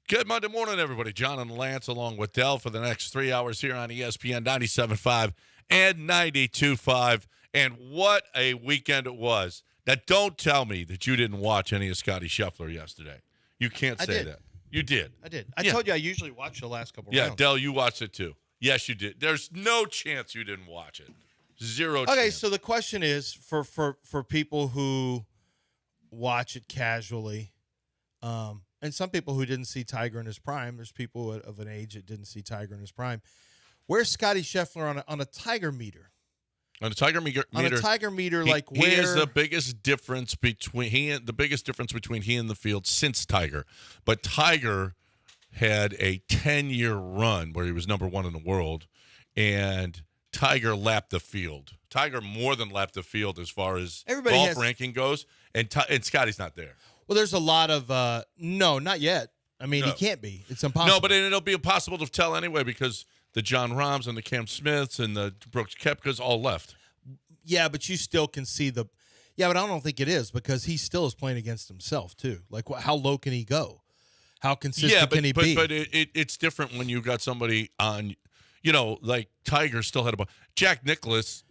Good Monday morning, everybody. John and Lance along with Dell for the next 3 hours here on ESPN 97.5 and 92.5. And what a weekend it was. Now, don't tell me that you didn't watch any of Scottie Scheffler yesterday. You can't say that. You did. I did. I told you I usually watch the last couple rounds. Yeah, Dell, you watched it too. Yes, you did. There's no chance you didn't watch it. Zero chance. Okay, so the question is for people who watch it casually, and some people who didn't see Tiger in his prime. There's people of an age that didn't see Tiger in his prime. Where's Scottie Scheffler on a Tiger meter? On a Tiger meter, like where he is the biggest difference between he and the field since Tiger. But Tiger had a 10-year run where he was number one in the world, and Tiger lapped the field. Tiger more than lapped the field as far as golf ranking goes, and Scottie's not there. Well, there's a lot of no, not yet. I mean, he can't be. It's impossible. No, but it'll be impossible to tell anyway because the John Rahms and the Cam Smiths and the Brooks Koepkas all left. Yeah, but you still can see the – yeah, but I don't think it is because he still is playing against himself too. Like, how low can he go? How consistent can he be? But it's different when you got somebody on – like Tiger still had Jack Nicklaus,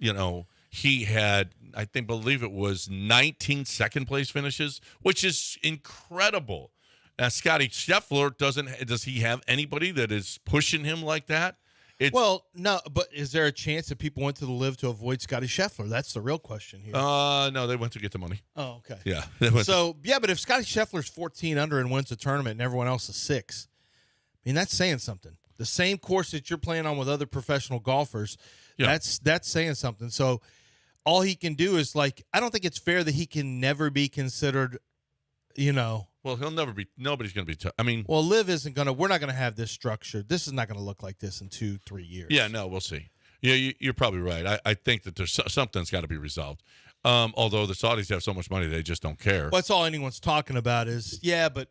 he had, I believe it was 19 second-place finishes, which is incredible. Now, Scottie Scheffler does he have anybody that is pushing him like that? Well, no, but is there a chance that people went to the Live to avoid Scottie Scheffler? That's the real question here. No, they went to get the money. Oh, okay. Yeah. But if Scottie Scheffler's 14 under and wins the tournament and everyone else is 6, I mean, that's saying something. The same course that you're playing on with other professional golfers, that's saying something. So all he can do is, I don't think it's fair that he can never be considered, Well, he'll never be. Nobody's going to be. Liv isn't going to. We're not going to have this structure. This is not going to look like this in 2-3 years. Yeah, no, we'll see. Yeah, you're probably right. I think that there's something's got to be resolved. Although the Saudis have so much money, they just don't care. Well, that's all anyone's talking about is but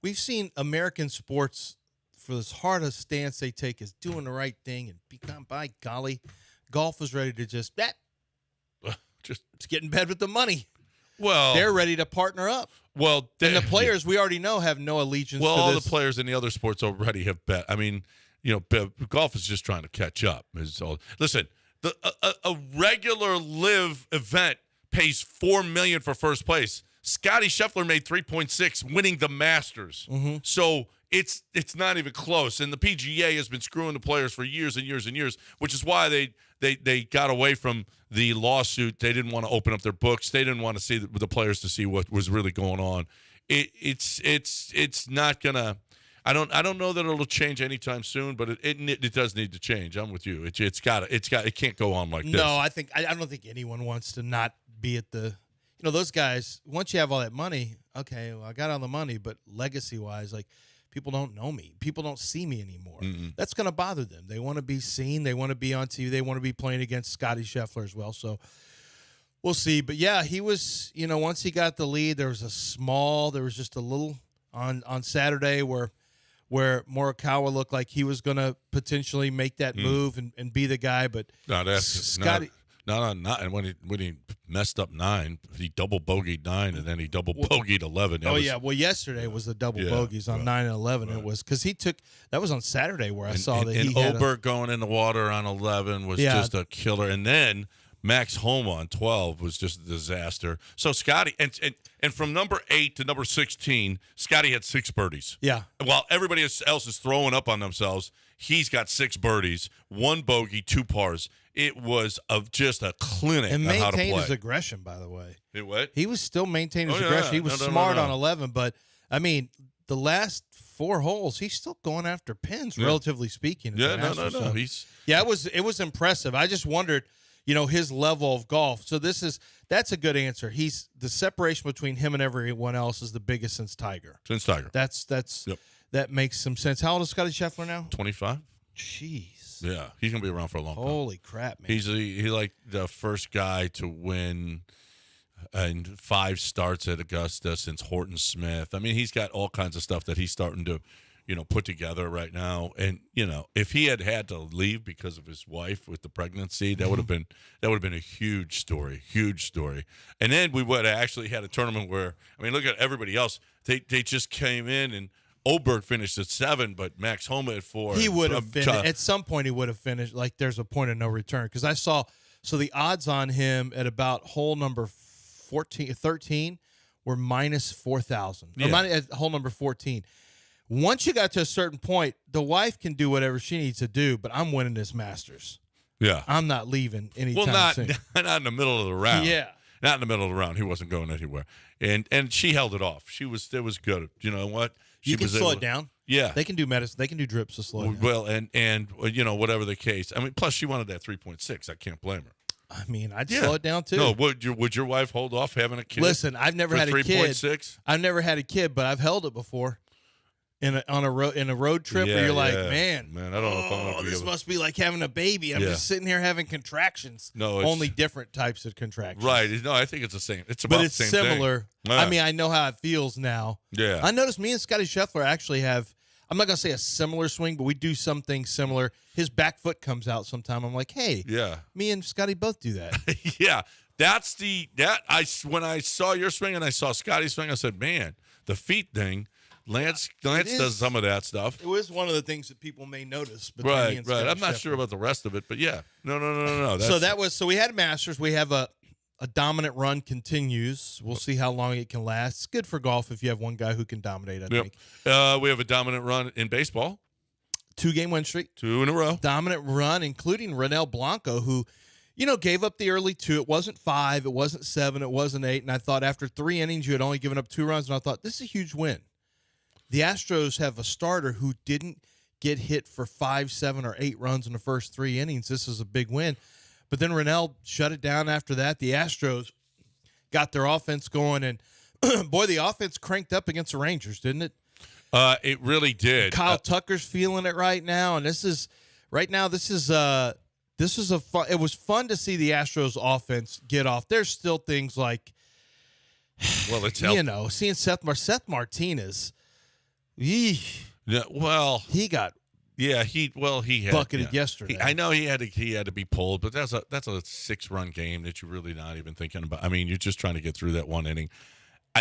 we've seen American sports for as hard a stance they take is doing the right thing and by golly, golf is ready to just get in bed with the money. Well, they're ready to partner up. Well, and the players we already know have no allegiance to this. Well, all the players in the other sports already have bet. I mean, golf is just trying to catch up. Listen, a regular live event pays $4 million for first place. Scottie Scheffler made 3.6 winning the Masters. Mm-hmm. So it's not even close. And the PGA has been screwing the players for years and years and years, which is why they got away from the lawsuit. They didn't want to open up their books. They didn't want to see the players to see what was really going on. It's not gonna. I don't know that it'll change anytime soon, but it does need to change. I'm with you. It can't go on like this. No, I don't think anyone wants to not be at the. Those guys. Once you have all that money, okay, well, I got all the money, but legacy wise, people don't know me. People don't see me anymore. Mm-hmm. That's going to bother them. They want to be seen. They want to be on TV. They want to be playing against Scottie Scheffler as well. So we'll see. But, yeah, he was, once he got the lead, there was just a little on Saturday where Morikawa looked like he was going to potentially make that move and be the guy. But Scottie – and when he messed up 9, he double bogeyed 9, and then he double bogeyed 11. Well, yesterday was the double bogeys on 9 and 11. Right. It was because that was on Saturday where I saw that he had Oberg going in the water on 11 was just a killer, and then Max Homa on 12 was just a disaster. So Scottie and from number 8 to number 16, Scottie had 6 birdies. Yeah, while everybody else is throwing up on themselves, he's got 6 birdies, 1 bogey, 2 pars. It was just a clinic and on how to play. maintained his aggression, by the way. What? He was still maintaining his aggression. He was smart on 11, but, the last 4 holes, he's still going after pins, relatively speaking. Yeah, no. It was impressive. I just wondered, his level of golf. So that's a good answer. The separation between him and everyone else is the biggest since Tiger. That makes some sense. How old is Scottie Scheffler now? 25. Jeez. Yeah, he's gonna be around for a long time. Holy crap, man! He's the first guy to win in 5 starts at Augusta since Horton Smith. I mean, he's got all kinds of stuff that he's starting to, put together right now. And if he had to leave because of his wife with the pregnancy, that would have been a huge story. And then we would have actually had a tournament where look at everybody else. They just came in and Oberg finished at 7, but Max Homa at 4. He would have finished at some point. He would have finished. Like there's a point of no return because I saw. So the odds on him at about hole number 13 were minus 4,000. Yeah. At hole number 14. Once you got to a certain point, the wife can do whatever she needs to do, but I'm winning this Masters. Yeah. I'm not leaving anytime soon. Not in the middle of the round. Yeah. Not in the middle of the round. He wasn't going anywhere. And she held it off. It was good. You know what? You can slow it down. Yeah. They can do medicine. They can do drips to slow it down. Well, and whatever the case. I mean, plus she wanted that 3.6. I can't blame her. I mean, I'd slow it down too. No, would your wife hold off having a kid? Listen, I've never had a kid. 3.6? I've never had a kid, but I've held it before. In a road trip where you're like, man, I don't know if I'm gonna be this able... must be like having a baby. I'm just sitting here having contractions. No, it's... only different types of contractions. Right? No, I think it's the same. It's about the same thing. But it's similar. Yeah. I mean, I know how it feels now. Yeah. I noticed me and Scottie Scheffler actually have. I'm not gonna say a similar swing, but we do something similar. His back foot comes out sometime. I'm like, hey, yeah, me and Scottie both do that. Yeah, when I saw your swing and I saw Scottie's swing, I said, man, the feet thing. Lance does some of that stuff. It was one of the things that people may notice. Right. I'm not sure about the rest of it, but yeah. No. So we had Masters. We have a dominant run continues. We'll see how long it can last. It's good for golf if you have one guy who can dominate, I think. We have a dominant run in baseball. 2-game win streak. 2 in a row. Dominant run, including Ronel Blanco, who, gave up the early 2. It wasn't 5. It wasn't 7. It wasn't 8. And I thought after 3 innings, you had only given up 2 runs. And I thought, this is a huge win. The Astros have a starter who didn't get hit for 5, 7, or 8 runs in the first 3 innings. This is a big win. But then Ronel shut it down after that. The Astros got their offense going. And, boy, the offense cranked up against the Rangers, didn't it? It really did. Kyle Tucker's feeling it right now. And it was fun to see the Astros offense get off. There's still things like, it's seeing Seth Martinez. Yeah, he got he had bucketed yesterday. I know he had to be pulled, but that's a 6-run game that you're really not even thinking about. I mean, you're just trying to get through that 1 inning.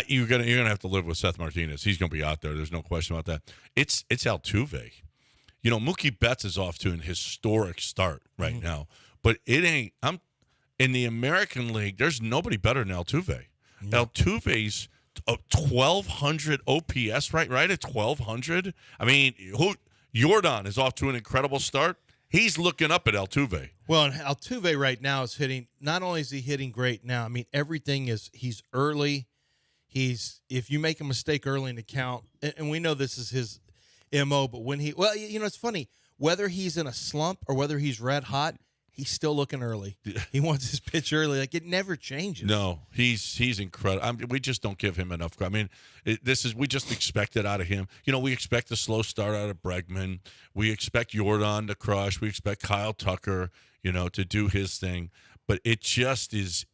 You're gonna have to live with Seth Martinez. He's gonna be out there. There's no question about that. It's Altuve. Mookie Betts is off to an historic start right now, but it ain't. I'm in the American League. There's nobody better than Altuve. No. Altuve's 1,200 OPS, right at 1,200. I mean, Jordan is off to an incredible start. He's looking up at Altuve. Well, and Altuve right now is hitting. Not only is he hitting great now, I mean, everything is. He's early. If you make a mistake early in the count, and we know this is his MO, but when it's funny, whether he's in a slump or whether he's red hot, he's still looking early. He wants his pitch early. Like, it never changes. No, he's incredible. We just don't give him enough. I mean, we just expect it out of him. We expect a slow start out of Bregman. We expect Jordan to crush. We expect Kyle Tucker, to do his thing. But it just is.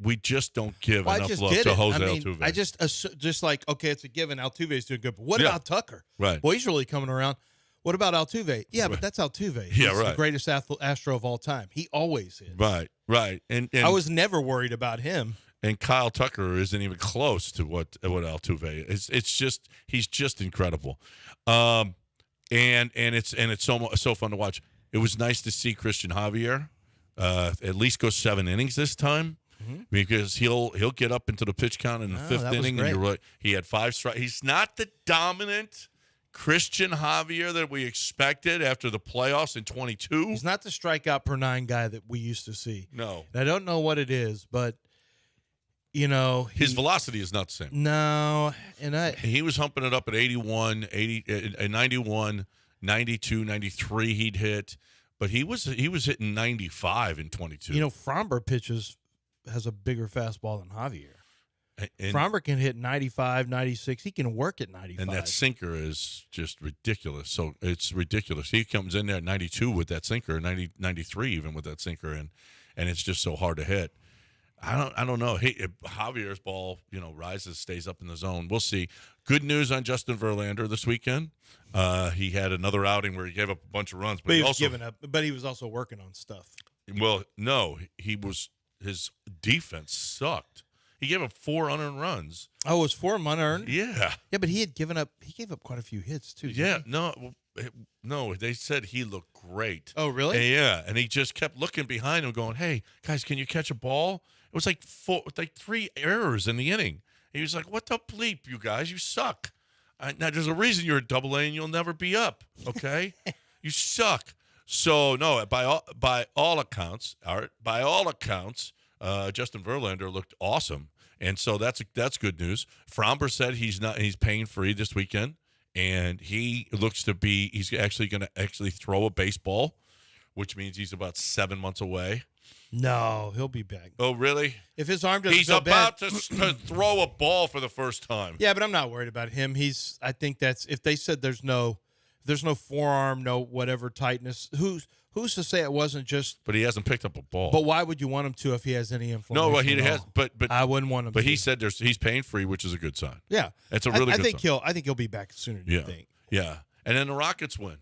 We just don't give enough love to Jose Altuve. I just like, okay, it's a given. Altuve's doing good, but what about Tucker? Right. Well, he's really coming around. What about Altuve? Yeah, but that's Altuve. He's the greatest Astro of all time. He always is. Right. And I was never worried about him. And Kyle Tucker isn't even close to what Altuve is. It's just he's just incredible. And it's so fun to watch. It was nice to see Christian Javier at least go 7 innings this time. Because he'll get up into the pitch count in the 5th inning, and you're right. He had 5 strikes. He's not the dominant Christian Javier that we expected after the playoffs in 22. He's not the strikeout per 9 guy that we used to see. No, and I don't know what it is, but his velocity is not the same. No, and he was humping it up at 81, 91, 92, 93. He'd hit, but he was hitting 95 in 22. Fromber has a bigger fastball than Javier. And Fromber can hit 95, 96. He can work at 95. And that sinker is just ridiculous. So it's ridiculous. He comes in there at 92 with that sinker, 90, 93 even with that sinker, and it's just so hard to hit. I don't know. Hey, Javier's ball, rises, stays up in the zone. We'll see. Good news on Justin Verlander this weekend. He had another outing where he gave up a bunch of runs, but he was giving up. But he was also working on stuff. Well, no, his defense sucked. He gave up 4 unearned runs. Oh, it was 4 unearned? Yeah. Yeah, but he gave up quite a few hits, too. Yeah. No, they said he looked great. Oh, really? And he just kept looking behind him going, hey, guys, can you catch a ball? It was like 3 errors in the inning. He was like, what the bleep, you guys? You suck. Now, there's a reason you're a double-A and you'll never be up, okay? You suck. So, no, by all accounts, Justin Verlander looked awesome. And so that's good news. Fromber said he's pain free this weekend, and he looks to be he's actually going to throw a baseball, which means he's about 7 months away. No, he'll be back. Oh, really? If his arm doesn't he's feel about bad, to throw a ball for the first time. Yeah, but I'm not worried about him. I think that's if they said there's no forearm, no whatever tightness. Who's to say it wasn't just? But he hasn't picked up a ball. But why would you want him to if he has any inflammation? No, well, he has. But I wouldn't want him. But to. he said he's pain free, which is a good sign. Yeah, it's a really good sign. I think he'll be back sooner than you think. Yeah, and then the Rockets win.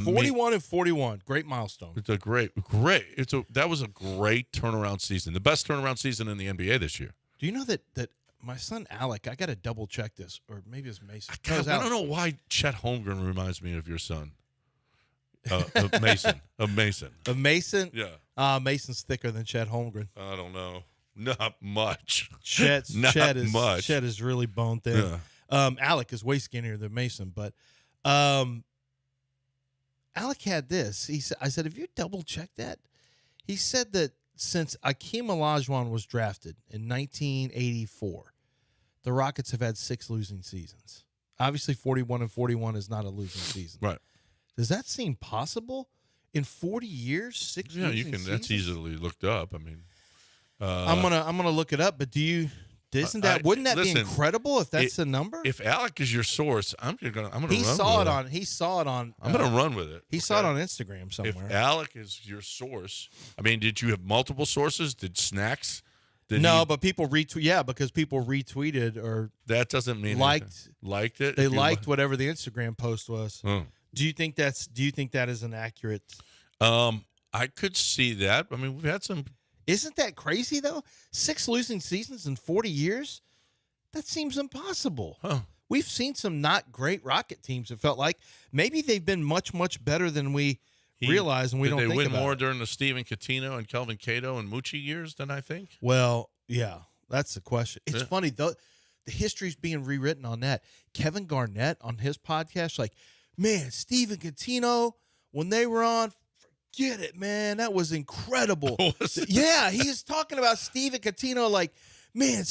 41 and 41, great milestone. It's a great. That was a great turnaround season, the best turnaround season in the NBA this year. Do you know that my son Alec? I got to double check this, or maybe it's Mason. I don't know why Chet Holmgren reminds me of your son. Of Mason. Of Mason? Yeah. Mason's thicker than Chet Holmgren. I don't know. Not much. Chet is really bone thin. Yeah. Alec is way skinnier than Mason, but Alec had this. I said, have you double checked that? He said that since Akeem Olajuwon was drafted in 1984, the Rockets have had 6 losing seasons. Obviously, 41 and 41 is not a losing season. Right. Does that seem possible? In 40 years, 6 losing seasons? That's easily looked up. I mean, I'm gonna look it up. But wouldn't that be incredible if that's the number? If Alec is your source, I'm gonna run with it. He saw it on. I'm gonna run with it. He saw it on Instagram somewhere. If Alec is your source, I mean, did you have multiple sources? Did Snacks? But people retweet. Yeah, because people retweeted or that doesn't mean liked it. They liked whatever the Instagram post was. Oh. Do you think that is an accurate? I could see that. I mean, we've had some. Isn't that crazy though? 6 losing seasons in 40 years. That seems impossible. Huh. We've seen some not great Rocket teams. It felt like maybe they've been much better than we realize, and we don't think about it. Did they win more during the Steven Coutinho and Kelvin Cato and Moochie years than I think? Well, yeah, that's the question. It's funny though. The history's being rewritten on that. Kevin Garnett on his podcast, like, man, Steven Coutinho, when they were on, forget it, man. That was incredible. Yeah, he is talking about Steven Coutinho like, man,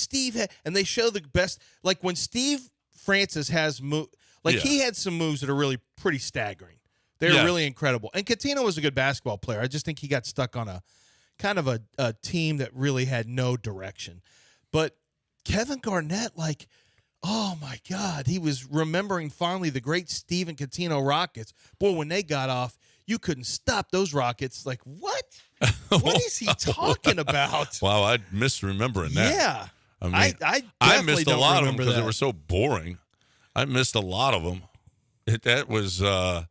and they show the best. Like when Steve Francis has he had some moves that are really pretty staggering. They're really incredible. And Coutinho was a good basketball player. I just think he got stuck on a kind of a team that really had no direction. But Kevin Garnett, like, oh, my God, he was remembering fondly the great Steven Coutinho Rockets. Boy, when they got off, you couldn't stop those Rockets. Like, what? What is he talking about? Wow, I'm misremembering that. Yeah. I mean, I missed a lot of them because they were so boring. I missed a lot of them. That was the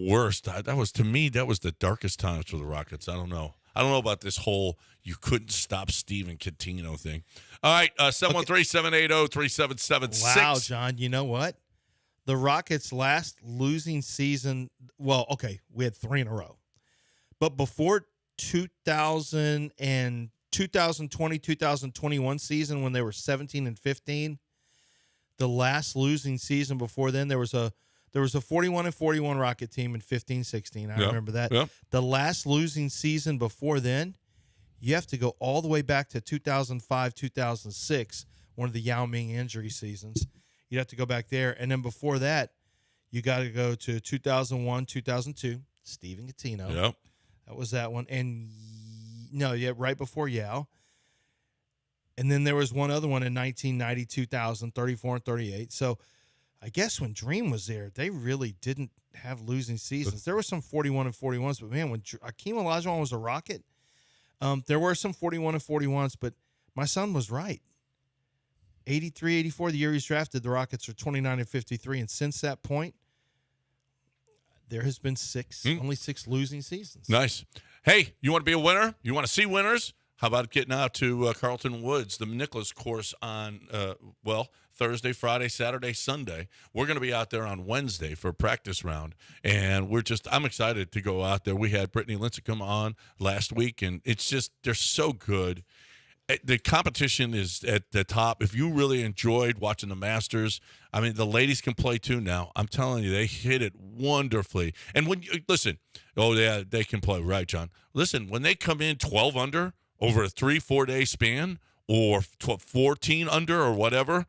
worst. To me, that was the darkest times for the Rockets. I don't know about this whole you couldn't stop Steven Coutinho thing. All right, 713-780-3776. Wow, John, you know what? The Rockets' last losing season, well, okay, we had 3 in a row. But before 2020, 2021 season when they were 17 and 15, the last losing season before then, there was a 41 and 41 Rocket team in 15-16. I remember that. Yep. The last losing season before then, you have to go all the way back to 2005, 2006, one of the Yao Ming injury seasons. You'd have to go back there. And then before that, you got to go to 2001, 2002, Steven Coutinho. Yep. That was that one. And, right before Yao. And then there was one other one in 1990, 2000, 34 and 38. So I guess when Dream was there, they really didn't have losing seasons. There were some 41 and 41s, but, man, when Akeem Olajuwon was a Rocket, there were some 41 and 41s, but my son was right. 83, 84, the year he's drafted, the Rockets are 29 and 53, and since that point, there has been only 6 losing seasons. Nice. Hey, you want to be a winner? You want to see winners? How about getting out to Carlton Woods, the Nicholas course on, Thursday, Friday, Saturday, Sunday. We're going to be out there on Wednesday for a practice round, and I'm excited to go out there. We had Brittany Lincecum on last week, and it's just, they're so good. The competition is at the top. If you really enjoyed watching the Masters, I mean, the ladies can play too now. I'm telling you, they hit it wonderfully. And when you listen, oh, yeah, they can play, right, John? Listen, when they come in 12 under over a 3-4 day span or 14 under or whatever,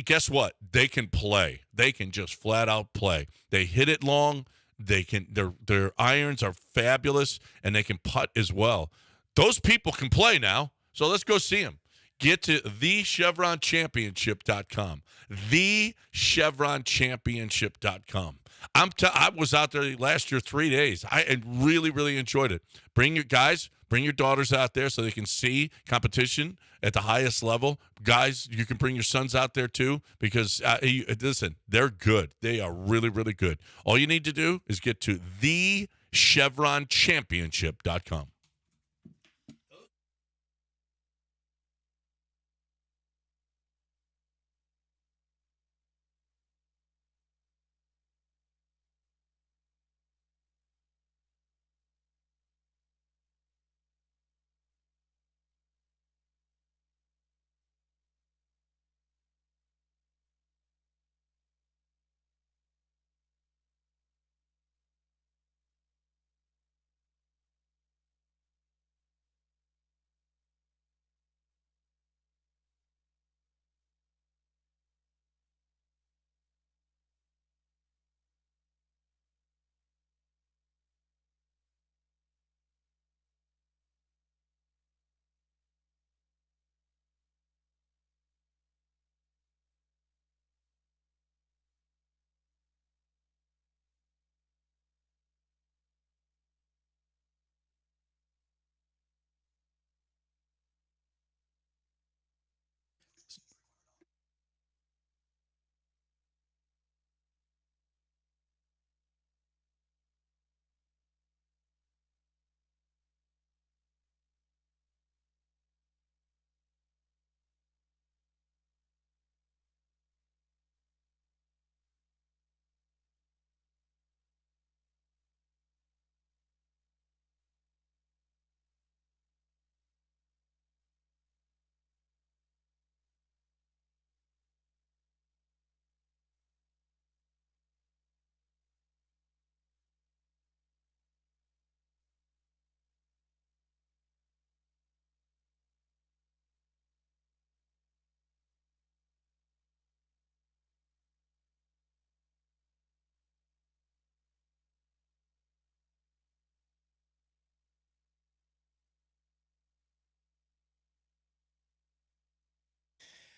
guess what? They can play. They can just flat out play. They hit it long. They can. Their irons are fabulous, and they can putt as well. Those people can play now. So let's go see them. Get to thechevronchampionship.com. Thechevronchampionship.com. I was out there last year 3 days. I really, really enjoyed it. Bring your daughters out there so they can see competition at the highest level. Guys, you can bring your sons out there too because, listen, they're good. They are really, really good. All you need to do is get to thechevronchampionship.com.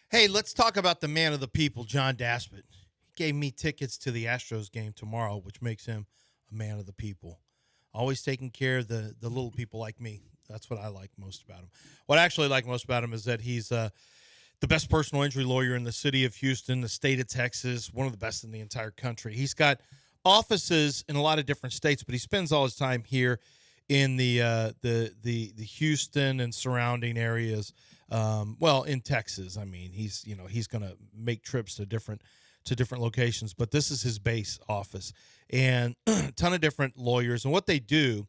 Hey, let's talk about the man of the people, John Daspit. He gave me tickets to the Astros game tomorrow, which makes him a man of the people. Always taking care of the little people like me. That's what I like most about him. What I actually like most about him is that he's the best personal injury lawyer in the city of Houston, the state of Texas, one of the best in the entire country. He's got offices in a lot of different states, but he spends all his time here in the Houston and surrounding areas. In Texas, I mean, he's going to make trips to different locations, but this is his base office, and a ton of different lawyers. And what they do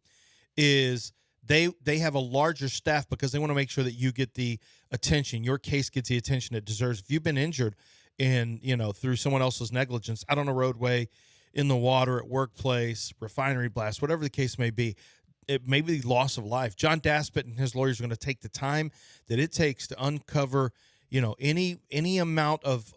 is they have a larger staff because they want to make sure that you get the attention, your case gets the attention it deserves. If you've been injured through someone else's negligence out on a roadway, in the water, at workplace, refinery blast, whatever the case may be, it may be loss of life. John Daspit and his lawyers are going to take the time that it takes to uncover, any amount of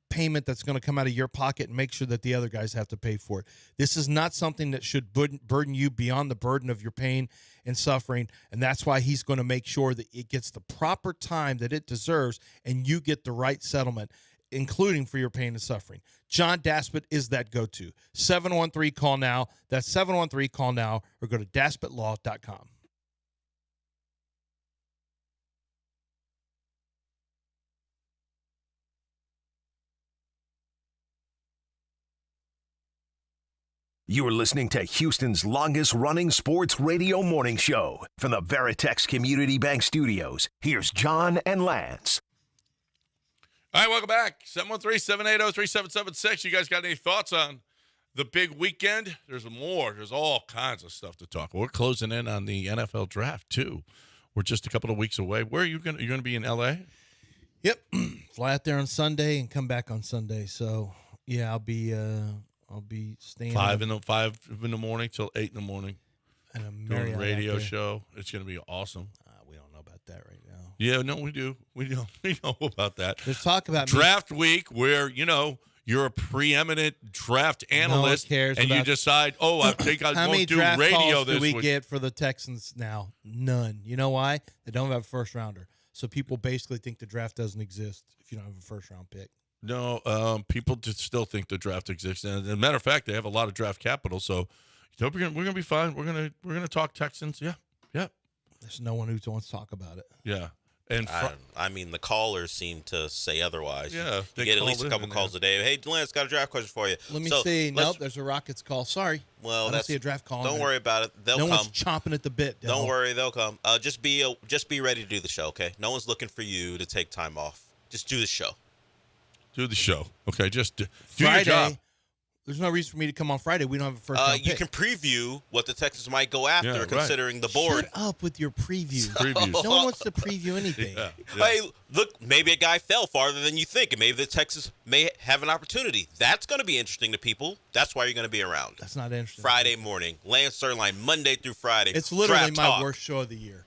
payment that's going to come out of your pocket and make sure that the other guys have to pay for it. This is not something that should burden you beyond the burden of your pain and suffering, and that's why he's going to make sure that it gets the proper time that it deserves and you get the right settlement, including for your pain and suffering. John Daspit is that go-to. 713-CALL-NOW. That's 713-CALL-NOW, or go to daspitlaw.com. You're listening to Houston's longest-running sports radio morning show. From the Veritex Community Bank Studios, here's John and Lance. All right, welcome back. 713-780-3776. You guys got any thoughts on the big weekend? There's more. There's all kinds of stuff to talk. We're closing in on the NFL draft, too. We're just a couple of weeks away. Where are you going? You're going to be in L.A.? Yep. Fly out there on Sunday and come back on Sunday. So, yeah, I'll be staying 5 in the morning till 8 in the morning. And a doing a radio show. It's going to be awesome. We don't know about that right now. Yeah, no, we do. We know about that. There's talk about draft week where, you're a preeminent draft analyst cares and you decide, I think I won't do radio this week. How many draft calls do we get for the Texans now? None. You know why? They don't have a first rounder. So people basically think the draft doesn't exist if you don't have a first round pick. No, people just still think the draft exists. And as a matter of fact, they have a lot of draft capital. So we're gonna be fine. We're gonna talk Texans. Yeah. There's no one who wants to talk about it. Yeah. And the callers seem to say otherwise. Yeah, you get at least a couple calls a day. Hey, Lance, got a draft question for you. Let me see. Nope, there's a Rockets call. Sorry. Well, I don't see a draft call. Don't worry about it. They'll come. No one's chomping at the bit. Del. Don't worry, they'll come. Just be ready to do the show, okay? No one's looking for you to take time off. Just do the show. Do the show, okay? Just do Friday, your job. There's no reason for me to come on Friday. We don't have a first round pick. You can preview what the Texans might go after, considering the board. Shut up with your previews. No one wants to preview anything. Yeah. Hey, look, maybe a guy fell farther than you think, and maybe the Texans may have an opportunity. That's going to be interesting to people. That's why you're going to be around. That's not interesting. Friday morning, Lance Sternline, Monday through Friday. It's literally my worst show of the year.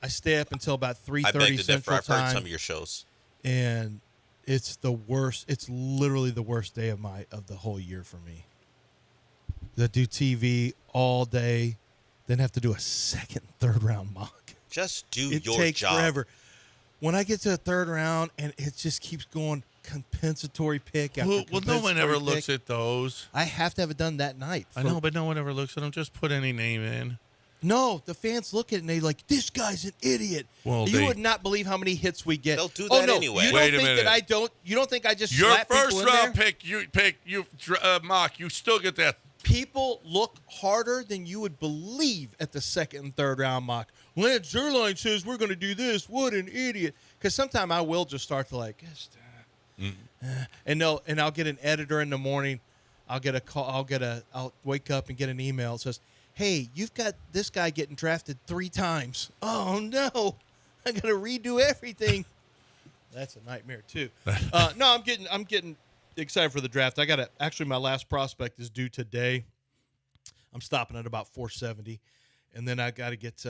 I stay up until about 3:30 Central Time. I've heard some of your shows. And it's the worst. It's literally the worst day of the whole year for me. That do TV all day, then have to do a second, third round mock. Just do your job. It takes forever. When I get to the third round and it just keeps going compensatory pick after well, no one ever looks at those. I have to have it done that night. I know, but no one ever looks at them. Just put any name in. No, the fans look at it and they like, this guy's an idiot. Well, you would not believe how many hits we get. They'll do that anyway. Wait a minute. You don't think I just your slap first people round in pick, you mock, you still get that. People look harder than you would believe at the second and third round mock. Lance Zierlein says we're going to do this. What an idiot! Because sometimes I will just start to like, and I'll get an editor in the morning. I'll get a call. I'll wake up and get an email that says, "Hey, you've got this guy getting drafted 3 times. Oh no, I got to redo everything." That's a nightmare too. No, I'm getting excited for the draft. Actually, my last prospect is due today. I'm stopping at about 470, and then I got to get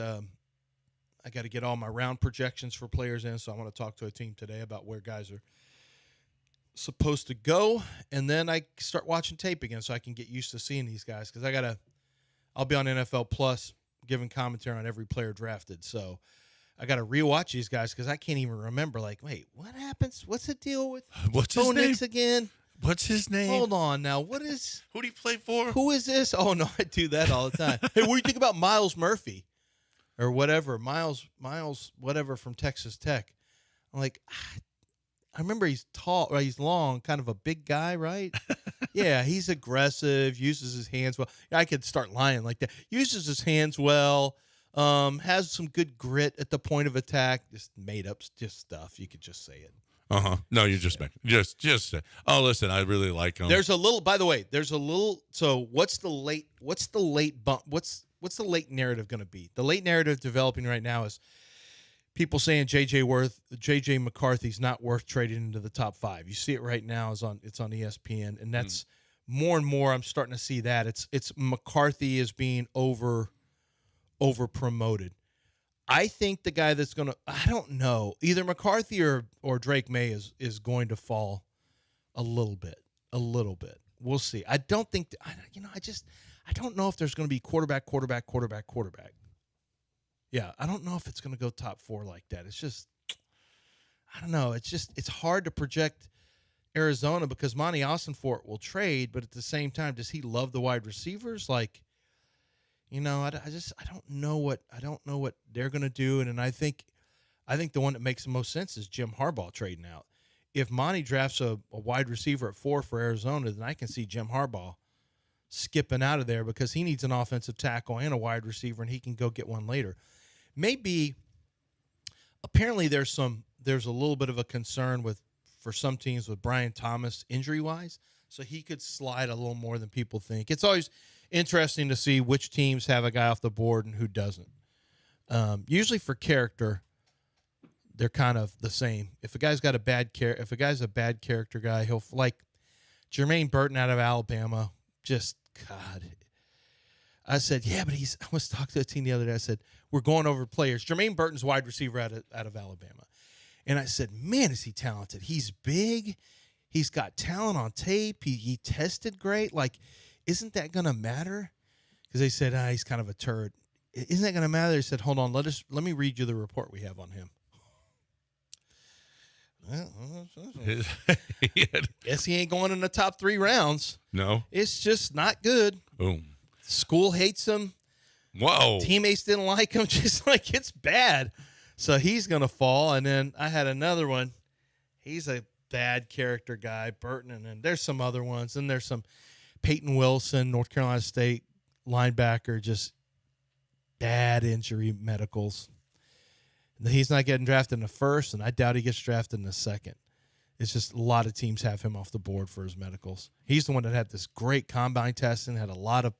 all my round projections for players in. So I want to talk to a team today about where guys are supposed to go, and then I start watching tape again so I can get used to seeing these guys because I'll be on NFL Plus giving commentary on every player drafted. So I got to rewatch these guys because I can't even remember. Like, wait, what happens? What's the deal with what's his name again? What's his name? Hold on now. Who do he play for? Who is this? Oh no, I do that all the time. Hey, what do you think about Miles Murphy or whatever? Miles whatever from Texas Tech. I'm like, I remember he's tall, right? He's long, kind of a big guy, right? Yeah, he's aggressive, uses his hands well. I could start lying like that. Uses his hands well. Has some good grit at the point of attack. Just made up just stuff. You could just say it. No, you're just making just say. Oh, listen, I really like him. There's a little. By the way, there's a little. So what's the late bump? What's the late narrative going to be? The late narrative developing right now is people saying JJ McCarthy's not worth trading into the top 5. You see it right now. It's on ESPN, and that's more and more. I'm starting to see that it's McCarthy is being over promoted. I think the guy that's going to, I don't know, either McCarthy or Drake May is going to fall a little bit. We'll see. I don't think, I don't know if there's going to be quarterback. Yeah, I don't know if it's going to go top 4 like that. It's just, I don't know. It's hard to project Arizona because Monty Austinfort will trade, but at the same time, does he love the wide receivers? Like, I don't know what they're going to do, and I think the one that makes the most sense is Jim Harbaugh trading out. If Monty drafts a wide receiver at 4 for Arizona, then I can see Jim Harbaugh skipping out of there because he needs an offensive tackle and a wide receiver, and he can go get one later. Maybe apparently there's a little bit of a concern for some teams with Brian Thomas injury-wise, so he could slide a little more than people think. It's always interesting to see which teams have a guy off the board and who doesn't. Usually for character, they're kind of the same. If a guy's a bad character guy, he'll like Jermaine Burton out of Alabama. Just God. I said, yeah, but I was talking to a team the other day. I said, we're going over players. Jermaine Burton's wide receiver out of Alabama. And I said, man, is he talented. He's big. He's got talent on tape. He tested great. Like, isn't that going to matter? Because they said, he's kind of a turd. Isn't that going to matter? They said, hold on, let me read you the report we have on him. Guess he ain't going in the top 3 rounds. No. It's just not good. Boom. School hates him. Whoa. Teammates didn't like him. Just like it's bad. So he's going to fall. And then I had another one. He's a bad character guy, Burton. And then there's some other ones. And there's some Peyton Wilson, North Carolina State linebacker, just bad injury medicals. He's not getting drafted in the first, and I doubt he gets drafted in the second. It's just a lot of teams have him off the board for his medicals. He's the one that had this great combine testing, had a lot of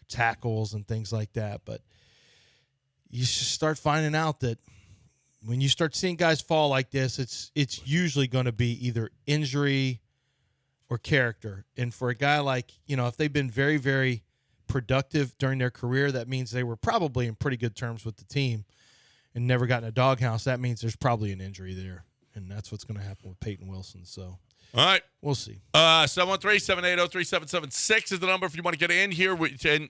tackles and things like that. But you should start finding out that when you start seeing guys fall like this, it's usually going to be either injury or character. And for a guy like, if they've been very, very productive during their career, that means they were probably in pretty good terms with the team and never got in a doghouse. That means there's probably an injury there. And that's what's going to happen with Peyton Wilson. So, all right. We'll see. 713-780-3776 is the number if you want to get in here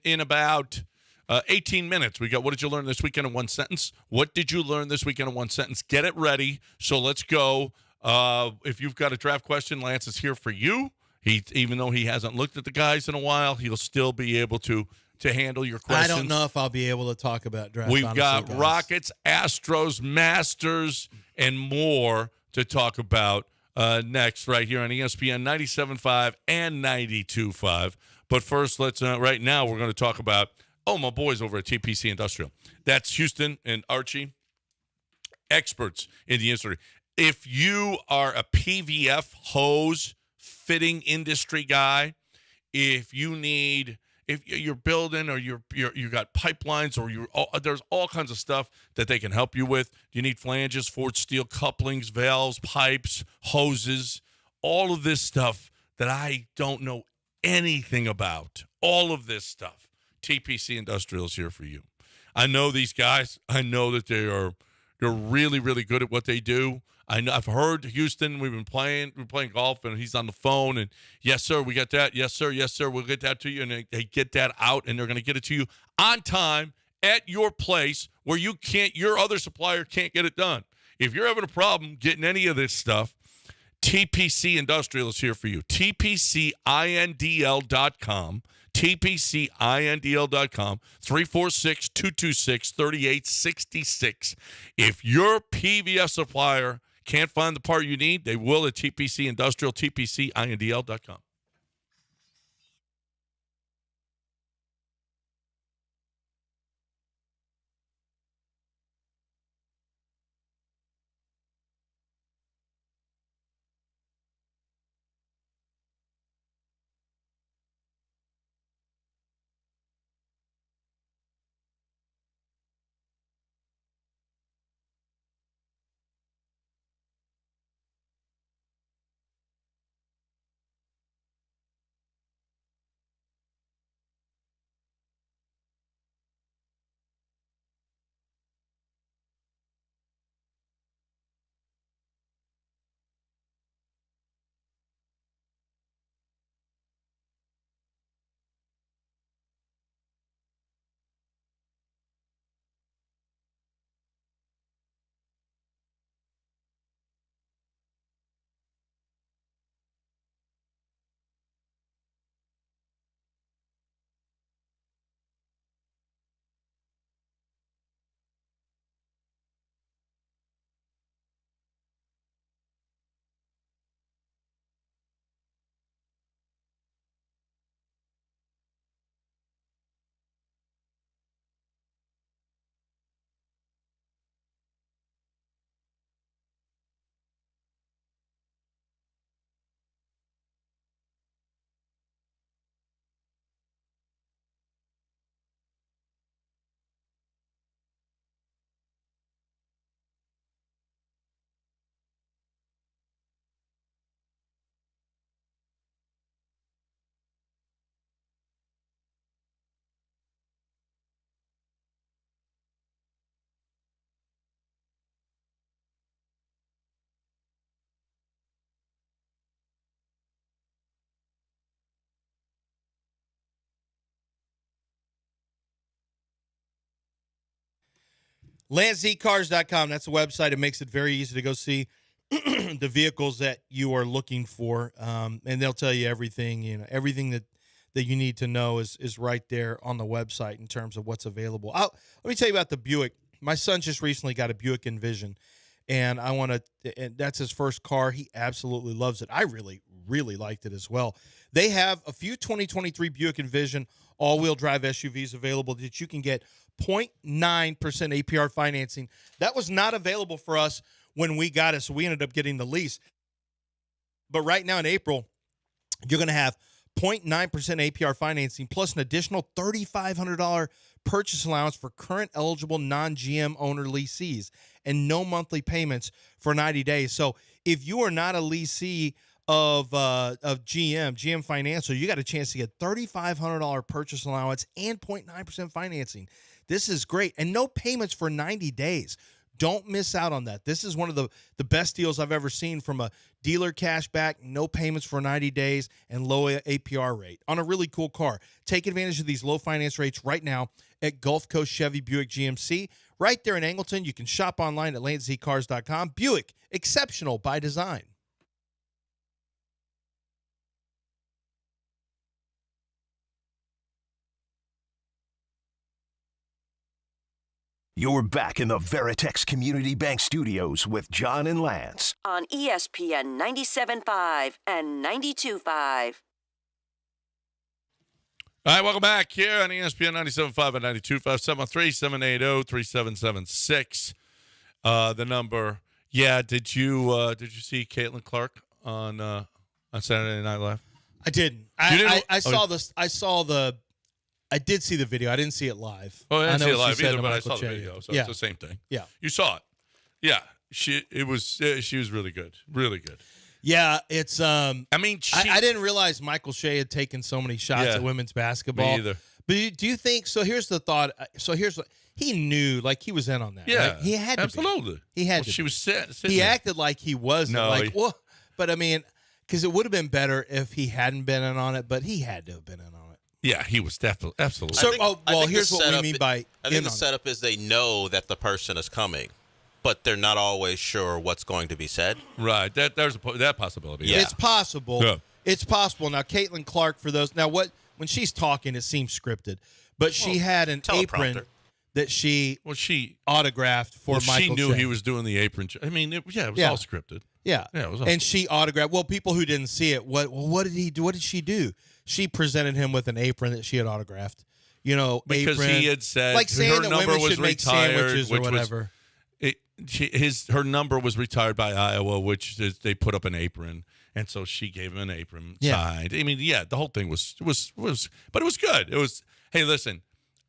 in about 18 minutes. We got what did you learn this weekend in one sentence? What did you learn this weekend in one sentence? Get it ready. So let's go. If you've got a draft question, Lance is here for you. Even though he hasn't looked at the guys in a while, he'll still be able to handle your questions. I don't know if I'll be able to talk about draft. We've got guys. Rockets, Astros, Masters, and more to talk about next right here on ESPN 97.5 and 92.5. But first, let's right now we're going to talk about, my boys over at TPC Industrial. That's Houston and Archie, experts in the industry. If you are a PVF hose fitting industry guy, if you're building or you got pipelines or there's all kinds of stuff that they can help you with. You need flanges, forged steel couplings, valves, pipes, hoses, all of this stuff that I don't know anything about. All of this stuff. TPC Industrial is here for you. I know these guys. I know that they're really, really good at what they do. I've heard Houston. We're playing golf, and he's on the phone. And yes, sir, we got that. Yes, sir. We'll get that to you, and they get that out, and they're going to get it to you on time at your place where your other supplier can't get it done. If you're having a problem getting any of this stuff, TPC Industrial is here for you. TPCINDL.com. TPCINDL.com, 346-226-3866. If your PVF supplier can't find the part you need, they will at TPC Industrial, TPCINDL.com. LandZCars.com. That's the website. It makes it very easy to go see the vehicles that you are looking for, and they'll tell you everything. Everything that you need to know is right there on the website in terms of what's available. Let me tell you about the Buick. My son just recently got a Buick Envision, and and that's his first car. He absolutely loves it. I really, really liked it as well. They have a few 2023 Buick Envision all-wheel drive SUVs available that you can get 0.9% APR financing. That was not available for us when we got it, so we ended up getting the lease. But right now in April, you're going to have 0.9% APR financing plus an additional $3,500 purchase allowance for current eligible non-GM owner lessees and no monthly payments for 90 days. So if you are not a lessee of GM Financial, you got a chance to get $3,500 purchase allowance and 0.9% financing. This is great. And no payments for 90 days. Don't miss out on that. This is one of the best deals I've ever seen from a dealer cashback, no payments for 90 days, and low APR rate on a really cool car. Take advantage of these low finance rates right now at Gulf Coast Chevy Buick GMC. Right there in Angleton, you can shop online at LandZCars.com. Buick, exceptional by design. You're back in the Veritex Community Bank Studios with John and Lance. On ESPN 97.5 and 92.5. All right, welcome back here on ESPN 97.5 and 92.5, 713-780-3776. The number. Yeah, did you see Caitlin Clark on Saturday Night Live? I didn't. I saw this. I did see the video. I didn't see it live. Oh, I didn't see it live either, but I Michael saw the Che. video, so Yeah. it's the same thing. Yeah. You saw it. Yeah. She was really good. Really good. Yeah, it's I mean, I didn't realize Michael Shea had taken so many shots at women's basketball. Me either. But do you think so? Here's the thought. So here's what he knew, like he was in on that. Yeah, right? He had to absolutely. Be. He had to. She be. was sitting He there. acted like he wasn't. No, like, well, but I mean, because it would have been better if he hadn't been in on it, but he had to have been in on it. Yeah, he was definitely absolutely. So, I think here's the what we setup- mean by I think the setup is they know that the person is coming, but they're not always sure what's going to be said. Right. There's that possibility. Yeah. It's possible. Yeah. It's possible. Now, Caitlin Clark, for those when she's talking, it seems scripted, but she had an apron that she autographed for Michael She knew Che. he was doing the apron. I mean, it was all scripted. Yeah. Yeah, it was all and she autographed. Well, people who didn't see it, what did he do? What did she do? She presented him with an apron that she had autographed. Because apron, he had said like saying her that number women was should make retired, sandwiches or whatever. Her number was retired by Iowa, which is, they put up an apron, and so she gave him an apron signed. I mean, the whole thing was, but it was good. It was. Hey, listen,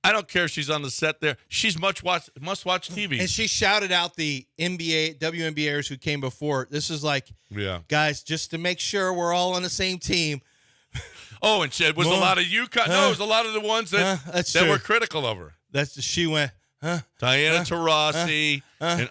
I don't care if she's on the set there. She's must watch TV. And she shouted out the WNBAers who came before. This is like, guys, just to make sure we're all on the same team. Oh, and it was a lot of UConn. No, it was a lot of the ones that were critical of her. She went, Diana Taurasi. And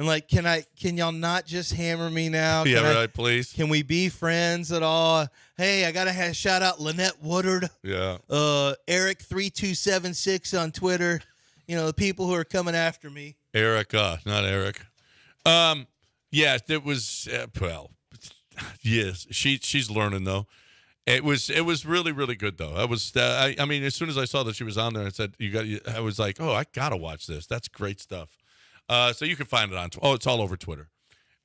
like, can y'all not just hammer me now? Please. Can we be friends at all? Hey, I gotta shout out Lynette Woodard. Yeah. Eric3276 on Twitter. The people who are coming after me. Erica, not Eric. Yes, it was. Yes, she's learning though. It was really, really good though. I mean, as soon as I saw that she was on there, I said, I was like, oh, I gotta watch this. That's great stuff. So you can find it on. It's all over Twitter.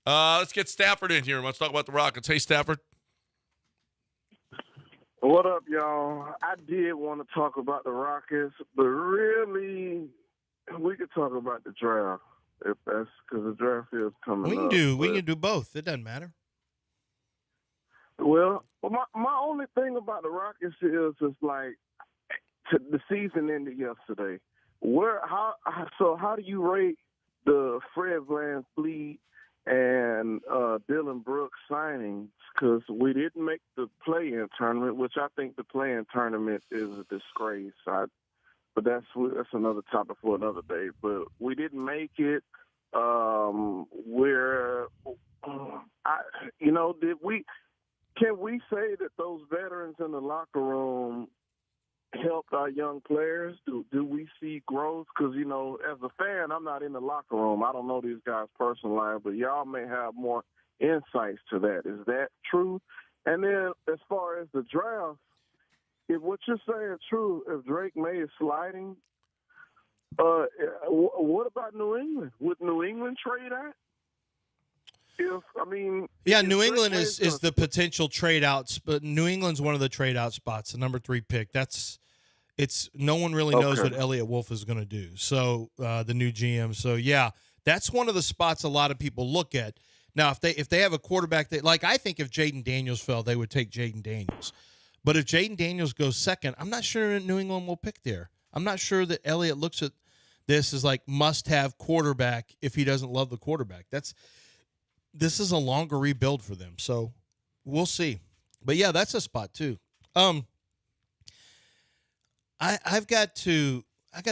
Let's get Stafford in here. Let's talk about the Rockets. Hey, Stafford. What up, y'all? I did want to talk about the Rockets, but really, we could talk about the draft if that's because the draft is coming up. We can do both. It doesn't matter. Well, my only thing about the Rockets is like the season ended yesterday. How do you rate the Fred VanVleet and Dylan Brooks signings? Because we didn't make the play-in tournament, which I think the play-in tournament is a disgrace. But that's another topic for another day. But we didn't make it. Can we say that those veterans in the locker room helped our young players? Do we see growth? Because, you know, as a fan, I'm not in the locker room. I don't know these guys' personal life, but y'all may have more insights to that. Is that true? And then as far as the draft, if what you're saying is true, if Drake May is sliding, what about New England? Would New England trade that? New England is the potential trade outs, but New England's one of the trade out spots, the number 3 pick. No one really knows what Elliott Wolf is going to do. So the new GM. So yeah, that's one of the spots a lot of people look at. Now, if they have a quarterback I think if Jaden Daniels fell, they would take Jaden Daniels. But if Jaden Daniels goes second, I'm not sure New England will pick there. I'm not sure that Elliott looks at this as like must-have quarterback if he doesn't love the quarterback. This is a longer rebuild for them, so we'll see. But yeah, that's a spot too. I got to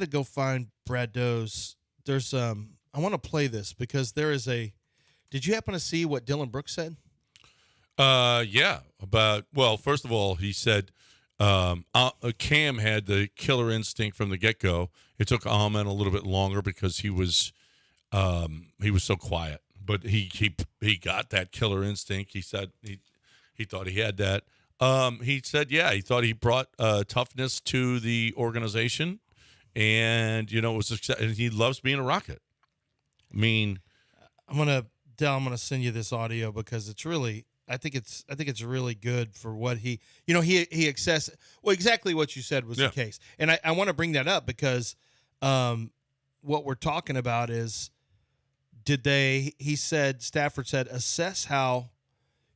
go find Brad Doe's. There's I want to play this because there is a. Did you happen to see what Dylan Brooks said? Yeah. First of all, he said Cam had the killer instinct from the get-go. It took Ahmed a little bit longer because he was so quiet. But he got that killer instinct. He said he thought he had that. He said, he thought he brought toughness to the organization, and it was success. And he loves being a Rocket. I mean, I'm gonna send you this audio because it's really. I think it's really good for what he accessed. Well, exactly what you said was the case, and I want to bring that up because what we're talking about is. Stafford said, assess how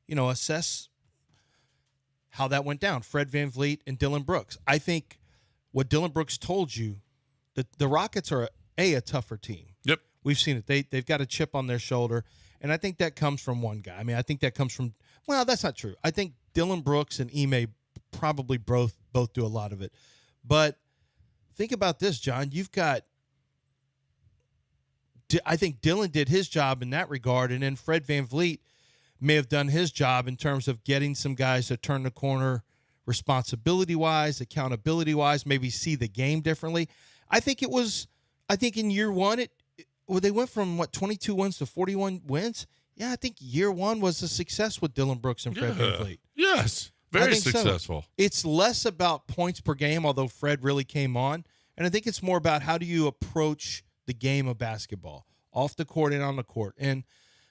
that went down. Fred VanVleet and Dylan Brooks. I think what Dylan Brooks told you, that the Rockets are a tougher team. Yep. We've seen it. They've got a chip on their shoulder, and I think that comes from one guy. I mean, I think that comes from, well, that's not true. I think Dylan Brooks and Ime probably both do a lot of it. But think about this, John. I think Dylan did his job in that regard, and then Fred VanVleet may have done his job in terms of getting some guys to turn the corner responsibility-wise, accountability-wise, maybe see the game differently. I think in year one, they went from, 22 wins to 41 wins? Yeah, I think year one was a success with Dylan Brooks and Fred VanVleet. Yes, very successful. So. It's less about points per game, although Fred really came on, and I think it's more about how do you approach the game of basketball, off the court and on the court. And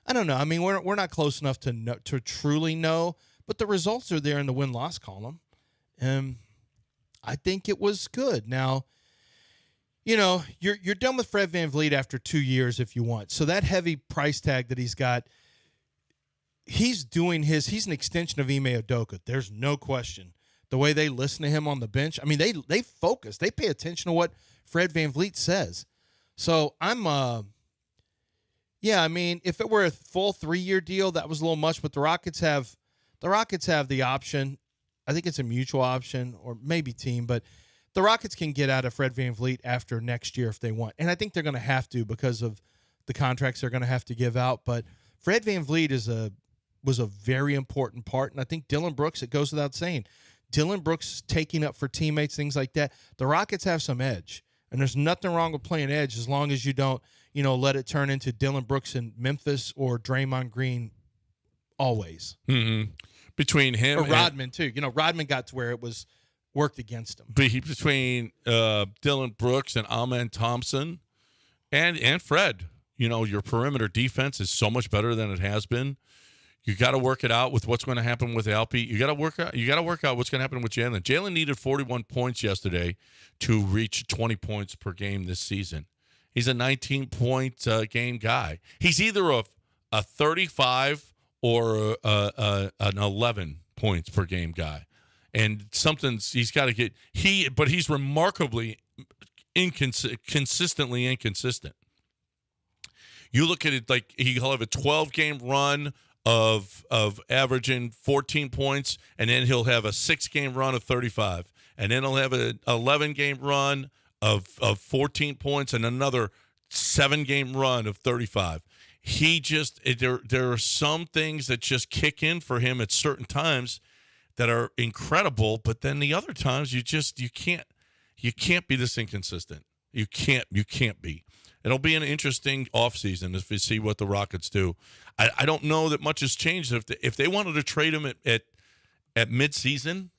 I don't know. I mean, we're not close enough to truly know, but the results are there in the win-loss column. And I think it was good. Now, you're done with Fred VanVleet after 2 years if you want. So that heavy price tag that he's got, he's an extension of Ime Udoka. There's no question. The way they listen to him on the bench, I mean, they focus. They pay attention to what Fred VanVleet says. So I'm, I mean, if it were a full 3-year deal, that was a little much. But the Rockets have the option. I think it's a mutual option or maybe team, but the Rockets can get out of Fred VanVleet after next year if they want, and I think they're going to have to because of the contracts they're going to have to give out. But Fred VanVleet was a very important part, and I think Dylan Brooks. It goes without saying, Dylan Brooks taking up for teammates, things like that. The Rockets have some edge. And there's nothing wrong with playing edge as long as you don't, let it turn into Dylan Brooks in Memphis or Draymond Green always. Mm-hmm. Between him or Rodman, too. Rodman got to where it was worked against him. Between Dylan Brooks and Amen Thompson and Fred, your perimeter defense is so much better than it has been. You got to work it out with what's going to happen with Alpi. You got to work out what's going to happen with Jalen. Jalen needed 41 points yesterday to reach 20 points per game this season. He's a 19-point game guy. He's either a 35 or an 11 points per game guy, and he's got to get. But he's remarkably consistently inconsistent. You look at it like he'll have a 12-game run of averaging 14 points, and then he'll have a 6-game run of 35, and then he'll have an 11-game run of 14 points and another 7-game run of 35. There are some things that just kick in for him at certain times that are incredible, but then the other times you can't be this inconsistent. You can't be. It'll be an interesting offseason if we see what the Rockets do. I don't know that much has changed. If they wanted to trade him at midseason,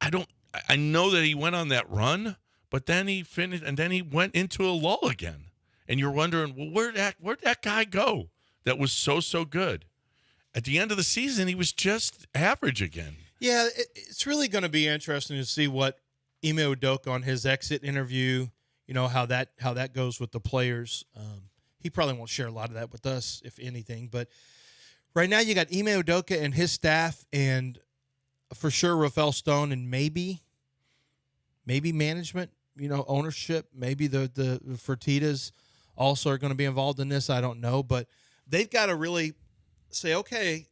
I know that he went on that run, but then he finished and then he went into a lull again. And you're wondering, well, where'd that guy go that was so good? At the end of the season, he was just average again. Yeah, it's really going to be interesting to see what Ime Udoka on his exit interview, how that goes with the players. He probably won't share a lot of that with us, if anything. But right now you got Ime Udoka and his staff, and for sure Rafael Stone, and maybe management, ownership, maybe the Fertittas also are going to be involved in this. I don't know, but they've got to really say, okay,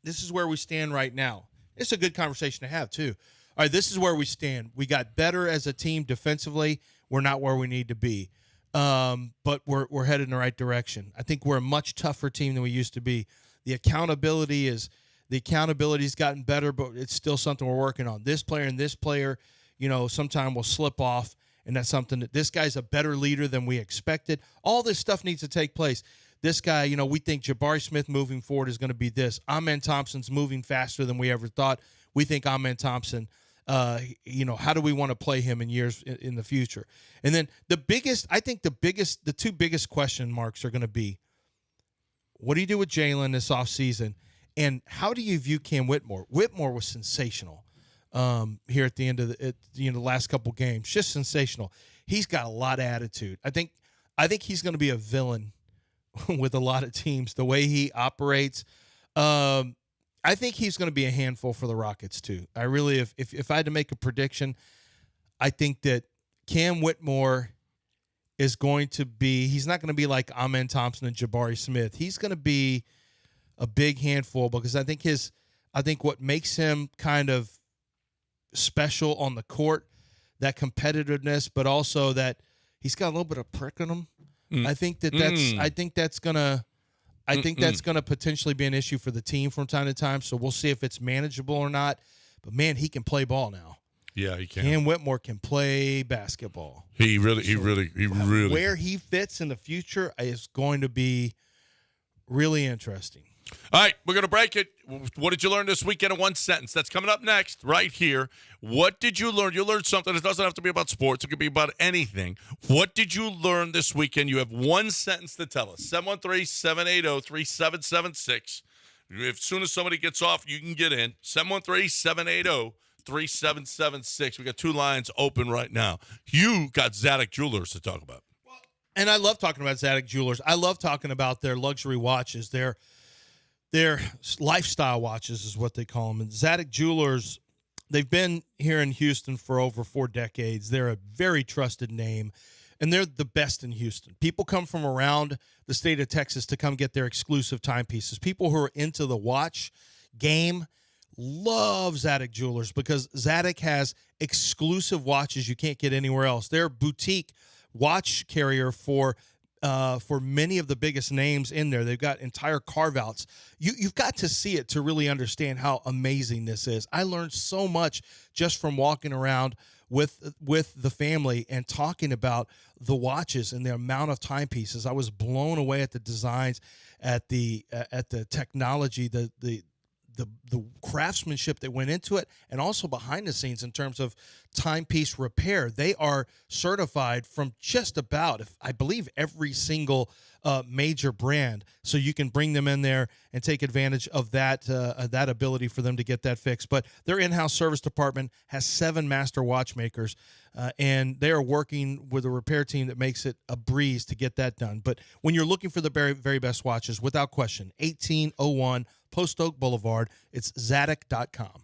this is where we stand right now. It's a good conversation to have too. All right, this is where we stand. We got better as a team defensively. We're not where we need to be, but we're headed in the right direction. I think we're a much tougher team than we used to be. The accountability's gotten better, but it's still something we're working on. This player and this player, sometime will slip off, and that's something that this guy's a better leader than we expected. All this stuff needs to take place. This guy, we think Jabari Smith moving forward is going to be this. Amen Thompson's moving faster than we ever thought. We think Amen Thompson, how do we want to play him in years in the future? And then the two biggest question marks are going to be, what do you do with Jalen this offseason? And how do you view Cam Whitmore? Whitmore was sensational here at the end of the last couple games. Just sensational. He's got a lot of attitude. I think he's going to be a villain with a lot of teams, the way he operates. I think he's going to be a handful for the Rockets too. I really, if I had to make a prediction, I think that Cam Whitmore is going to be, he's not going to be like Amen Thompson and Jabari Smith. He's going to be a big handful because I think what makes him kind of special on the court, that competitiveness, but also that he's got a little bit of prick in him. I think that's gonna potentially be an issue for the team from time to time. So we'll see if it's manageable or not. But man, he can play ball now. Yeah, he can. Cam Whitmore can play basketball. He really. Where he fits in the future is going to be really interesting. All right, we're going to break it. What did you learn this weekend in one sentence? That's coming up next, right here. What did you learn? You learned something. It doesn't have to be about sports. It could be about anything. What did you learn this weekend? You have one sentence to tell us. 713-780-3776. As soon as somebody gets off, you can get in. 713-780-3776. We got two lines open right now. You got Zadok Jewelers to talk about. And I love talking about Zadok Jewelers. I love talking about their luxury watches, their lifestyle watches is what they call them. And Zadok Jewelers, they've been here in Houston for over 4 decades. They're a very trusted name, and they're the best in Houston. People come from around the state of Texas to come get their exclusive timepieces. People who are into the watch game love Zadok Jewelers because Zadok has exclusive watches you can't get anywhere else. They're a boutique watch carrier for many of the biggest names in there. They've got entire carve-outs. You've got to see it to really understand how amazing this is. I learned so much just from walking around with the family and talking about the watches and the amount of timepieces. I was blown away at the designs, at the technology, the craftsmanship that went into it, and also behind the scenes in terms of timepiece repair. They are certified from just about, I believe, every single major brand. So you can bring them in there and take advantage of that ability for them to get that fixed. But their in-house service department has 7 master watchmakers, and they are working with a repair team that makes it a breeze to get that done. But when you're looking for the very, very best watches, without question, 1801 Post Oak Boulevard, it's Zadok.com.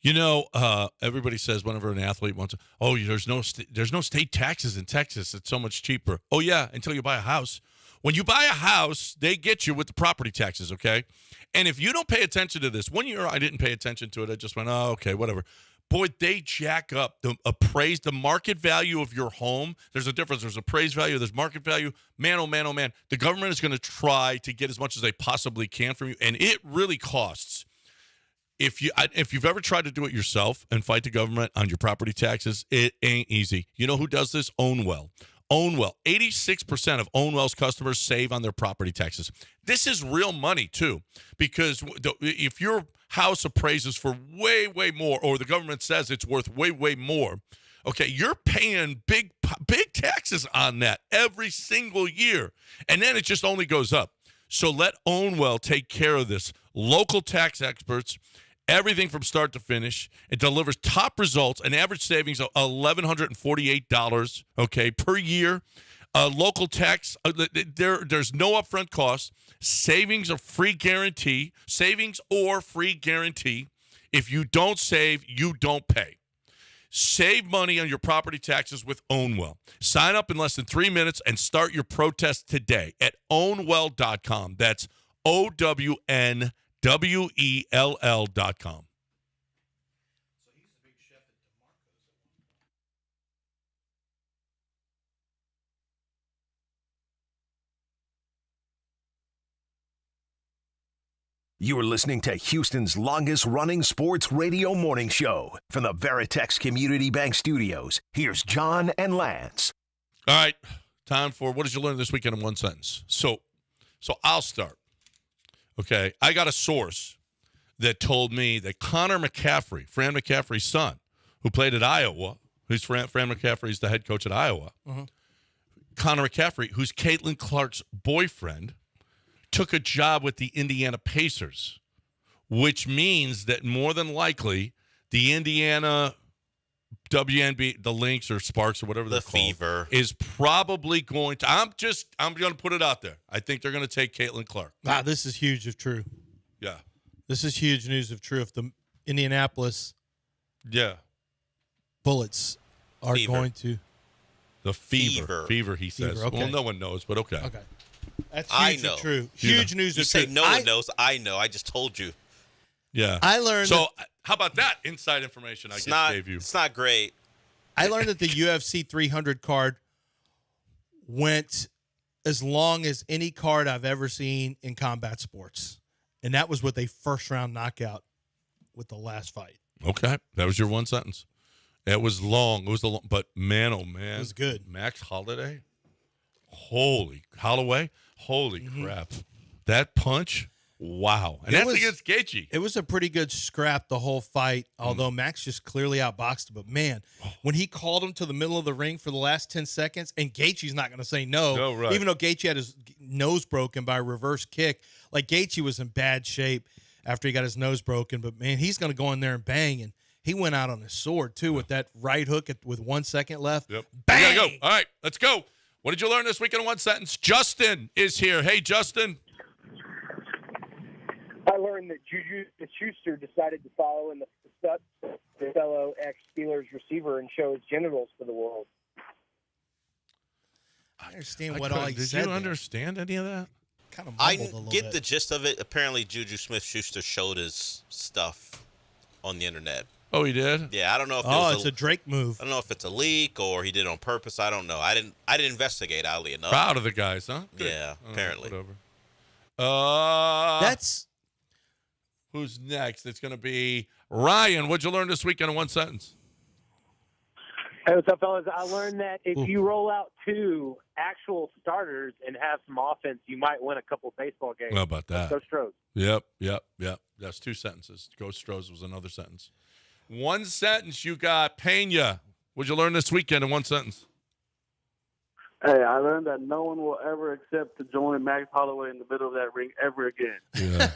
Everybody says whenever an athlete wants to, there's no state taxes in Texas. It's so much cheaper. Oh, yeah, until you buy a house. When you buy a house, they get you with the property taxes, okay? And if you don't pay attention to this, 1 year I didn't pay attention to it. I just went, oh, okay, whatever. Boy, they jack up the market value of your home. There's a difference. There's appraised value. There's market value. Man, oh, man, oh, man. The government is going to try to get as much as they possibly can from you, and it really costs. If you've ever tried to do it yourself and fight the government on your property taxes, it ain't easy. You know who does this? Ownwell. 86% of Ownwell's customers save on their property taxes. This is real money, too, because if your house appraises for way, way more, or the government says it's worth way, way more, okay, you're paying big taxes on that every single year, and then it just only goes up. So let Ownwell take care of this. Local tax experts, everything from start to finish. It delivers top results, an average savings of $1,148, okay, per year. Local tax, there's no upfront cost. Savings or free guarantee. If you don't save, you don't pay. Save money on your property taxes with Ownwell. Sign up in less than 3 minutes and start your protest today at ownwell.com. That's OWNWELL.com. You are listening to Houston's longest-running sports radio morning show. From the Veritex Community Bank Studios, here's John and Lance. All right, time for what did you learn this weekend in one sentence? So I'll start. Okay, I got a source that told me that Connor McCaffrey, Fran McCaffrey's son, who played at Iowa, Fran McCaffrey's the head coach at Iowa. Mm-hmm. Connor McCaffrey, who's Caitlin Clark's boyfriend, took a job with the Indiana Pacers, which means that more than likely the Indiana WNBA, the Lynx or Sparks or whatever they're called, Fever, is probably going to. I'm going to put it out there. I think they're going to take Caitlin Clark. Wow, this is huge if true. Yeah, this is huge news if true. If the Indianapolis Bullets are going to the fever, he says. Okay. Well, no one knows, but okay. That's huge if true. Huge news if true. You say no one knows. I know. I just told you. Yeah. I learned. So how about that inside information I just gave you? It's not great. I learned that the UFC 300 card went as long as any card I've ever seen in combat sports. And that was with a first-round knockout with the last fight. Okay. That was your one sentence. It was long. But man, oh, man. It was good. Max Holloway? Holy crap. That punch? Wow. And that's against Gaethje. It was a pretty good scrap the whole fight, although Max just clearly outboxed him. But, man, when he called him to the middle of the ring for the last 10 seconds, and Gaethje's not going to say no, right. Even though Gaethje had his nose broken by a reverse kick. Like, Gaethje was in bad shape after he got his nose broken. But, man, he's going to go in there and bang. And he went out on his sword, too, with that right hook with 1 second left. Yep. Bang! We got to go. All right, let's go. What did you learn this week in one sentence? Justin is here. Hey, Justin. I learned that Juju Schuster decided to follow in the footsteps of his fellow ex-Steelers receiver and show his genitals to the world. I understand what all he said. Did you understand any of that? Kind of I mumbled a little get bit. the gist of it. Apparently, Juju Smith-Schuster showed his stuff on the internet. Oh, he did? Yeah, I don't know if it's a Drake move. I don't know if it's a leak or he did it on purpose. I don't know. I didn't investigate, oddly enough. Proud of the guys, huh? Good. Yeah, apparently. Whatever. That's who's next? It's going to be Ryan. What'd you learn this weekend in one sentence? Hey, what's up, fellas? I learned that if you roll out 2 actual starters and have some offense, you might win a couple of baseball games. How about that? Go Stros. Yep. That's 2 sentences. Go Stros was another sentence. One sentence you got. Pena. What'd you learn this weekend in one sentence? Hey, I learned that no one will ever accept to join Max Holloway in the middle of that ring ever again. Yeah.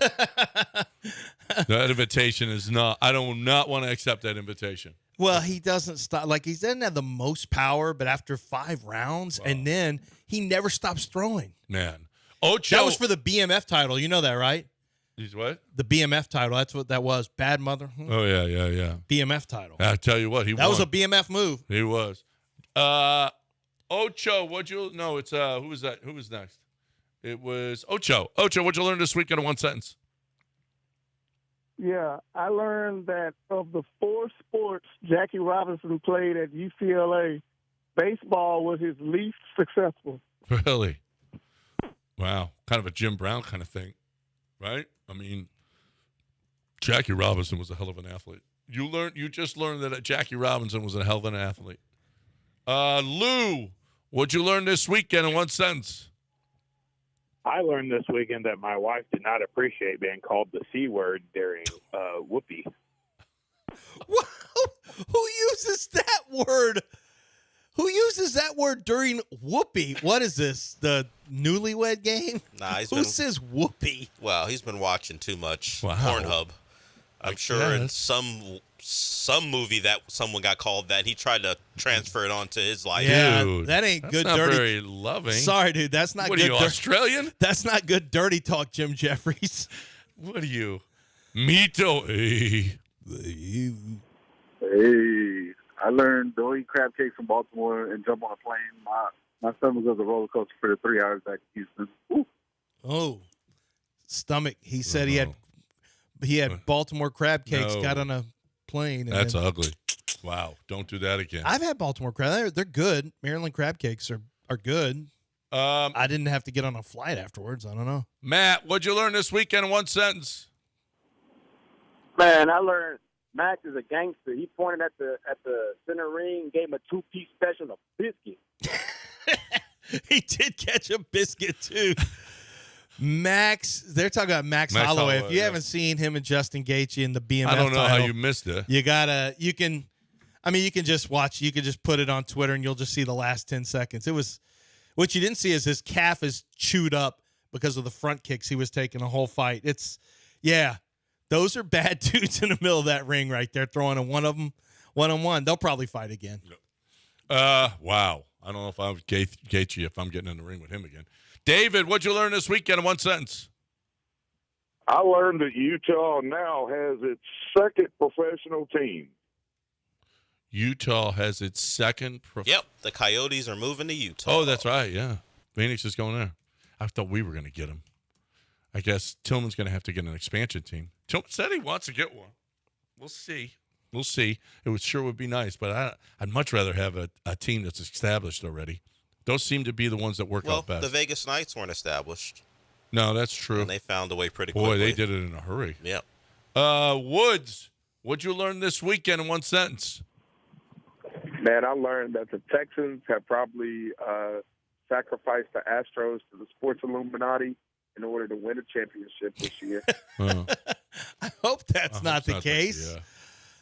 That invitation is not – I do not want to accept that invitation. Well, he doesn't stop. Like, he doesn't have the most power, but after 5 rounds, and then he never stops throwing. Man. Ocho. That was for the BMF title. You know that, right? He's what? The BMF title. That's what that was. Bad Mother. Oh, yeah. BMF title. I tell you what, That won. was a BMF move. He was. Ocho, it's who was that? Who was next? It was Ocho. Ocho, what'd you learn this weekend in one sentence? Yeah, I learned that of the 4 sports Jackie Robinson played at UCLA, baseball was his least successful. Really? Wow. Kind of a Jim Brown kind of thing, right? I mean, Jackie Robinson was a hell of an athlete. You just learned that Jackie Robinson was a hell of an athlete. Lou, what'd you learn this weekend in one sentence? I learned this weekend that my wife did not appreciate being called the C word during whoopee. Who uses that word? Who uses that word during whoopee? What is this? The newlywed game? Nah, Who says whoopee? Well, he's been watching too much Wow. Pornhub. I'm sure in some movie that someone got called that, he tried to transfer it onto his life. Yeah, Dude, that ain't that's good. not Dirty. very loving. Sorry, dude. That's not What good. are you, Australian? That's not good. Dirty talk, Jim Jeffries. What are you? Mito. Hey. Hey, I learned don't eat crab cakes from Baltimore and jump on a plane. My stomach was a roller coaster for the 3 hours back to Houston. Ooh. Oh, stomach. He said he had Baltimore crab cakes. No. Got on a plane. And That's then, ugly. Wow. Don't do that again. I've had Baltimore crab. They're good. Maryland crab cakes are good. I didn't have to get on a flight afterwards. I don't know. Matt, what'd you learn this weekend in one sentence? Man, I learned Max is a gangster. He pointed at the center ring, gave him a 2-piece special of biscuit. He did catch a biscuit too. Max, they're talking about Max Holloway. If you haven't seen him and Justin Gaethje in the BMF I don't know title, how you missed it. you can just watch. You can just put it on Twitter and you'll just see the last 10 seconds. It was what you didn't see is his calf is chewed up because of the front kicks he was taking the whole fight. Those are bad dudes in the middle of that ring right there, throwing a one of them one-on-one. They'll probably fight again. Wow. I don't know if I'm Gaethje if I'm getting in the ring with him again. David, what'd you learn this weekend in one sentence? I learned that Utah now has its second professional team. Utah has its second. Yep, the Coyotes are moving to Utah. Oh, that's right. Yeah, Phoenix is going there. I thought we were going to get him. I guess Tillman's going to have to get an expansion team. Tillman said he wants to get one. We'll see. It sure would be nice, but I'd much rather have a team that's established already. Those seem to be the ones that work out best. The Vegas Knights weren't established. No, that's true. And they found a way pretty quickly. Boy, they did it in a hurry. Yep. Woods, what'd you learn this weekend in one sentence? Man, I learned that the Texans have probably sacrificed the Astros to the sports Illuminati in order to win a championship this year. I hope that's not the case.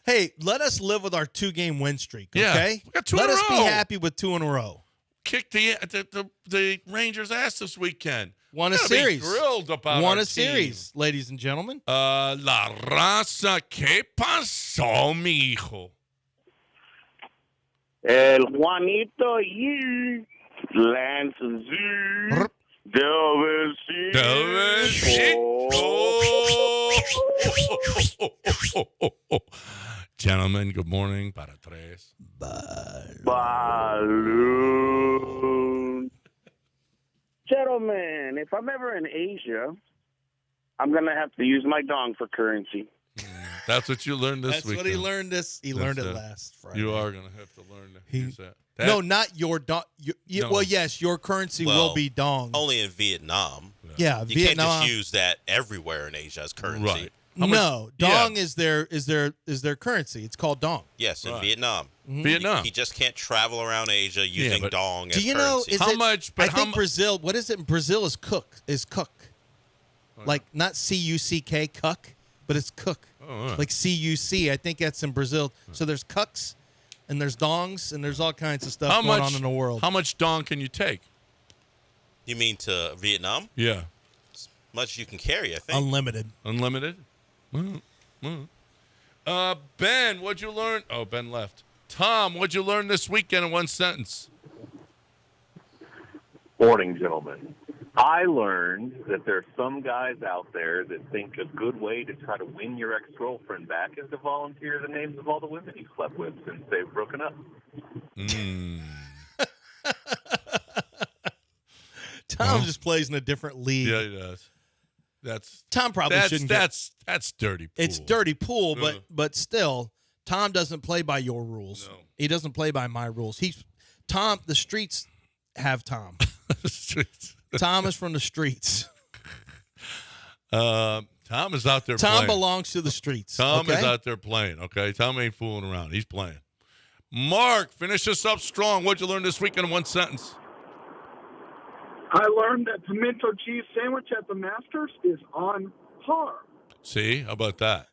Hey, let us live with our 2-game win streak, okay? Yeah, we got 2 let in a us row. be happy with 2 in a row. Kicked the Rangers' ass this weekend. Won a Gotta series. Be thrilled about Won our a series, ladies and gentlemen. La raza, ¿qué pasó, mijo? El Juanito y Lance Z. Gentlemen, good morning. Para tres. Balloon. Gentlemen, if I'm ever in Asia, I'm going to have to use my dong for currency. That's what you learned this week. That's what he learned He learned it last Friday. You are going to have to learn to use that. No, not your dong. No. Well, yes, your currency will be dong. Only in Vietnam. Yeah, you Vietnam. can't just use that everywhere in Asia as currency. Right. No, dong is their currency. It's called dong. Yes, in Vietnam. Mm-hmm. Vietnam. He just can't travel around Asia using but dong Do as you know? currency. Is How it, much? I think Brazil. What is it? In Brazil is cook. Like not cuck, cuck, but it's cook. Oh, right. Like cuc. I think that's in Brazil. So there's cucks, and there's dongs, and there's all kinds of stuff going on in the world. How much dong can you take? You mean to Vietnam? Yeah. As much as you can carry, I think. Unlimited. Ben, what'd you learn? Oh, Ben left. Tom, what'd you learn this weekend in one sentence? Morning, gentlemen. I learned that there are some guys out there that think a good way to try to win your ex-girlfriend back is to volunteer the names of all the women you slept with since they've broken up. Tom just plays in a different league. Yeah, he does. Tom probably shouldn't. That's dirty pool. It's dirty pool, but still, Tom doesn't play by your rules. No. He doesn't play by my rules. The streets have Tom. Tom is from the streets. Tom is out there Tom playing. belongs to the streets. Tom okay? is out there playing, okay? Tom ain't fooling around. He's playing. Mark, finish us up strong. What'd you learn this week in one sentence? I learned that pimento cheese sandwich at the Masters is on par. See? How about that?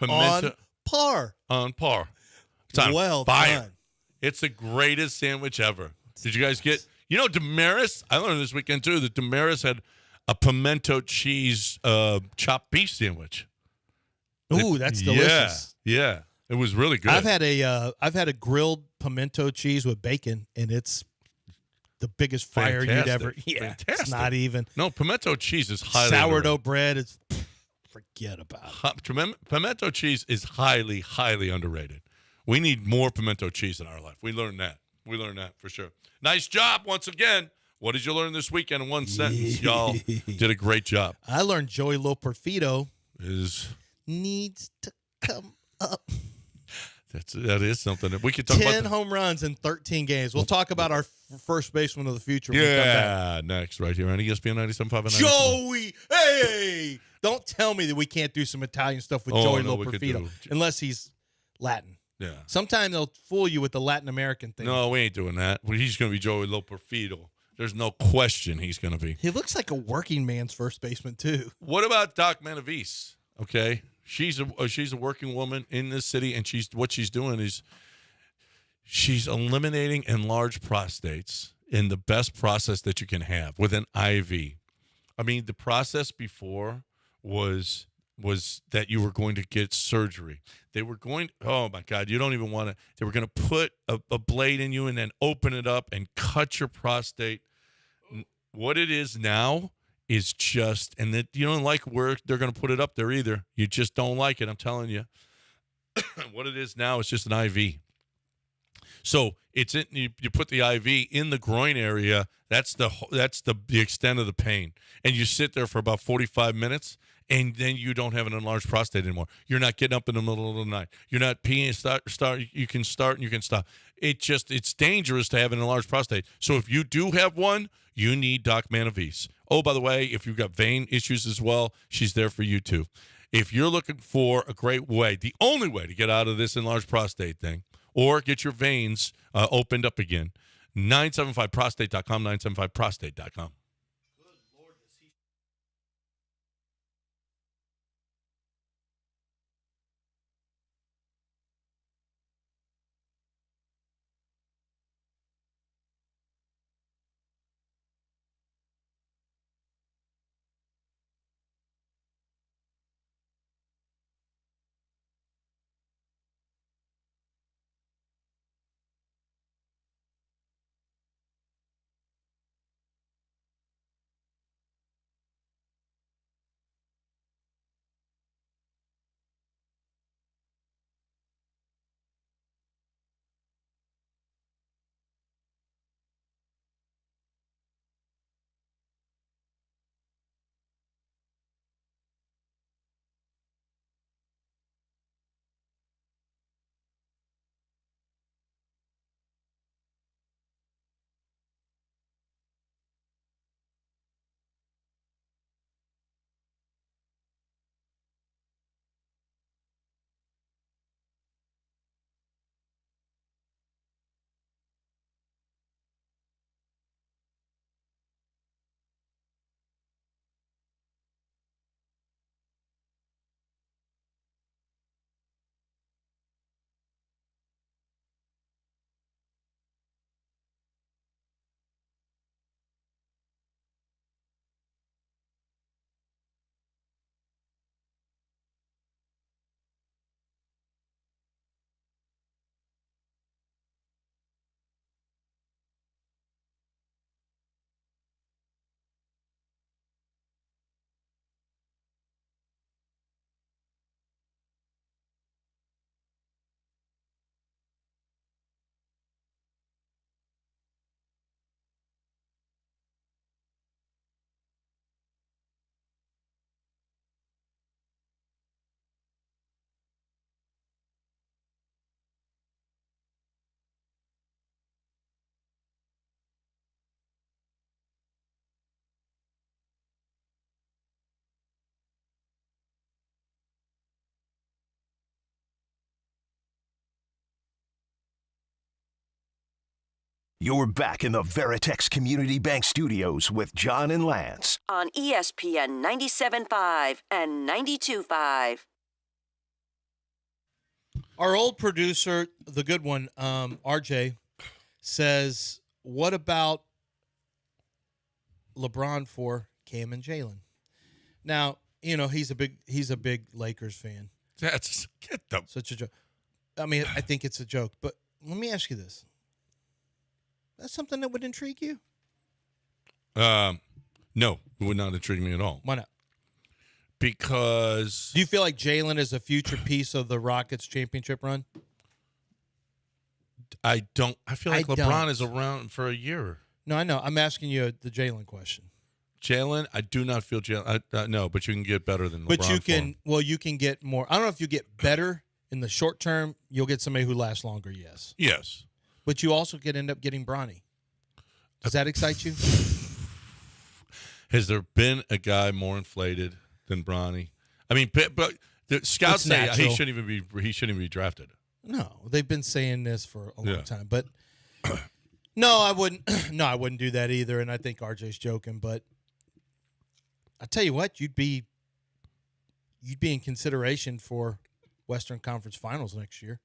On par. On par. It's on well fire. done. It's the greatest sandwich ever. Did you guys get... You know, Damaris, I learned this weekend, too, that Damaris had a cheese chopped beef sandwich. Ooh, that's delicious. Yeah. It was really good. I've had a grilled pimento cheese with bacon, and it's the biggest fire you'd ever. Yeah, Fantastic. it's not even. No, pimento cheese is highly sourdough bread. It's forget about it. Pimento cheese is highly, highly underrated. We need more pimento cheese in our life. We learned that. We learned that for sure. Nice job once again. What did you learn this weekend in one sentence? Y'all did a great job. I learned Joey Loperfido needs to come up. That is something that we could talk about. 10 home runs in 13 games. We'll talk about our first baseman of the future. When we come back. Next, right here on ESPN 97.5 and Joey, hey! Don't tell me that we can't do some Italian stuff with Joey Loperfido unless he's Latin. Yeah. Sometimes they'll fool you with the Latin American thing. No, we ain't doing that. Well, he's going to be Joey Loperfido. There's no question he's going to be. He looks like a working man's first baseman, too. What about Doc Manavis? Okay. She's a working woman in this city, and what she's doing is she's eliminating enlarged prostates in the best process that you can have with an IV. I mean, the process before was that you were going to get surgery. They were going, oh my God, you don't even want to, they were going to put a blade in you and then open it up and cut your prostate. What it is now is just, and that you don't like where they're going to put it up there either. You just don't like it, I'm telling you. What it is now is just an IV. So you put the IV in the groin area. That's the extent of the pain, and you sit there for about 45 minutes, and then you don't have an enlarged prostate anymore. You're not getting up in the middle of the night. You're not peeing. Start. You can start and you can stop. It's dangerous to have an enlarged prostate. So if you do have one, you need Doc Manavis. Oh, by the way, if you've got vein issues as well, she's there for you too. If you're looking for a great way, the only way to get out of this enlarged prostate thing, or get your veins opened up again, 975prostate.com, 975prostate.com. You're back in the Veritex Community Bank Studios with John and Lance. On ESPN 97.5 and 92.5. Our old producer, the good one, RJ, says, what about LeBron for Cam and Jalen? Now, he's a big Lakers fan. Get them. Such a joke. I mean, I think it's a joke, but let me ask you this. That's something that would intrigue you? No, it would not intrigue me at all. Why not? Because do you feel like Jalen is a future piece of the Rockets championship run? I don't. I feel like LeBron is around for a year. No, I know. I'm asking you the Jalen question. Jalen, I do not feel Jalen. No, but you can get better than LeBron. But you can. Well, you can get more. I don't know if you get better in the short term. You'll get somebody who lasts longer. Yes. Yes. But you also could end up getting Bronny. Does that excite you? Has there been a guy more inflated than Bronny? I mean, but the scouts say he shouldn't even be drafted. No, they've been saying this for a long time. But no, I wouldn't. No, I wouldn't do that either. And I think RJ's joking. But I tell you what, you'd be in consideration for Western Conference Finals next year.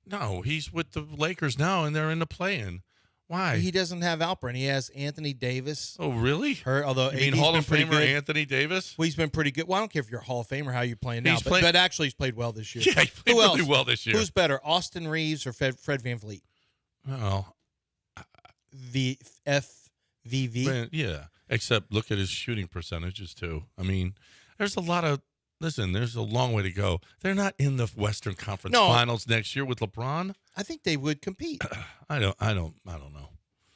No, he's with the Lakers now, and they're in the play-in. Why? He doesn't have Alperen. He has Anthony Davis. Oh, really? Although you mean Hall of Famer Anthony Davis? Well, he's been pretty good. Well, I don't care if you're a Hall of Famer, how you're playing now. But actually, he's played well this year. Yeah, he played really well this year. Who's better, Austin Reeves or Fred VanVleet? Well, FVV? Yeah, except look at his shooting percentages, too. I mean, there's a lot of... Listen, there's a long way to go. They're not in the Western Conference Finals next year with LeBron. I think they would compete. I don't know.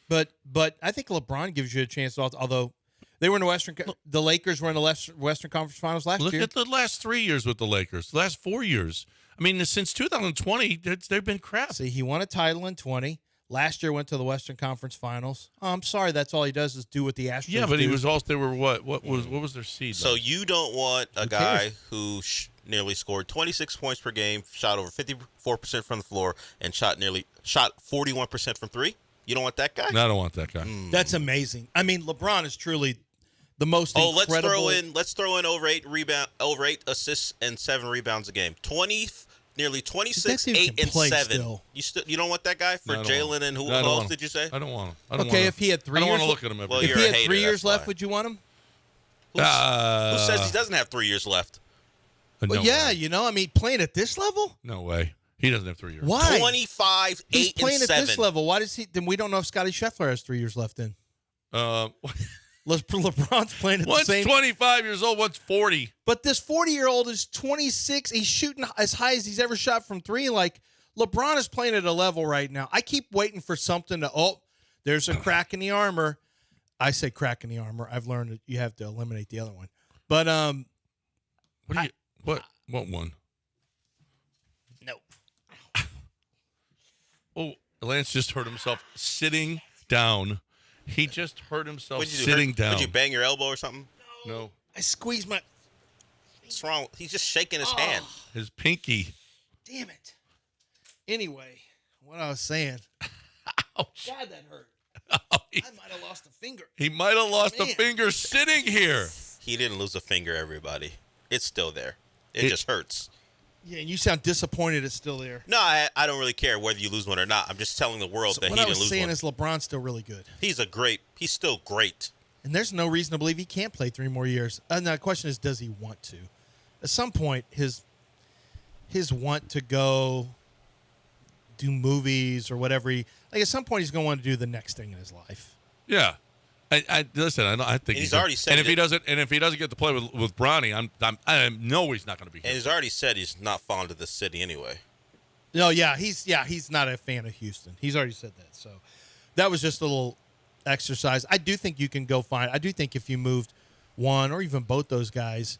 But I think LeBron gives you a chance. Although they were in the Lakers were in the Western Conference Finals last year. Look at the last 3 years with the Lakers. The last 4 years. I mean, since 2020, they've been crap. See, he won a title in 20. Last year went to the Western Conference Finals. Oh, I'm sorry, that's all he does is do what the Astros do. Yeah, but he was also. They were what? What was their seed? So you don't want a guy who nearly scored 26 points per game, shot over 54% from the floor, and shot 41% from three? You don't want that guy? No, I don't want that guy. That's amazing. I mean, LeBron is truly the most incredible. Let's throw in over 8 assists and 7 rebounds a game. Nearly 26, 8, and 7. Still. You don't want that guy for Jalen and who else did you say? I don't want him. If he had 3 years, I don't want to look at him. If he had 3 years left, would you want him? Who says he doesn't have 3 years left? Well, yeah, I mean, playing at this level? No way. He doesn't have 3 years. Why? 25, 8, He's playing and 7. at this level. Why does he? Then we don't know if Scottie Scheffler has 3 years left in. LeBron's playing at the same. One's 25 years old, one's 40. But this 40-year-old is 26. He's shooting as high as he's ever shot from three. Like, LeBron is playing at a level right now. I keep waiting for something to, there's a crack in the armor. I say crack in the armor. I've learned that you have to eliminate the other one. But what one? No. Oh, Lance just hurt himself sitting down. He just hurt himself sitting down. Did you bang your elbow or something? No. I squeezed my... What's wrong? He's just shaking his hand. His pinky. Damn it. Anyway, what I was saying. Ouch. God, that hurt. I might have lost a finger. He might have lost a finger sitting here. He didn't lose a finger, everybody. It's still there. It just hurts. Yeah, and you sound disappointed it's still there. No, I don't really care whether you lose one or not. I'm just telling the world that he didn't lose one. What I was saying is LeBron's still really good. He's still great. And there's no reason to believe he can't play 3 more years. Now, the question is, does he want to? At some point, his want to go do movies or whatever, at some point he's going to want to do the next thing in his life. Yeah. I think he's already said. And if he doesn't get to play with Bronny, I know he's not going to be here. And he's already said he's not fond of the city anyway. No, he's not a fan of Houston. He's already said that. So that was just a little exercise. I do think you can go find. I do think if you moved one or even both those guys,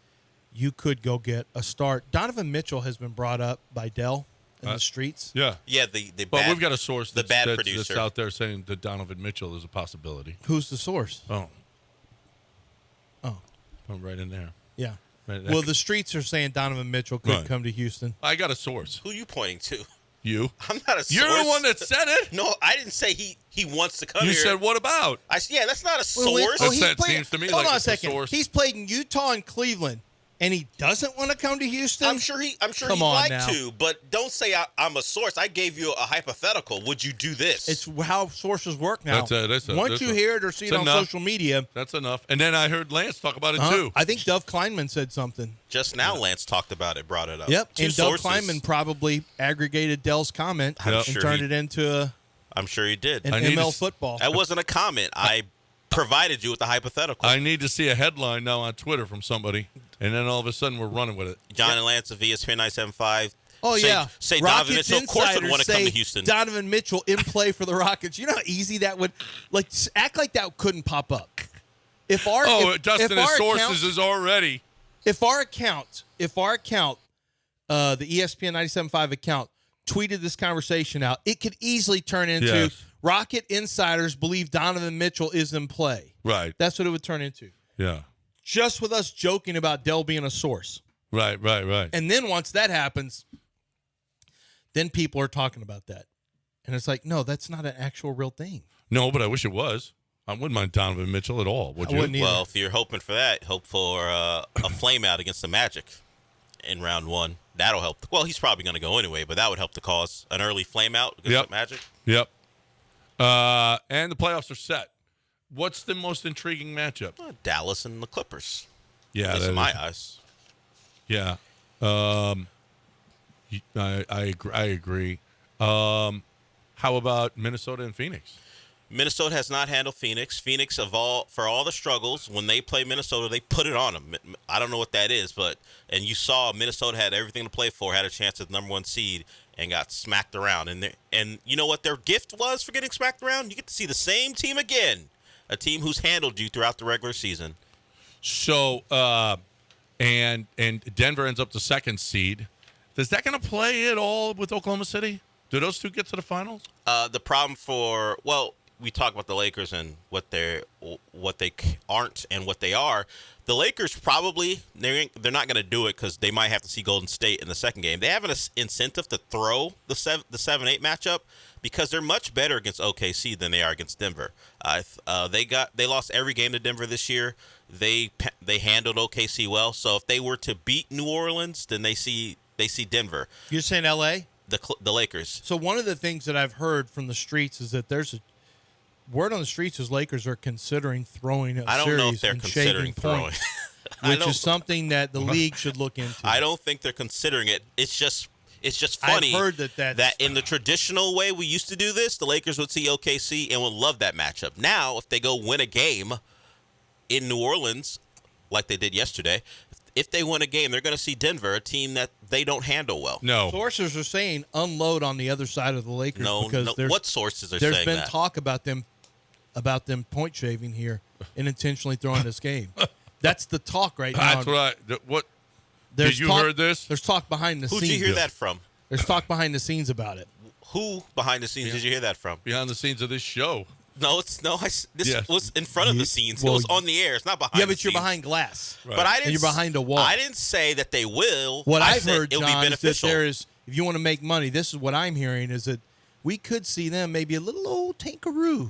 you could go get a start. Donovan Mitchell has been brought up by Dell in the streets. Yeah. Yeah, but we've got a source that's producer out there saying that Donovan Mitchell is a possibility. Who's the source? Oh, I'm right in there. Yeah. Right, well, the streets are saying Donovan Mitchell could come to Houston. I got a source. Who are you pointing to? You. I'm not a source. You're the one that said it. No, I didn't say he wants to come You here. said what about? Yeah, that's not a source. That seems to me hold like on a it's a second. source. He's played in Utah and Cleveland, and he doesn't want to come to Houston? I'm sure he'd Come on like now. to, but don't say I'm a source. I gave you a hypothetical. Would you do this? It's how sources work now. Once you hear it or see it on social media. That's enough. And then I heard Lance talk about it, too. I think Dove Kleinman said something. Just now, Lance talked about it, brought it up. Yep, Two and sources. Dove Kleinman probably aggregated Dell's comment and turned it into I'm sure he did. an ML football. That wasn't a comment. I provided you with the hypothetical. I need to see a headline now on Twitter from somebody, and then all of a sudden we're running with it. John and Lance of ESPN 97.5. Oh, yeah. Say Rockets Donovan Mitchell, of course, would want to come to say Houston. Donovan Mitchell in play for the Rockets. You know how easy that would – act like that couldn't pop up. Dustin his sources is already. If our account, the ESPN 97.5 account, tweeted this conversation out, it could easily turn into Rocket insiders believe Donovan Mitchell is in play. Right. That's what it would turn into. Yeah. Just with us joking about Dell being a source. Right. And then once that happens, then people are talking about that. And it's like, no, that's not an actual real thing. No, but I wish it was. I wouldn't mind Donovan Mitchell at all, would you? Well, if you're hoping for that, hope for a flame out against the Magic in round one. That'll help. Well, he's probably going to go anyway, but that would help to cause an early flame out against the Magic. Yep. And the playoffs are set. What's the most intriguing matchup? Dallas and the Clippers. Yeah, at least in my eyes. Yeah. I agree. How about Minnesota and Phoenix? Minnesota has not handled Phoenix. Phoenix, for all the struggles, when they play Minnesota, they put it on them. I don't know what that is, and you saw Minnesota had everything to play for, had a chance at the number one seed, and got smacked around. And you know what their gift was for getting smacked around? You get to see the same team again, a team who's handled you throughout the regular season. So, and Denver ends up the second seed. Is that going to play at all with Oklahoma City? Do those two get to the finals? The problem we talk about the Lakers and what they aren't and what they are. The Lakers probably they're not going to do it because they might have to see Golden State in the second game. They have an incentive to throw the 7-8 matchup because they're much better against OKC than they are against Denver. They lost every game to Denver this year. They handled OKC well. So if they were to beat New Orleans, then they see Denver. You're saying L.A.? The Lakers. So one of the things that I've heard from the streets is that there's a word on the streets is Lakers are considering throwing a I don't series know if they're and considering shaving throwing, points, which is something that the league should look into. I don't think they're considering it. It's just funny. I've heard that in the traditional way we used to do this, the Lakers would see OKC and would love that matchup. Now, if they go win a game in New Orleans, like they did yesterday, if they win a game, they're going to see Denver, a team that they don't handle well. No. Sources are saying unload on the other side of the Lakers. Because what sources are saying that? There's been talk about them point shaving here and intentionally throwing this game. That's the talk right now. That's what did you heard this? There's talk behind the scenes. Who'd you hear that from? There's talk behind the scenes about it. Who behind the scenes did you hear that from? Behind the scenes of this show. This was in front of the scenes. It was on the air. It's not behind. Yeah, but you're scenes. behind glass. Right. But you're behind a wall. I didn't say that they will. What I I've said heard, it'll John, be is that beneficial. if you want to make money, this is what I'm hearing is that we could see them maybe a little old tankaroo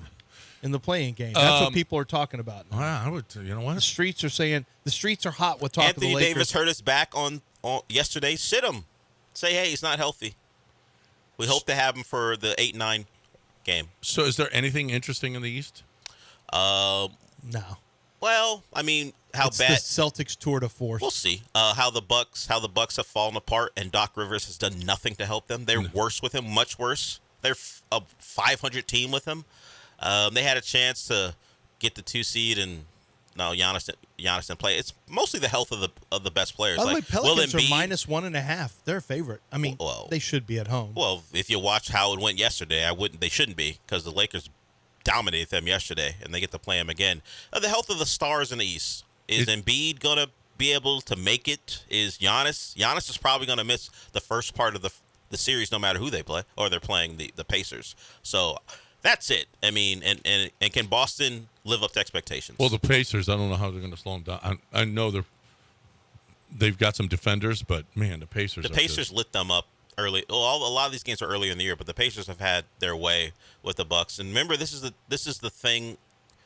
in the playing game. That's what people are talking about now. I would. You know what? The streets are saying the streets are hot with talking Anthony to the Lakers. Davis hurt his back on yesterday. Sit him. Say, hey, he's not healthy. We hope to have him for the 8-9 game. So, is there anything interesting in the East? No. Well, I mean, It's bad the Celtics tour de force. We'll see. How the Bucks have fallen apart, and Doc Rivers has done nothing to help them. They're worse with him, much worse. They're a 500 team with him. They had a chance to get the 2 seed, and no, Giannis didn't play. It's mostly the health of the best players. By the way, Pelicans are Embiid, -1.5. They're a favorite. I mean, they should be at home. Well, if you watch how it went yesterday, They shouldn't be because the Lakers dominated them yesterday, and they get to play them again. The health of the stars in the East. Is Embiid going to be able to make it? Is Giannis? Giannis is probably going to miss the first part of the series no matter who they play, or they're playing the Pacers. So that's it. I mean, and can Boston live up to expectations? Well, the Pacers, I don't know how they're going to slow them down. I know they've got some defenders, but, man, the Pacers lit them up early. Well, a lot of these games are earlier in the year, but the Pacers have had their way with the Bucks. And remember, this is the thing.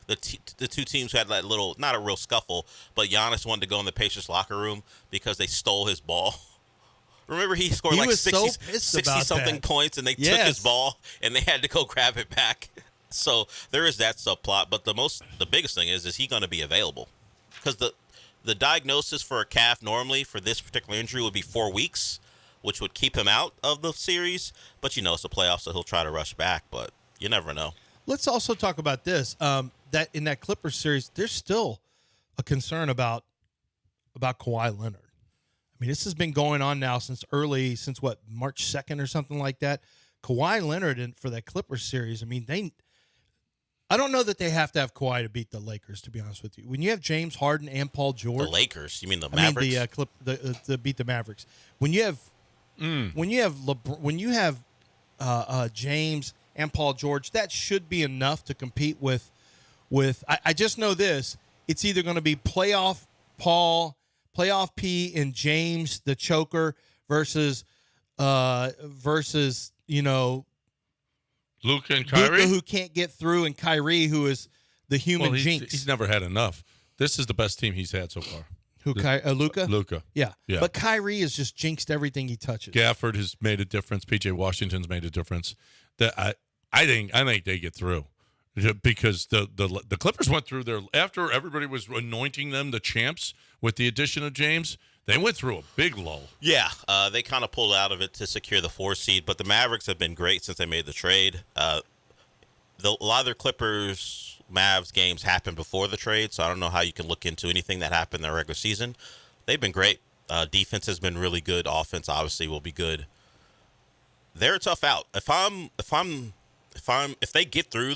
The two teams had that little, not a real scuffle, but Giannis wanted to go in the Pacers locker room because they stole his ball. Remember, he scored like 60-something points, and they took his ball, and they had to go grab it back. So there is that subplot. But the biggest thing is he going to be available? Because the diagnosis for a calf normally for this particular injury would be 4 weeks, which would keep him out of the series. But, it's the playoffs, so he'll try to rush back. But you never know. Let's also talk about this. That in that Clippers series, there's still a concern about Kawhi Leonard. I mean, this has been going on now since March 2nd or something like that. Kawhi Leonard for that Clippers series, I mean, I don't know that they have to have Kawhi to beat the Lakers, to be honest with you. When you have James Harden and Paul George. The Lakers? You mean the Mavericks? To beat the Mavericks. When you have James and Paul George, that should be enough to compete with I just know this. It's either going to be playoff Paul, playoff P, and James the choker versus Luka and Kyrie, Luka, who can't get through, and Kyrie, who is the human jinx. He's never had enough. This is the best team he's had so far. Luka? Luka. Yeah. But Kyrie has just jinxed everything he touches. Gafford has made a difference. PJ Washington's made a difference. I think they get through. Because the Clippers went through after everybody was anointing them the champs with the addition of James, they went through a big lull. Yeah, they kind of pulled out of it to secure the 4 seed, but the Mavericks have been great since they made the trade. A lot of their Clippers-Mavs games happened before the trade, so I don't know how you can look into anything that happened in the regular season. They've been great. Defense has been really good. Offense obviously will be good. They're a tough out. If they get through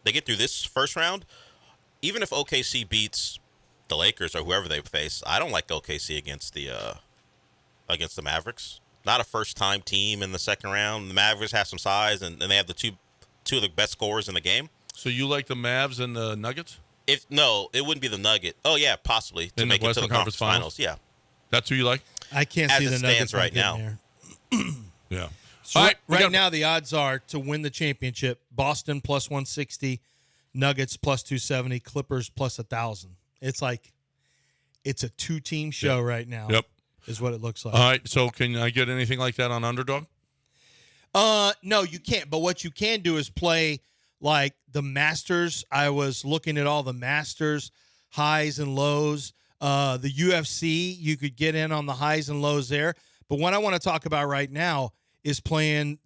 they get through this first round, even if OKC beats the Lakers or whoever they face, I don't like OKC against the Mavericks. Not a first-time team in the second round. The Mavericks have some size, and they have the two of the best scorers in the game. So you like the Mavs and the Nuggets? No, it wouldn't be the Nugget. Oh yeah, possibly to make it to the conference finals. Yeah, that's who you like. I can't see the Nuggets right now. Yeah. So right now, the odds are to win the championship: Boston plus 160, Nuggets plus 270, Clippers plus 1,000. It's like it's a 2-team show right now. Yep, is what it looks like. All right. So can I get anything like that on Underdog? No, you can't. But what you can do is play like the Masters. I was looking at all the Masters highs and lows. The UFC, you could get in on the highs and lows there. But what I want to talk about right now is playing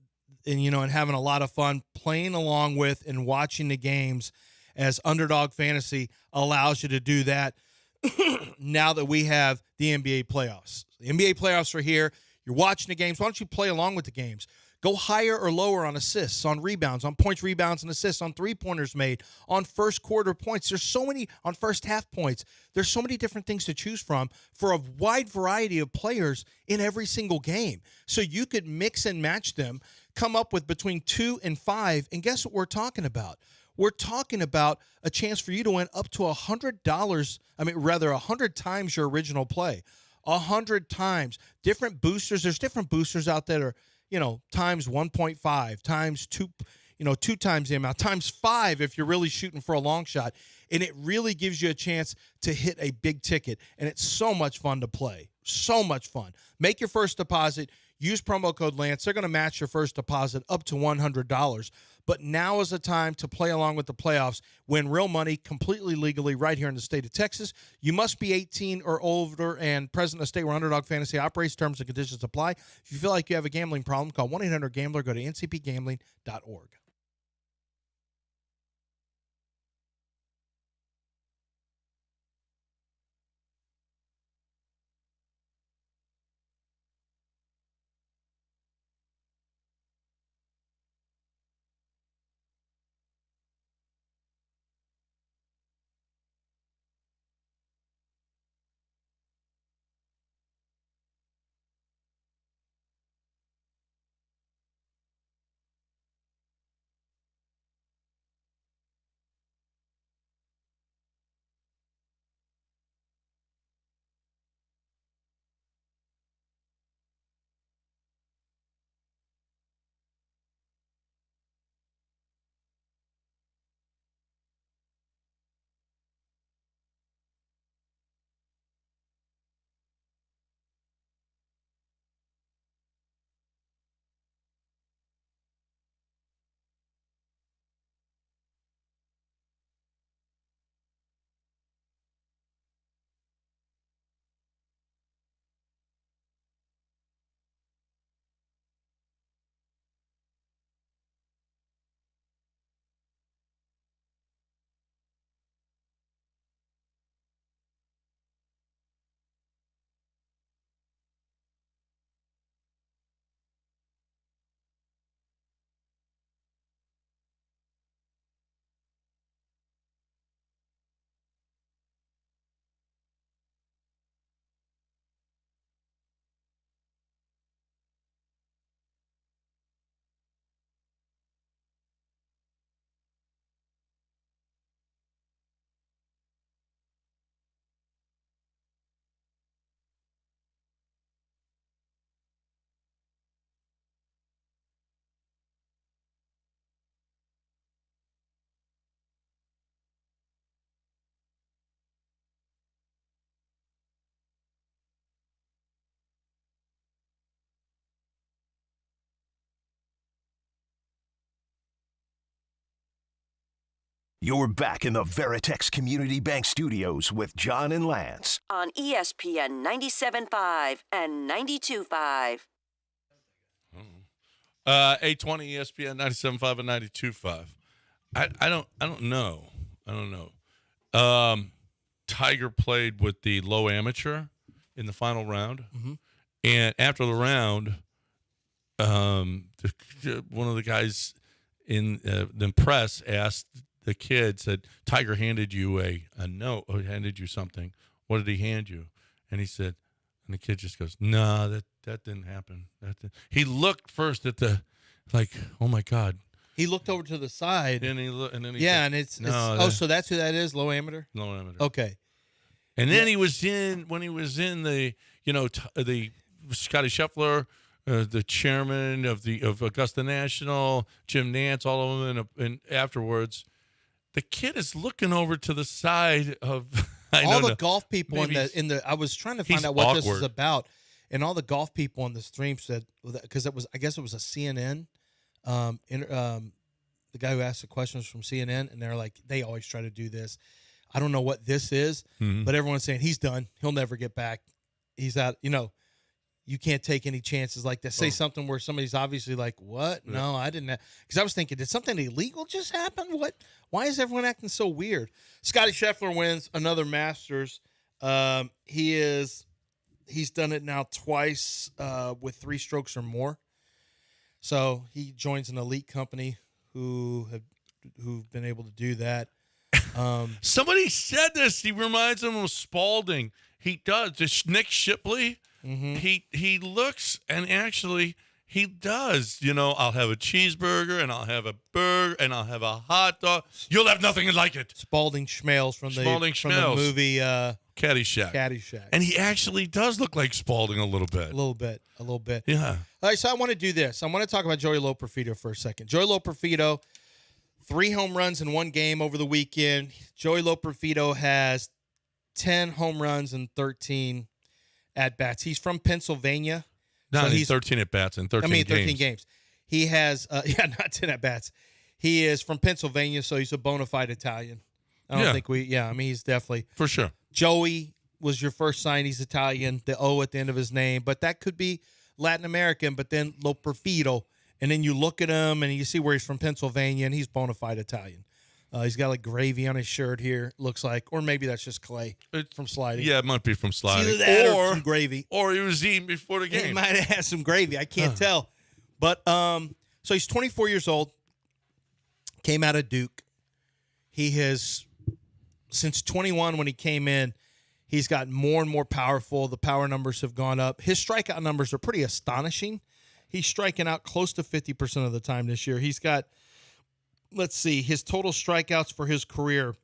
and having a lot of fun playing along with and watching the games, as Underdog Fantasy allows you to do that now that we have the NBA playoffs. The NBA playoffs are here. You're watching the games. Why don't you play along with the games? Go higher or lower on assists, on rebounds, on points, rebounds, and assists, on three-pointers made, on first quarter points. There's so many, on first half points. There's so many different things to choose from for a wide variety of players in every single game. So you could mix and match them, come up with between 2 and 5, and guess what we're talking about? We're talking about a chance for you to win up to $100. 100 times your original play. 100 times. Different boosters. There's different boosters out there that are, times 1.5, times 2, 2 times the amount, times 5 if you're really shooting for a long shot. And it really gives you a chance to hit a big ticket. And it's so much fun to play. So much fun. Make your first deposit. Use promo code Lance. They're going to match your first deposit up to $100. But now is the time to play along with the playoffs. Win real money completely legally right here in the state of Texas. You must be 18 or older and present in a state where Underdog Fantasy operates. Terms and conditions apply. If you feel like you have a gambling problem, call 1-800-GAMBLER. Go to ncpgambling.org. You're back in the Veritex Community Bank Studios with John and Lance. On ESPN 97.5 and 92.5. 820 ESPN 97.5 and 92.5. I don't know. Tiger played with the low amateur in the final round. Mm-hmm. And after the round, one of the guys in the press asked the kid, said, Tiger handed you a note, or handed you something. What did he hand you? And he said, and the kid just goes, no, that didn't happen. He looked first at the, like, oh my God. He looked over to the side. And then he yeah, said, and it's no, so that's who that is, low amateur? Low amateur. Okay. And then when he was in the, the Scottie Scheffler, the chairman of Augusta National, Jim Nance, all of them, and afterwards, the kid is looking over to the side of all the golf people in the. I was trying to find out what this was about, and all the golf people in the stream said, because I guess it was a CNN, the guy who asked the questions from CNN, and they're like, they always try to do this. I don't know what this is, but everyone's saying he's done. He'll never get back. He's out. You can't take any chances like that. Say something where somebody's obviously like, what? Yeah. No, I didn't. Because I was thinking, did something illegal just happen? What? Why is everyone acting so weird? Scottie Scheffler wins another Masters. He's done it now twice with 3 strokes or more. So he joins an elite company who've been able to do that. Somebody said this. He reminds him of Spalding. He does. Just Nick Shipley. Mm-hmm. He looks, and actually he does. I'll have a cheeseburger, and I'll have a burger, and I'll have a hot dog. You'll have nothing like it. Spalding Schmelz from the movie Caddyshack. And he actually does look like Spalding a little bit. A little bit. Yeah. All right, so I want to do this. I want to talk about Joey Loperfido for a second. Joey Loperfido, 3 home runs in 1 game over the weekend. Joey Loperfido has 10 home runs and 13 at-bats. He's from Pennsylvania. No, so he's 13 at-bats in 13 games. 13 games. He has, not 10 at-bats. He is from Pennsylvania, so he's a bona fide Italian. I don't think he's definitely. For sure. Joey was your first sign. He's Italian, the O at the end of his name. But that could be Latin American, but then Loperfido. And then you look at him, and you see where he's from Pennsylvania, and he's bona fide Italian. He's got like gravy on his shirt here, looks like. Or maybe that's just clay from sliding. Yeah, it might be from sliding. It's either that or some gravy. Or he was eating before the game. He might have had some gravy. I can't tell. But so he's 24 years old, came out of Duke. He has, since 21 when he came in, he's gotten more and more powerful. The power numbers have gone up. His strikeout numbers are pretty astonishing. He's striking out close to 50% of the time this year. He's got, let's see, his total strikeouts for his career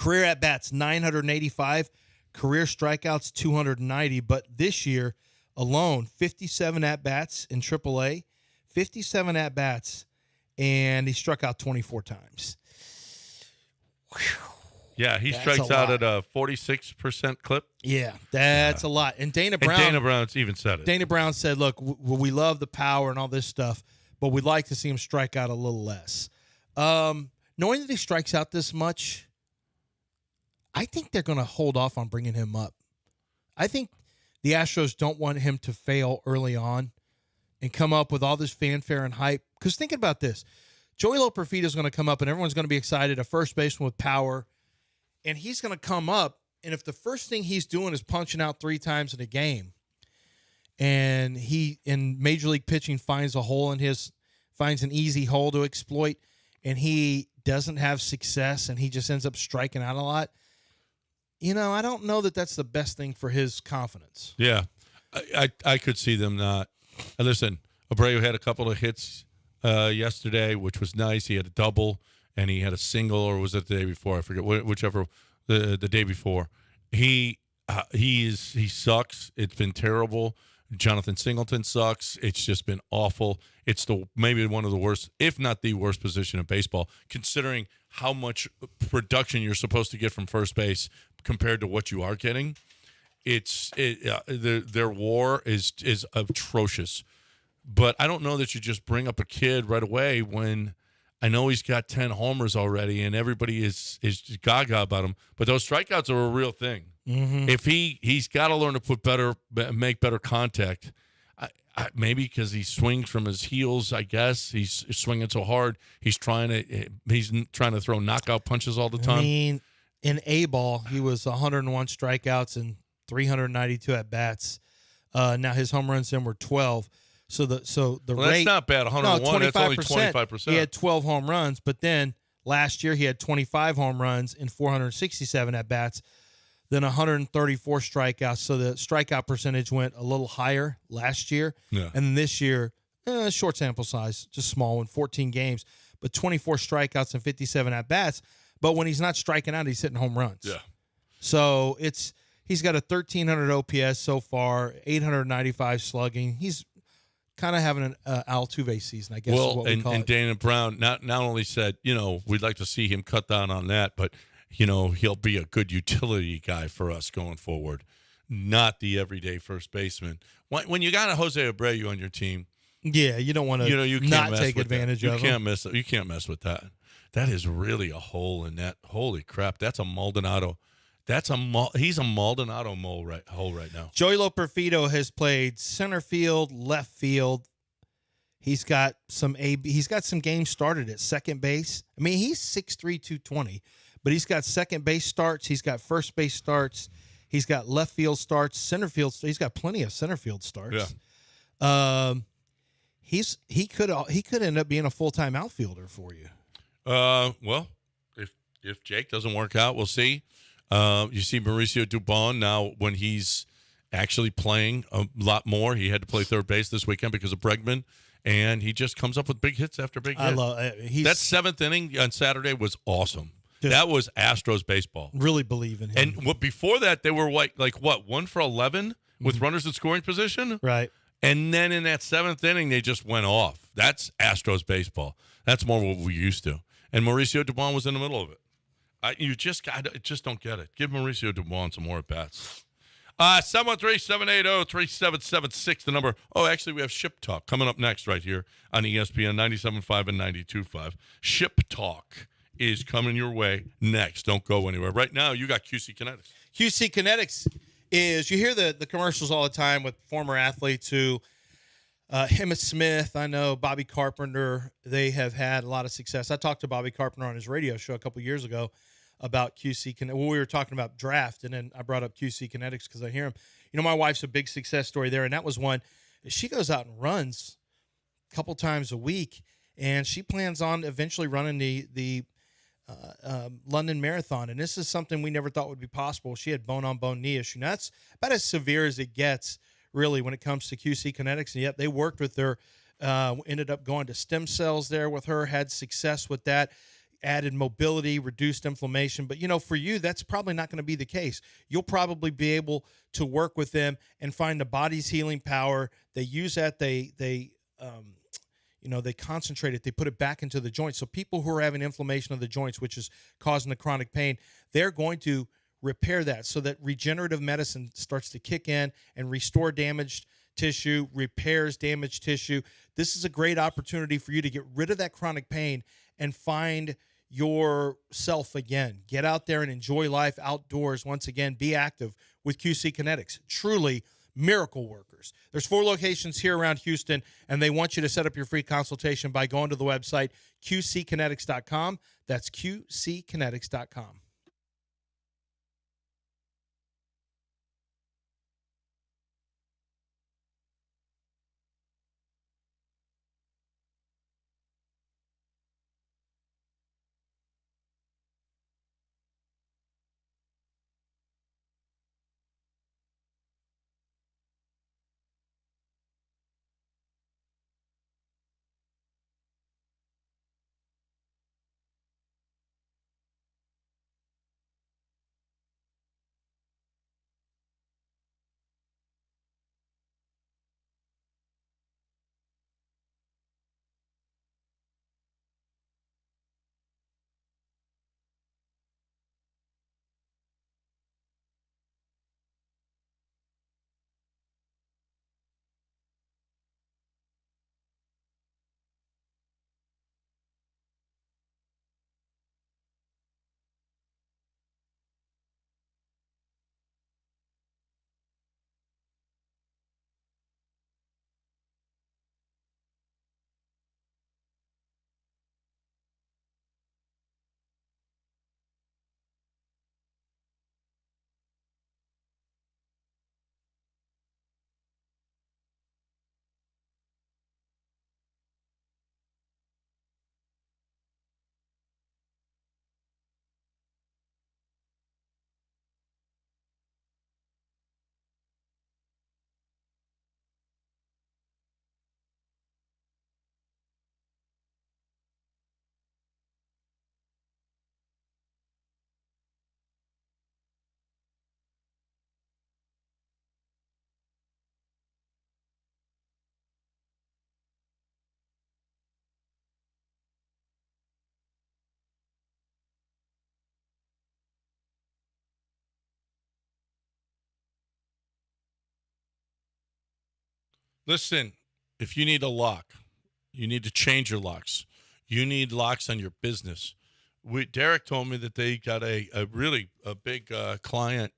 at-bats, 985, career strikeouts, 290. But this year alone, 57 at-bats in AAA, 57 at-bats, and he struck out 24 times. Whew. Yeah, he strikes out at a 46% clip. Yeah, that's a lot. And Dana Brown's even said it. Dana Brown said, look, we love the power and all this stuff, but we'd like to see him strike out a little less. Knowing that he strikes out this much, I think they're going to hold off on bringing him up. I think the Astros don't want him to fail early on and come up with all this fanfare and hype. Because think about this. Joey Loperfido is going to come up, and everyone's going to be excited, a first baseman with power, and he's going to come up, and if the first thing he's doing is punching out 3 times in a game, and he in Major League pitching finds an easy hole to exploit, and he doesn't have success, and he just ends up striking out a lot, I don't know that that's the best thing for his confidence. Yeah, I could see them not. Listen, Abreu had a couple of hits yesterday, which was nice. He had a double, and he had a single, or was it the day before? I forget, whichever, the day before. He sucks. It's been terrible. Jonathan Singleton sucks. It's just been awful. It's maybe one of the worst, if not the worst position in baseball, considering how much production you're supposed to get from first base compared to what you are getting. Their WAR is atrocious. But I don't know that you just bring up a kid right away when I know he's got 10 homers already, and everybody is gaga about him. But those strikeouts are a real thing. Mm-hmm. If he's got to learn to make better contact. Maybe because he swings from his heels. I guess he's swinging so hard. He's trying to throw knockout punches all the time. I mean, in A-ball, he was 101 strikeouts and 392 at bats. Now his home runs in were 12. So the rate, that's not bad. 101. That's only 25%. He had 12 home runs, but then last year he had 25 home runs and 467 at bats, then 134 strikeouts. So the strikeout percentage went a little higher last year, and then this year, short sample size, just small one, 14 games, but 24 strikeouts and 57 at bats. But when he's not striking out, he's hitting home runs. Yeah. So he's got a 1,300 OPS so far, 895 slugging. He's kind of having an Altuve season, I guess. Is what we call and it. Dana Brown not only said, we'd like to see him cut down on that, but he'll be a good utility guy for us going forward, not the everyday first baseman. When you got a Jose Abreu on your team, yeah, you don't want to you can't not mess take with advantage that. of him. You can't mess with that. That is really a hole in that. Holy crap, that's a Maldonado. He's a Maldonado hole right now. Joey Loperfido has played center field, left field. He's got some games started at second base. I mean, he's 6'3", 220, but he's got second base starts. He's got first base starts. He's got left field starts, center field. He's got plenty of center field starts. Yeah. He could end up being a full-time outfielder for you. Well, if Jake doesn't work out, we'll see. You see Mauricio Dubon now when he's actually playing a lot more. He had to play third base this weekend because of Bregman, and he just comes up with big hits after big hits. That seventh inning on Saturday was awesome. That was Astros baseball. Really believe in him. And before that, they were like 1 for 11 with runners in scoring position? Right. And then in that seventh inning, they just went off. That's Astros baseball. That's more what we used to. And Mauricio Dubon was in the middle of it. You just don't get it. Give Mauricio Dubon some more at-bats. 713-780-3776, the number. Oh, actually, we have Ship Talk coming up next right here on ESPN 97.5 and 92.5. Ship Talk is coming your way next. Don't go anywhere. Right now, you got QC Kinetics. QC Kinetics is, you hear the commercials all the time with former athletes who, Emmett Smith, I know, Bobby Carpenter, they have had a lot of success. I talked to Bobby Carpenter on his radio show a couple years ago about QC Kinetics. Well, we were talking about draft, and then I brought up QC Kinetics because I hear him. My wife's a big success story there, and that was one. She goes out and runs a couple times a week, and she plans on eventually running the London Marathon, and this is something we never thought would be possible. She had bone-on-bone knee issue. Now, that's about as severe as it gets, really, when it comes to QC Kinetics, and yet they worked with her, ended up going to stem cells there with her, had success with that, added mobility, reduced inflammation. But, for you, that's probably not going to be the case. You'll probably be able to work with them and find the body's healing power. They use that. They concentrate it. They put it back into the joints. So people who are having inflammation of the joints, which is causing the chronic pain, they're going to repair that so that regenerative medicine starts to kick in and restore damaged tissue, repairs damaged tissue. This is a great opportunity for you to get rid of that chronic pain and find yourself again. Get out there and enjoy life outdoors. Once again, be active with QC Kinetics. Truly miracle workers. There's 4 locations here around Houston, and they want you to set up your free consultation by going to the website qckinetics.com. That's qckinetics.com. Listen, if you need a lock, you need to change your locks. You need locks on your business. Derek told me that they got a really big client.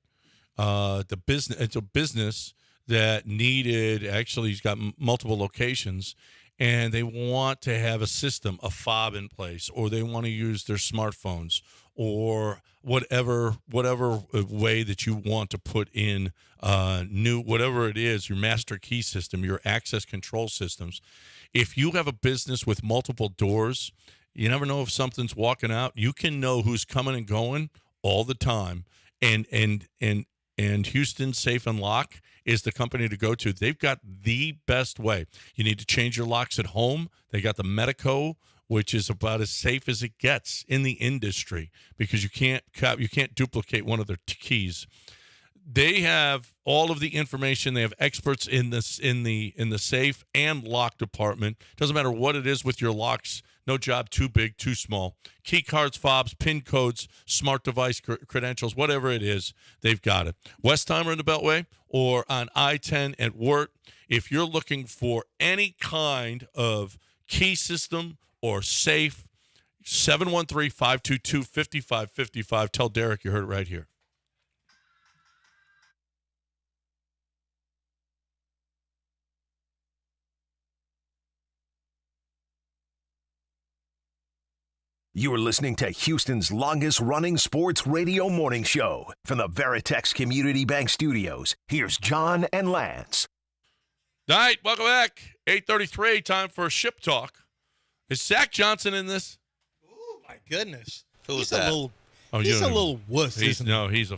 It's a business that needed, actually he's got multiple locations, and they want to have a system, a fob in place, or they want to use their smartphones, or whatever way that you want to put in whatever it is, your master key system, your access control systems. If you have a business with multiple doors, you never know if something's walking out. You can know who's coming and going all the time. And Houston Safe and Lock is the company to go to. They've got the best way. You need to change your locks at home. They got the Medico, which is about as safe as it gets in the industry, because you can't duplicate one of their keys. They have all of the information. They have experts in the safe and lock department. Doesn't matter what it is with your locks. No job too big, too small. Key cards, fobs, PIN codes, smart device credentials, whatever it is, they've got it. Westheimer in the Beltway or on I-10 at Wirt. If you're looking for any kind of key system or safe, 713-522-5555. Tell Derek you heard it right here. You are listening to Houston's longest-running sports radio morning show. From the Veritex Community Bank Studios, here's John and Lance. All right, welcome back. 8:33, time for Ship Talk. Is Zach Johnson in this? Oh, my goodness. Who's that? He's a little wuss, isn't he? No, he's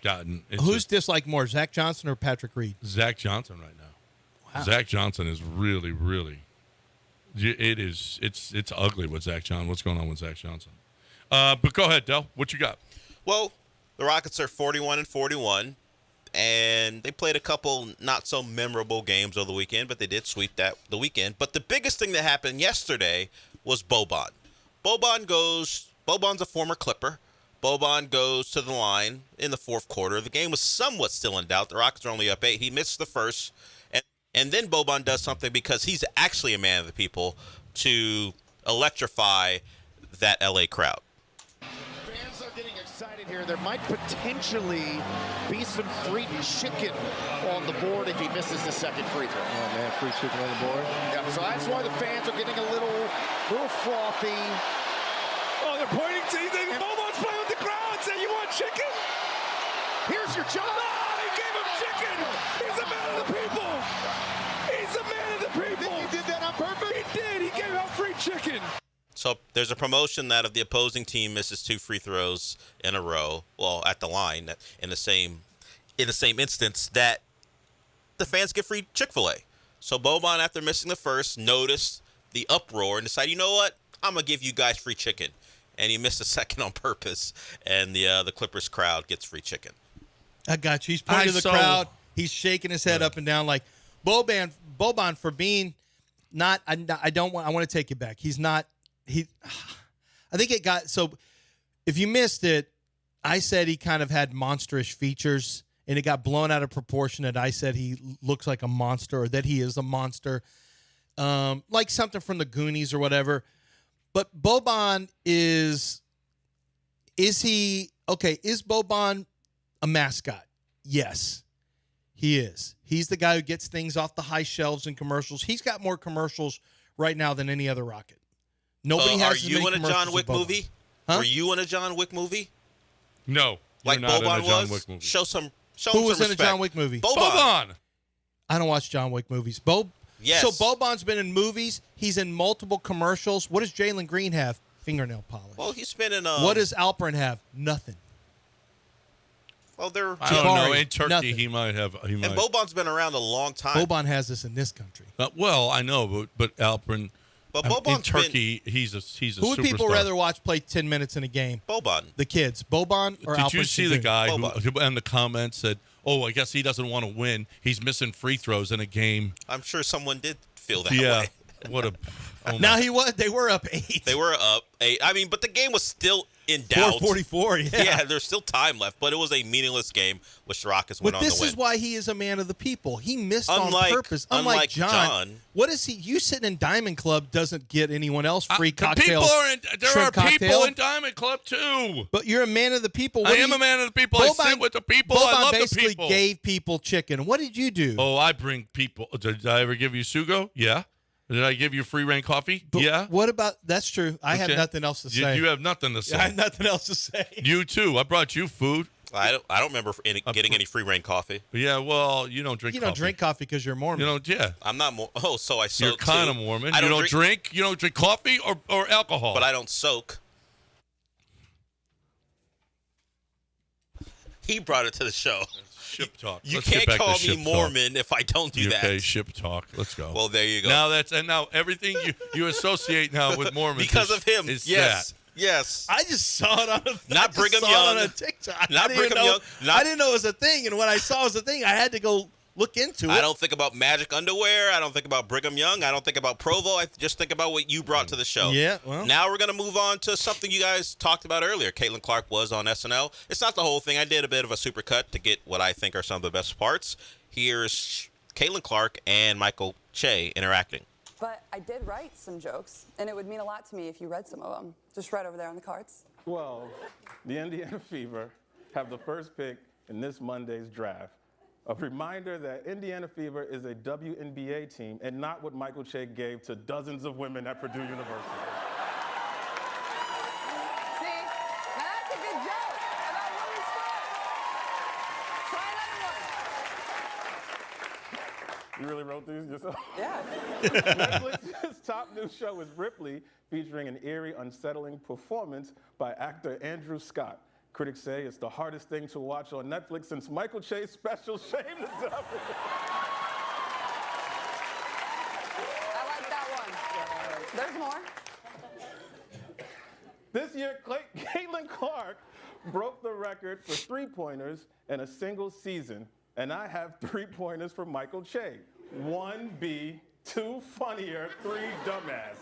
gotten... Who's disliked more, Zach Johnson or Patrick Reed? Zach Johnson right now. Wow. Zach Johnson is really, really... It's ugly with Zach Johnson. What's going on with Zach Johnson? But go ahead, Del. What you got? Well, the Rockets are 41-41, and they played a couple not so memorable games over the weekend, but they did sweep the weekend. But the biggest thing that happened yesterday was Boban. Boban's a former Clipper. Boban goes to the line in the fourth quarter. The game was somewhat still in doubt. The Rockets are only up 8. He missed the first. And then Boban does something, because he's actually a man of the people, to electrify that L.A. crowd. Fans are getting excited here. There might potentially be some free chicken on the board if he misses the second free throw. Oh, man, free chicken on the board. Yeah, so that's why the fans are getting a little frothy. Oh, they're pointing to you. Boban's playing with the crowd, saying, you want chicken? Here's your job. No, he gave him chicken. He's a man of the people. He's a man of the people. He did that on purpose? He did. He gave out free chicken. So there's a promotion that if the opposing team misses 2 free throws in a row, well, at the line, in the same instance, that the fans get free Chick-fil-A. So Boban, after missing the first, noticed the uproar and decided, you know what? I'm going to give you guys free chicken. And he missed a second on purpose, and the Clippers crowd gets free chicken. I got you. He's pointing to the crowd. He's shaking his head up and down like Boban for being not. I want to take it back. He's not. I think it got so. If you missed it, I said he kind of had monsterish features, and it got blown out of proportion. That I said he looks like a monster, or that he is a monster, like something from the Goonies or whatever. But Boban is he okay? Is Boban a mascot? Yes, he is. He's the guy who gets things off the high shelves in commercials. He's got more commercials right now than any other Rocket. Nobody has. Are you in a John Wick movie? Huh? Were you in a John Wick movie? No, like not Boban in a John was. Wick movie. Show some Who was respect. in a John Wick movie? Boban. I don't watch John Wick movies. Yes. So Boban's been in movies. He's in multiple commercials. What does Jalen Green have? Fingernail polish. Well, he's been in. What does Alperin have? Nothing. Well, they're. I don't know. In Turkey, nothing. he might have. And Boban's been around a long time. Boban has this in this country. Well, I know, but Alperin. But in Boban's Turkey, he's a Who would people superstar. rather watch play 10 minutes in a game? Boban. The kids. Boban or Alperin? Did you see the Sengun? guy who in the comments said, "Oh, I guess he doesn't want to win. He's missing free throws in a game." I'm sure someone did feel that Yeah. way. What a. Oh now they were up 8. They were up 8. I mean, but the game was still in doubt. 4:44. Yeah, there's still time left, but it was a meaningless game, which the Rockets went on to win. But this is why he is a man of the people. He missed on purpose. Unlike John. What is he? You sitting in Diamond Club doesn't get anyone else free cocktail. There are people in Diamond Club too. But you're a man of the people. I am a man of the people. I sit with the people. I love the basically people. Gave people chicken. What did you do? Oh, I bring people. Did I ever give you Sugo? Yeah. Did I give you free reign coffee? But yeah. What about? That's true. I have nothing else to say. You have nothing to say. I have nothing else to say. You too. I brought you food. I don't remember getting any free reign coffee. Yeah, well, you don't drink. You don't drink coffee because you're Mormon. You don't. Yeah. I'm not more. Oh, so I soak. You're kind of Mormon. You don't drink. You don't drink coffee or alcohol. But I don't soak. He brought it to the show. Ship talk. You can't call me Mormon if I don't do that. Okay, ship talk. Let's go. Well, there you go. Now everything you associate now with Mormons because of him. Is yes. That. Yes. I just saw it on Brigham Young. on a TikTok. Not Brigham Young. I didn't know it was a thing, and when I saw it was a thing, I had to go look into it. I don't think about magic underwear. I don't think about Brigham Young. I don't think about Provo. I just think about what you brought to the show. Yeah, well. Now we're going to move on to something you guys talked about earlier. Caitlin Clark was on SNL. It's not the whole thing. I did a bit of a supercut to get what I think are some of the best parts. Here's Caitlin Clark and Michael Che interacting. But I did write some jokes, and it would mean a lot to me if you read some of them. Just right over there on the cards. Well, the Indiana Fever have the first pick in this Monday's draft. A reminder that Indiana Fever is a WNBA team and not what Michael Che gave to dozens of women at Purdue University. See, now that's a good joke about women's sports. Try another one. You really wrote these yourself? Yeah. Netflix's top new show is Ripley, featuring an eerie, unsettling performance by actor Andrew Scott. Critics say it's the hardest thing to watch on Netflix since Michael Che's special Shame the Devil. I like that one. There's more. This year, Caitlin Clark broke the record for three-pointers in a single season, and I have 3 pointers for Michael Che. 1B, 2 funnier, 3 dumbass.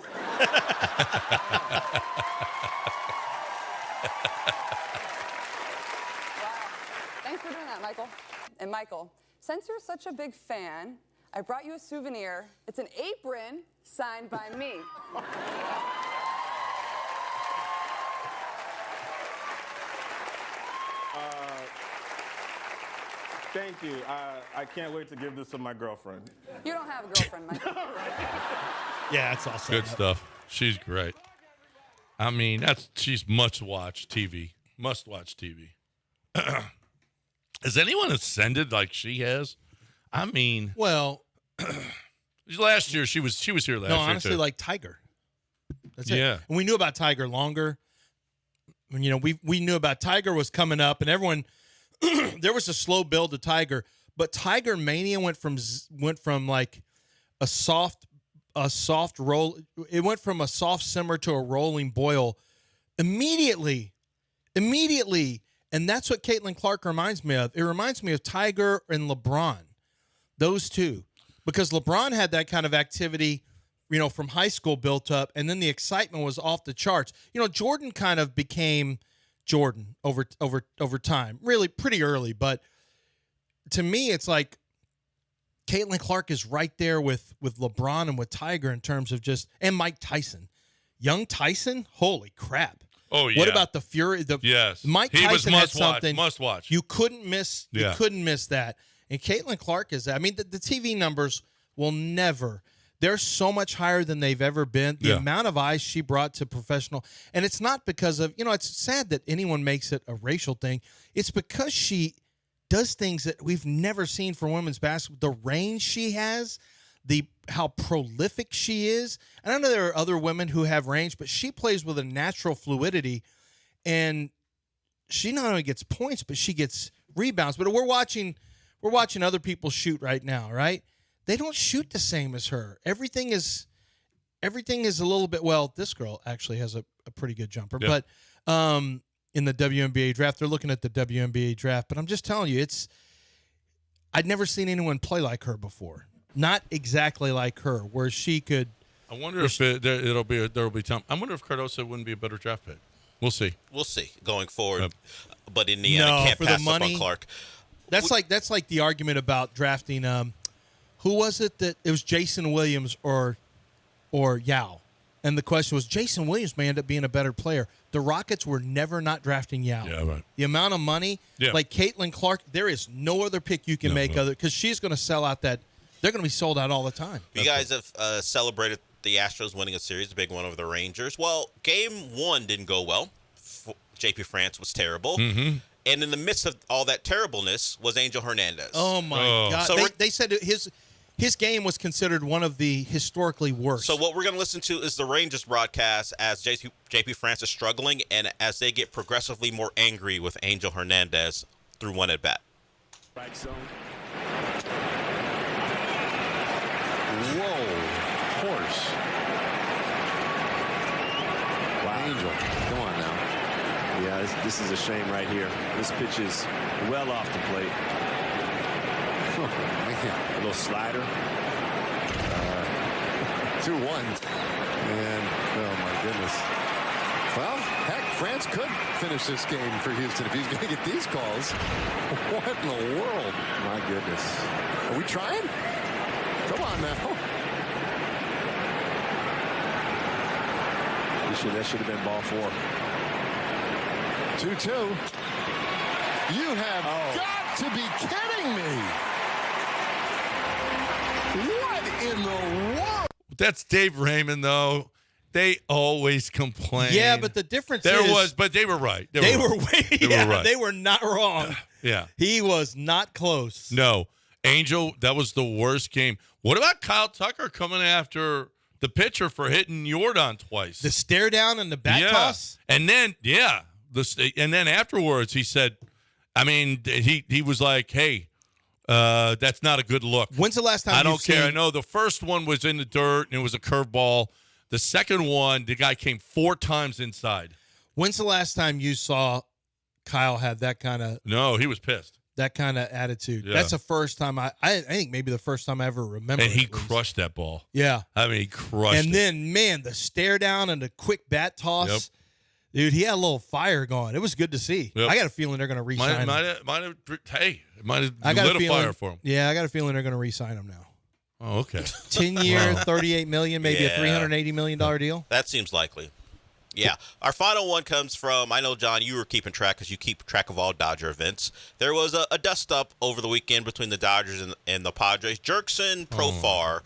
Thanks for doing that, Michael. And Michael, since you're such a big fan, I brought you a souvenir. It's an apron signed by me. Thank you. I can't wait to give this to my girlfriend. You don't have a girlfriend, Michael. Yeah, that's awesome. Good stuff. She's great. I mean, she's must-watch TV. Must-watch TV. Has anyone ascended like she has? I mean, well, last year she was here last year. No, honestly, too. like Tiger. That's it. Yeah. And we knew about Tiger longer. You know, we knew about Tiger was coming up, and everyone. There was a slow build to Tiger, but Tiger Mania went from like a soft roll. It went from a soft simmer to a rolling boil immediately, and that's what Caitlin Clark reminds me of. It reminds me of Tiger and LeBron, those two, because LeBron had that kind of activity, you know, from high school built up, and then the excitement was off the charts. You know, Jordan kind of became Jordan over time, really pretty early. But to me, it's like Caitlin Clark is right there with LeBron and with Tiger in terms of just, and Mike Tyson. Young Tyson, holy crap. Oh, yeah. What about the Fury? Yes. Mike Tyson had something. Must watch. You couldn't miss. Yeah. You couldn't miss that. And Caitlin Clark is, I mean, the TV numbers will never. They're so much higher than they've ever been. The amount of eyes she brought to professional. And it's not because of, you know, it's sad that anyone makes it a racial thing. It's because she does things that we've never seen for women's basketball. The range she has, how prolific she is. And I know there are other women who have range, but she plays with a natural fluidity. And she not only gets points, but she gets rebounds. But we're watching other people shoot right now, right? They don't shoot the same as her. Everything is a little bit, well, this girl actually has a pretty good jumper. Yeah. But in the WNBA draft, they're looking at the WNBA draft. But I'm just telling you, I'd never seen anyone play like her before. Not exactly like her, where she could I wonder if there'll be time. I wonder if Cardoso wouldn't be a better draft pick. We'll see. We'll see going forward. But Indiana can't for pass the money, up on Clark. That's like the argument about drafting. Who was it that it was Jason Williams or Yao? And the question was, Jason Williams may end up being a better player. The Rockets were never not drafting Yao. Yeah, right. The amount of money, like Caitlin Clark, there is no other pick you can make other because she's going to sell out that. They're going to be sold out all the time. You guys have celebrated the Astros winning a series, a big one over the Rangers. Well, Game 1 didn't go well. JP France was terrible. Mm-hmm. And in the midst of all that terribleness was Angel Hernandez. Oh, my God. So they said his game was considered one of the historically worst. So what we're going to listen to is the Rangers broadcast as JP France is struggling and as they get progressively more angry with Angel Hernandez through one at bat. Right zone. Whoa, horse. Wow. Angel, come on now. Yeah, this is a shame right here. This pitch is well off the plate. A little slider. 2-1. And, oh, my goodness. Well, heck, France could finish this game for Houston if he's going to get these calls. What in the world? My goodness. Are we trying? Come on now. That should have been ball 4. 2-2. You have got to be kidding me. What in the world? That's Dave Raymond, though. They always complain. Yeah, but the difference but they were right. They were right. They were not wrong. Yeah. He was not close. No. Angel, that was the worst game. What about Kyle Tucker coming after the pitcher for hitting Jordan twice? The stare down and the bat toss? And then, and then afterwards he said, I mean, he was like, hey, that's not a good look. When's the last time I don't care. I know the first one was in the dirt and it was a curveball. The second one, the guy came 4 times inside. When's the last time you saw Kyle have that kind of... No, he was pissed. That kind of attitude. Yeah. That's the first time I think maybe the first time I ever remember. And he crushed that ball. Yeah. I mean, he crushed it. And then, man, the stare down and the quick bat toss. Yep. Dude, he had a little fire going. It was good to see. Yep. I got a feeling they're going to re-sign him. It might have lit a fire for him. Yeah, I got a feeling they're going to re-sign him now. Oh, okay. 10-year, $38 million, maybe a $380 million deal. That seems likely. Yeah. Our final one comes from, I know, John, you were keeping track because you keep track of all Dodger events. There was a dust-up over the weekend between the Dodgers and the Padres. Jurickson Profar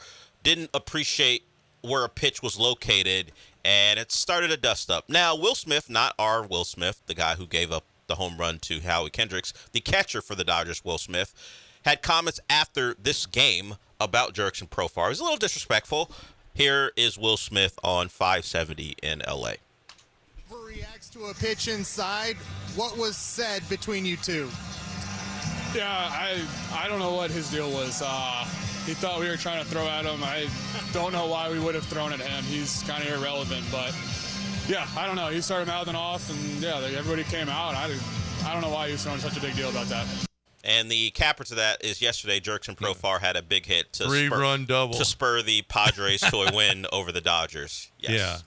didn't appreciate where a pitch was located, and it started a dust-up. Now, Will Smith, not our Will Smith, the guy who gave up the home run to Howie Kendricks, the catcher for the Dodgers, Will Smith, had comments after this game about Jurickson Profar. It was a little disrespectful. Here is Will Smith on 570 in L.A. Reacts to a pitch inside. What was said between you two? Yeah, I don't know what his deal was. He thought we were trying to throw at him. I don't know why we would have thrown at him. He's kind of irrelevant, but yeah, I don't know. He started mouthing off, and yeah, everybody came out. I don't know why he was throwing such a big deal about that. And the capper to that is yesterday, Jurickson Profar had a big hit to 3-run double to spur the Padres to a win over the Dodgers. Yes. Yeah.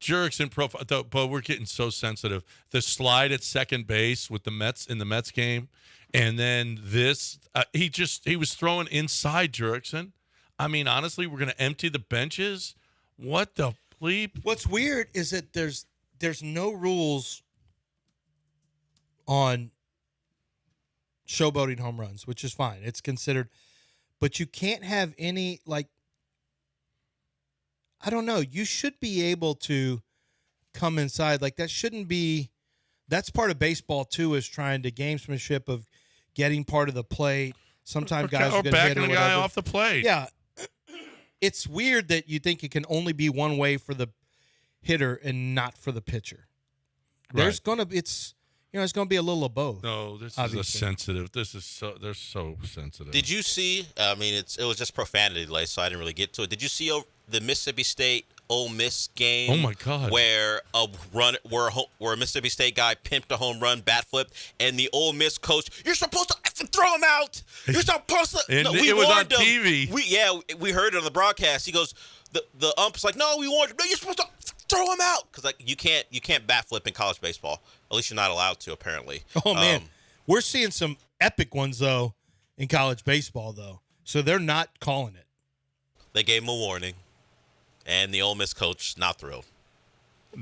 Jurickson Profar, but we're getting so sensitive. The slide at second base with the Mets in the Mets game, and then this, he was throwing inside Jurickson. I mean, honestly, we're going to empty the benches. What the bleep? What's weird is that there's no rules on showboating home runs, which is fine. It's considered, but you can't have any, like, I don't know. You should be able to come inside. Like, that shouldn't be, that's part of baseball too, is trying to gamesmanship of getting part of the plate. Sometimes guys are going to hit backing the guy off the plate. Yeah. It's weird that you think it can only be one way for the hitter and not for the pitcher. There's going to be, it's going to be a little of both. No, this is a sensitive. They're so sensitive. Did you see? I mean, it was just profanity delay, so I didn't really get to it. Did you see the Mississippi State Ole Miss game? Oh my God! Where a Mississippi State guy pimped a home run, bat flipped, and the Ole Miss coach, "You're supposed to throw him out. You're supposed to." And it was on TV. We heard it on the broadcast. He goes, the ump's like, no, you're supposed to throw him out because like you can't bat flip in college baseball. At least you're not allowed to apparently. Oh man, we're seeing some epic ones though in college baseball though, so they're not calling it. They gave him a warning, and the Ole Miss coach not thrilled.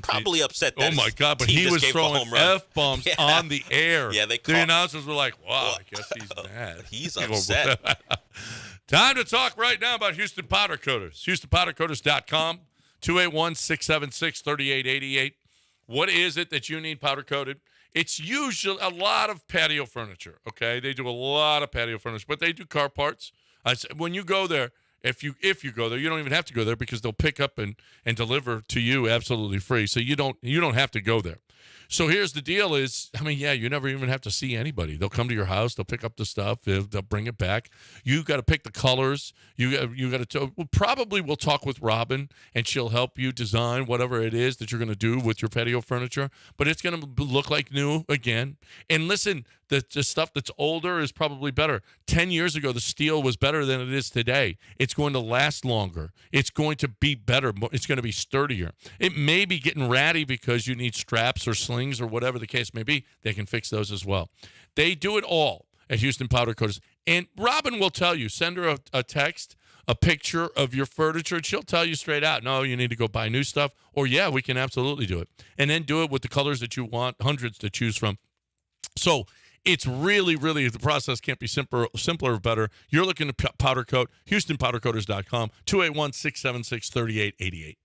Probably upset. That oh my God! But he was throwing F-bombs on the air. Yeah, the announcers were like, "Wow, I guess he's mad. He's upset." Time to talk right now about Houston Powder Coaters. HoustonPowderCoaters.com, 281-676-3888. What is it that you need powder coated? It's usually a lot of patio furniture. Okay, they do a lot of patio furniture, but they do car parts. When you go there. If you go there, you don't even have to go there because they'll pick up and deliver to you absolutely free. So you don't have to go there. So here's the deal is, you never even have to see anybody. They'll come to your house. They'll pick up the stuff. They'll bring it back. You got to pick the colors. You got to probably we'll talk with Robin, and she'll help you design whatever it is that you're going to do with your patio furniture. But it's going to look like new again. And listen, the stuff that's older is probably better. 10 years ago, the steel was better than it is today. It's going to last longer. It's going to be better. It's going to be sturdier. It may be getting ratty because you need straps or slings or whatever the case may be. They can fix those as well. They do it all at Houston Powder Coaters. And Robin will tell you, send her a text, a picture of your furniture, and she'll tell you straight out, no, you need to go buy new stuff. Or, yeah, we can absolutely do it. And then do it with the colors that you want, hundreds to choose from. So it's really, really, the process can't be simpler or better. You're looking to powder coat, HoustonPowderCoaters.com, 281-676-3888.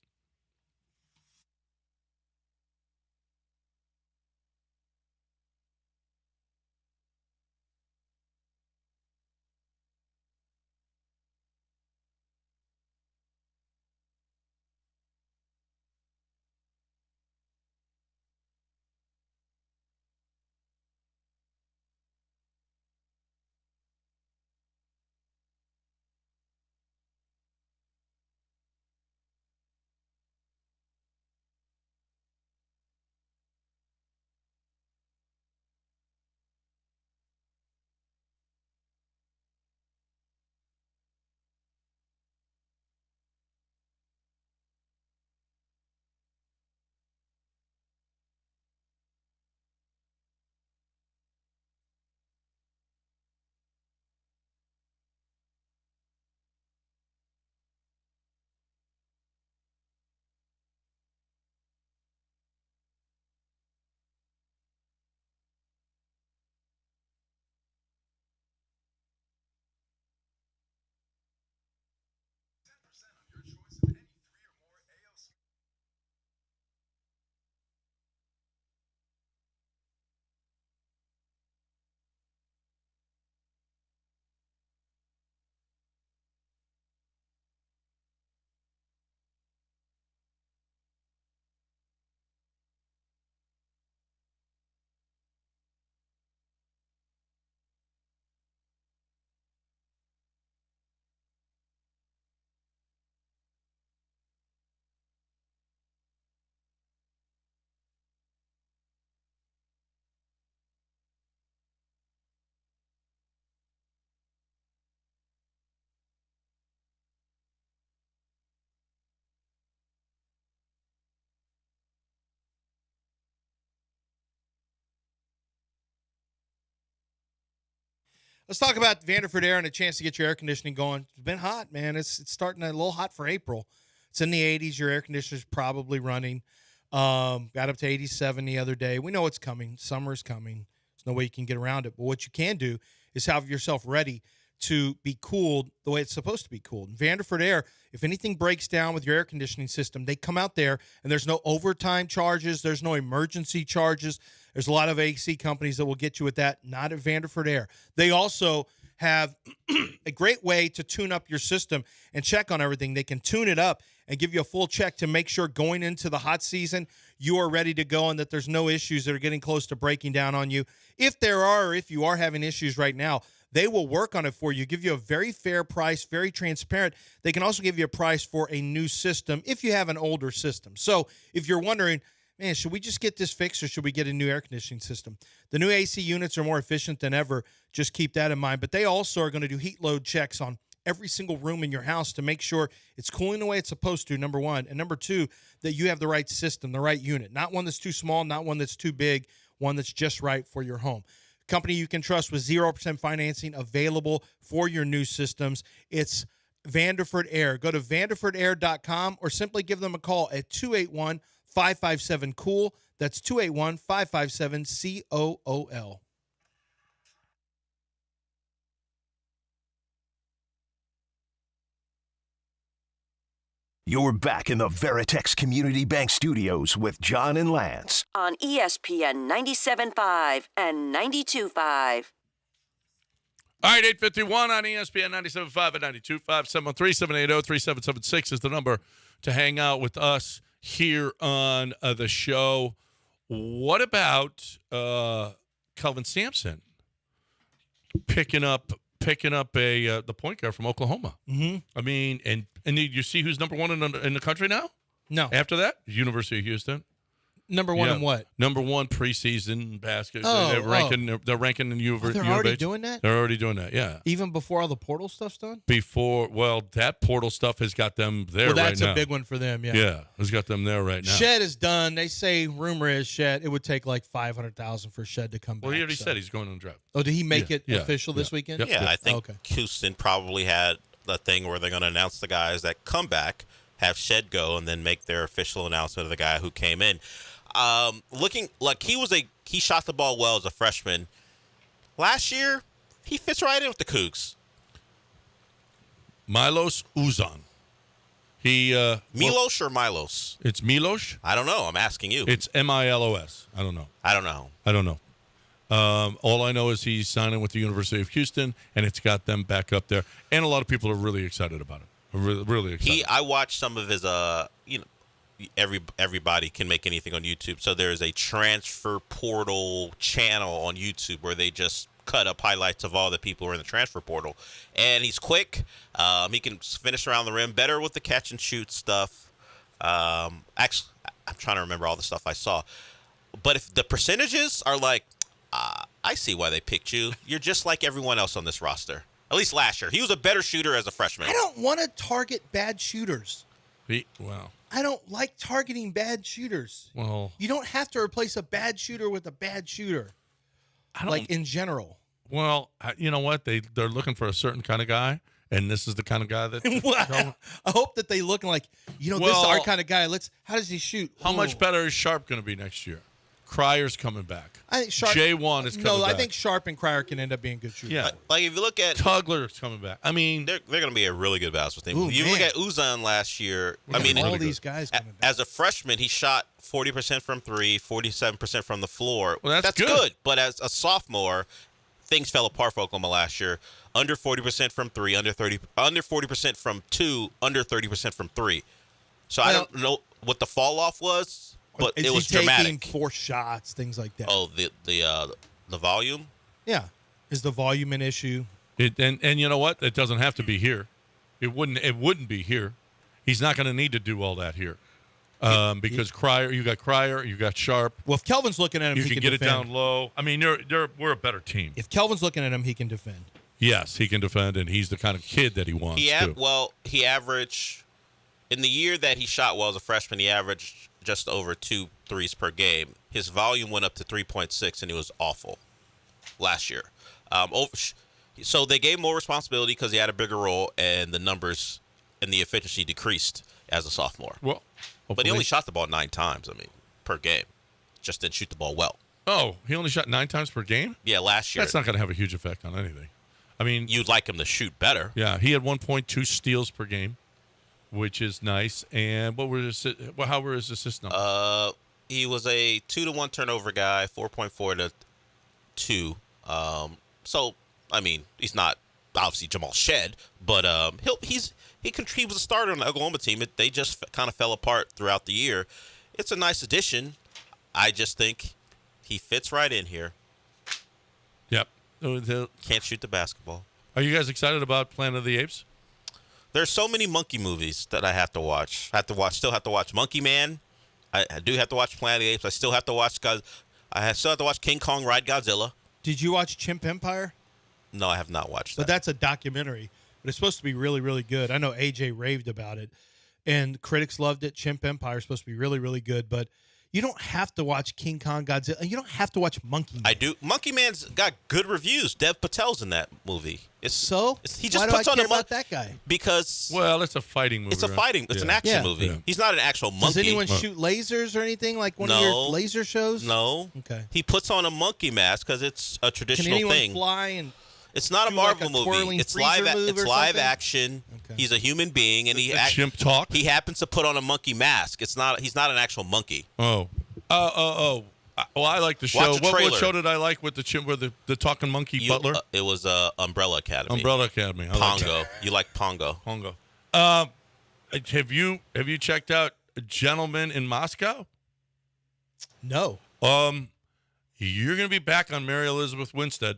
Let's talk about Vanderford Air and a chance to get your air conditioning going. It's been hot, man. It's starting a little hot for April. It's in the 80s. Your air conditioner's probably running. Got up to 87 the other day. We know it's coming. Summer's coming. There's no way you can get around it. But what you can do is have yourself ready to be cooled the way it's supposed to be cooled. And Vanderford Air, if anything breaks down with your air conditioning system, they come out there, and there's no overtime charges. There's no emergency charges. There's a lot of AC companies that will get you with that, not at Vanderford Air. They also have a great way to tune up your system and check on everything. They can tune it up and give you a full check to make sure going into the hot season, you are ready to go and that there's no issues that are getting close to breaking down on you. If there are, or if you are having issues right now, they will work on it for you, give you a very fair price, very transparent. They can also give you a price for a new system if you have an older system. So if you're wondering, man, should we just get this fixed or should we get a new air conditioning system? The new AC units are more efficient than ever. Just keep that in mind. But they also are going to do heat load checks on every single room in your house to make sure it's cooling the way it's supposed to, number one. And number two, that you have the right system, the right unit. Not one that's too small, not one that's too big, one that's just right for your home. Company you can trust with 0% financing available for your new systems. It's Vanderford Air. Go to vanderfordair.com or simply give them a call at 281-557-COOL. That's 281-557-COOL. You're back in the Veritex Community Bank Studios with John and Lance. On ESPN 97.5 and 92.5. All right, 8:51 on ESPN 97.5 and 92.5. 713-780-3776 is the number to hang out with us here on the show. What about Kelvin Sampson picking up the point guard from Oklahoma? Mm-hmm. I mean, and you see who's number one in the country now? No. After that, University of Houston. Number one in what? Number one preseason basket. Oh, they're ranking in U of H. They're already doing that? They're already doing that, yeah. Even before all the portal stuff's done? That portal stuff has got them there right now. Well, that's a big one for them, yeah. Yeah, it's got them there right now. Shed is done. They say, rumor is Shed, it would take like $500,000 for Shed to come back. Well, he already said he's going on the draft. Oh, did he make it official this weekend? Yep. Yeah, I think Houston probably had the thing where they're going to announce the guys that come back, have Shed go, and then make their official announcement of the guy who came in. Looking like he shot the ball well as a freshman. Last year, he fits right in with the Cougs. Milos Uzan. Milos or Milos? It's Milos. I don't know. I'm asking you. It's Milos. I don't know. I don't know. All I know is he's signing with the University of Houston, and it's got them back up there. And a lot of people are really excited about it. Really excited. I watched some of his everybody can make anything on YouTube. So there's a transfer portal channel on YouTube where they just cut up highlights of all the people who are in the transfer portal. And he's quick. He can finish around the rim better with the catch and shoot stuff. Actually, I'm trying to remember all the stuff I saw. But if the percentages are like, I see why they picked you. You're just like everyone else on this roster. At least last year. He was a better shooter as a freshman. I don't want to target bad shooters. Well, I don't like targeting bad shooters. Well, you don't have to replace a bad shooter with a bad shooter. In general. Well, you know what? They're looking for a certain kind of guy, and this is the kind of guy that. I hope that they look like, this is our kind of guy. How does he shoot? How much better is Sharp going to be next year? Cryer's coming back. I think Sharp. J1 is coming back. I think Sharp and Cryer can end up being good shooters. Yeah. Like if you look at Tugler's coming back. I mean, they're going to be a really good basketball team. Ooh, you man. look at Uzan last year. All these guys coming back. As a freshman, he shot 40% from three, 47% from the floor. Well, that's good. But as a sophomore, things fell apart for Oklahoma last year. Under 40% from three, under 40% from two, under 30% from three. So I don't know what the fall off was. But it was dramatic. Taking 4 shots, things like that. Oh, the volume? Yeah. Is the volume an issue? And you know what? It doesn't have to be here. It wouldn't be here. He's not going to need to do all that here. Because you got Sharp. Well, if Kelvin's looking at him, you he can can get defend. it down low. I mean, we're a better team. If Kelvin's looking at him, he can defend. Yes, he can defend, and he's the kind of kid that he wants to. Well, he averaged in the year that he shot well as a freshman, he averaged just over 2 threes per game. His volume went up to 3.6, and he was awful last year. So they gave him more responsibility because he had a bigger role, and the numbers and the efficiency decreased as a sophomore. Well, but he only shot the ball 9 times, per game. Just didn't shoot the ball well. Oh, he only shot 9 times per game? Yeah, last year. That's not going to have a huge effect on anything. I mean, you'd like him to shoot better. Yeah, he had 1.2 steals per game, which is nice. And how were his assists numbers? He was a 2-to-1 turnover guy, 4.4 to 2. So I mean, he's not obviously Jamal Shed, but he was a starter on the Oklahoma team. They just kind of fell apart throughout the year. It's a nice addition. I just think he fits right in here. Yep. Can't shoot the basketball. Are you guys excited about Planet of the Apes? There's so many monkey movies that I have to watch. Still have to watch Monkey Man. I do have to watch Planet of the Apes. I still have to watch King Kong Ride Godzilla. Did you watch Chimp Empire? No, I have not watched that. But that's a documentary but it's supposed to be really, really good. I know AJ raved about it, and critics loved it. Chimp Empire is supposed to be really, really good, but you don't have to watch King Kong Godzilla. You don't have to watch Monkey Man. I do. Monkey Man's got good reviews. Dev Patel's in that movie. He just Why puts on about that guy? Because it's a fighting movie. It's a fighting. It's an action movie. Yeah. He's not an actual monkey. Does anyone shoot lasers or anything like one of your laser shows? No. Okay. He puts on a monkey mask because it's a traditional Can anyone thing. fly and? It's not a do Marvel like a movie. twirling It's freezer live. move It's or live something? action. Okay. He's a human being, and chimp talk. He happens to put on a monkey mask. He's not an actual monkey. Oh. Well, I like the show. Watch the What trailer. show did I like with the chimp, with the talking monkey butler? It was Umbrella Academy. Umbrella Academy. I like Pongo. that. You like Pongo? Pongo. Have you checked out Gentlemen in Moscow? No. You're going to be back on Mary Elizabeth Winstead.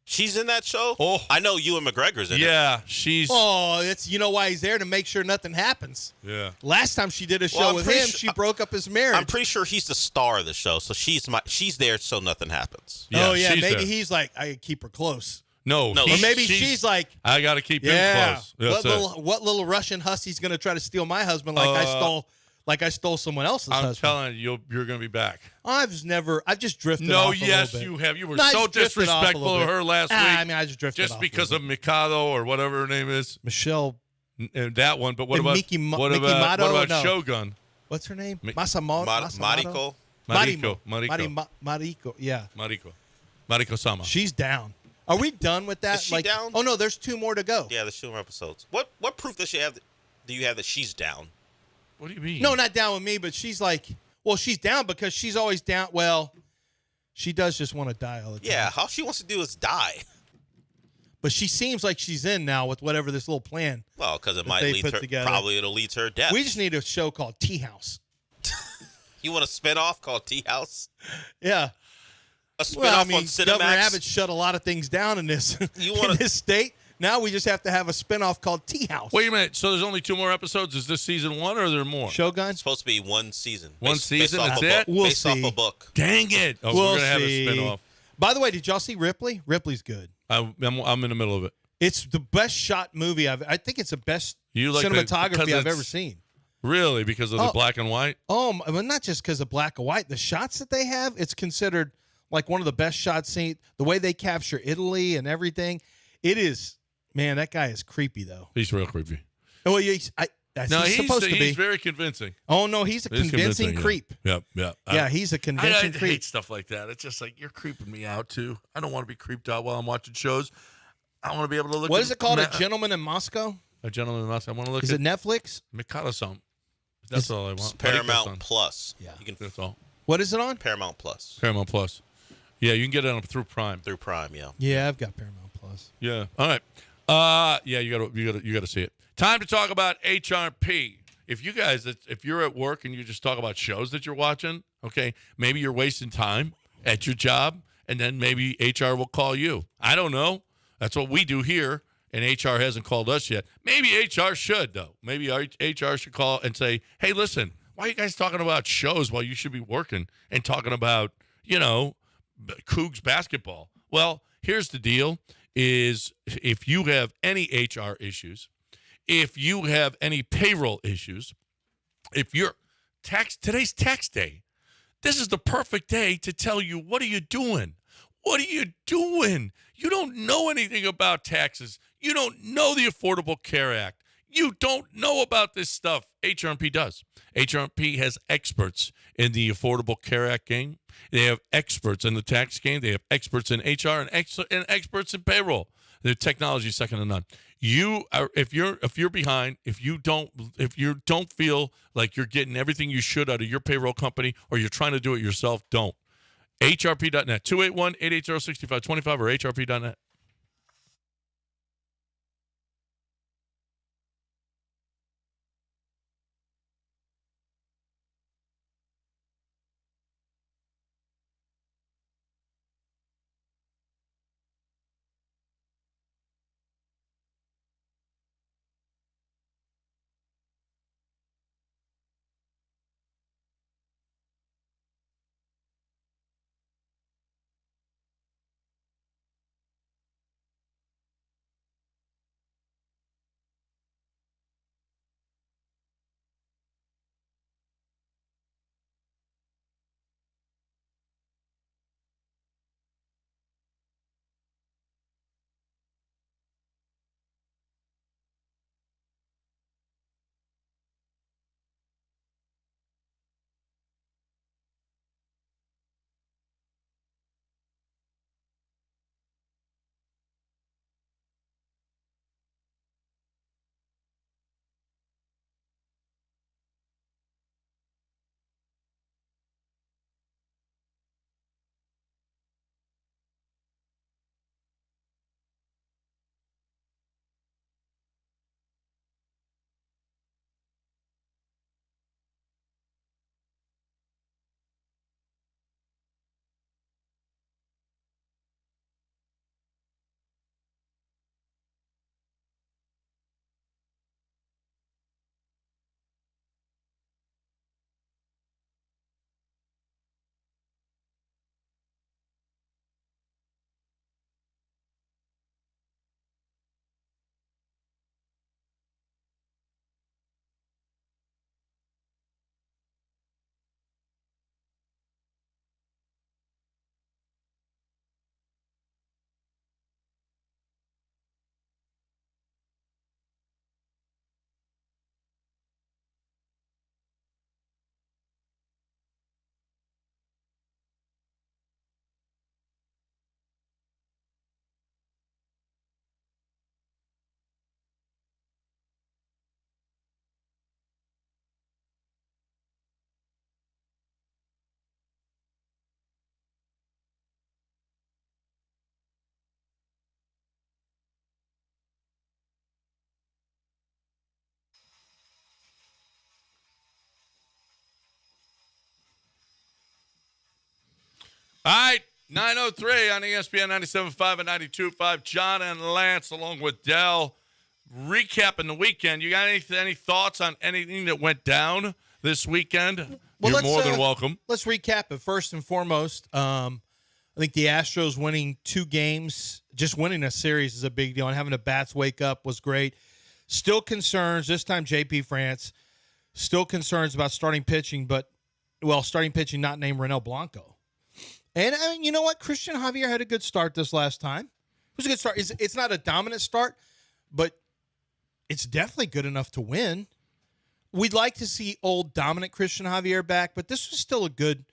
She's in that show? Oh. I know Ewan McGregor's in it. Yeah, she's. Oh, it's why he's there, to make sure nothing happens. Yeah. Last time she did a show Well, I'm with pretty him, su- she broke up his marriage. I'm pretty sure he's the star of the show, so she's there so nothing happens. Yeah, maybe she's there. he's like, I keep her close. No, Or maybe she's like, I got to keep him yeah. close. That's What little Russian hussy's going to try to steal my husband like I stole someone else's I'm husband? telling you, you're going to be back. I've just drifted No, off a little yes, bit. you have. You were No, I so just drifted off a disrespectful little of bit. her last week. I mean, I just drifted just off because a of Mikado or whatever her name is. Michelle. That one. But what And about Miki what Mato? about No. Shogun? What's her name? Mariko. Mariko. Yeah. Mariko-sama. She's down. Are we done with that? Is she down? Oh no, there's 2 more to go. Yeah, there's 2 more episodes. What proof does she have? Do you have that she's down? What do you mean? No, not down with me, but she's like, well, she's down because she's always down. Well, she does just want to die all the time. Yeah, all she wants to do is die. But she seems like she's in now with whatever this little plan. Well, because it that might they lead put her. together. Probably it'll lead to her death. We just need a show called Tea House. You want a spinoff called Tea House? Yeah. A spinoff Well, I mean, on Cinemax? Governor Abbott shut a lot of things down in this in this state. Now we just have to have a spinoff called Tea House. Wait a minute. So there's only 2 more episodes. Is this season 1 or are there more? Shogun? It's supposed to be 1 season. One season? That's it? We'll based see. off a book. Dang it. Oh, We'll we're going to have a see. spinoff. By the way, did y'all see Ripley? Ripley's good. I'm in the middle of it. It's the best shot movie I think it's the best You like because cinematography I've it's- ever seen. Really? Because of the black and white? Oh, well, not just because of black and white. The shots that they have, it's considered like one of the best shots seen. The way they capture Italy and everything, it is. Man, that guy is creepy though. He's real creepy. Well, he's supposed to be. He's very convincing. Oh no, he's a convincing creep. Yeah. Yeah, he's a convincing I creep. hate stuff like that. It's just like you're creeping me out too. I don't want to be creeped out while I'm watching shows. I want to be able to look. What at is it called? A Gentleman in Moscow? A Gentleman in Moscow. I want to look. Is at it Netflix? Mikado-san. That's all I want. It's Paramount Plus. Yeah. You can. That's all. What is it on? Paramount Plus. Paramount Plus. Yeah, you can get it on through Prime. Through Prime, yeah. Yeah, I've got Paramount Plus. Yeah. All right. Yeah, you gotta see it. Time to talk about HRP. If you're at work and you just talk about shows that you're watching, okay, maybe you're wasting time at your job, and then maybe HR will call you. I don't know. That's what we do here, and HR hasn't called us yet. Maybe HR should, though. Maybe HR should call and say, hey, listen, why are you guys talking about shows while you should be working and talking about, Cougs basketball? Well, here's the deal. Is if you have any HR issues, if you have any payroll issues, if you're today's tax day, this is the perfect day to tell you, what are you doing? What are you doing? You don't know anything about taxes. You don't know the Affordable Care Act. You don't know about this stuff. HRP does. HRP has experts in the Affordable Care Act game. They have experts in the tax game. They have experts in HR and experts in payroll. Their technology is second to none. If you're behind, if you don't feel like you're getting everything you should out of your payroll company, or you're trying to do it yourself, don't. HRP.net, 281-880-6525 or HRP.net. All right, 9:03 on ESPN 97.5 and 92.5. John and Lance along with Dell recapping the weekend. You got any thoughts on anything that went down this weekend? Well, You're more than welcome. Let's recap it. First and foremost, I think the Astros winning 2 games, just winning a series is a big deal, and having the bats wake up was great. Still concerns, this time JP France, still concerns about starting pitching, starting pitching not named Renel Blanco. And you know what? Christian Javier had a good start this last time. It was a good start. It's not a dominant start, but it's definitely good enough to win. We'd like to see old dominant Christian Javier back, but this was still a good.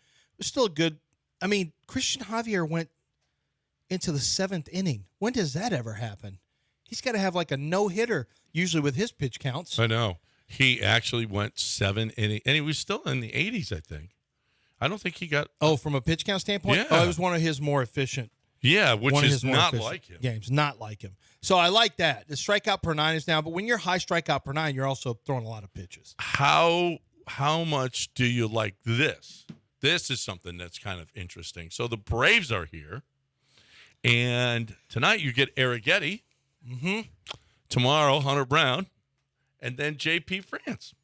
I mean, Christian Javier went into the 7th inning. When does that ever happen? He's got to have like a no-hitter usually with his pitch counts. I know. He actually went 7 innings, and he was still in the 80s, I think. I don't think he got. Oh, from a pitch count standpoint? Yeah. Oh, it was one of his more efficient. Yeah, which is not like him. Games, not like him. So I like that. The strikeout per 9 is down, but when you're high strikeout per 9, you're also throwing a lot of pitches. How much do you like this? This is something that's kind of interesting. So the Braves are here, and tonight you get Arrighetti. Mm-hmm. Tomorrow, Hunter Brown, and then JP France.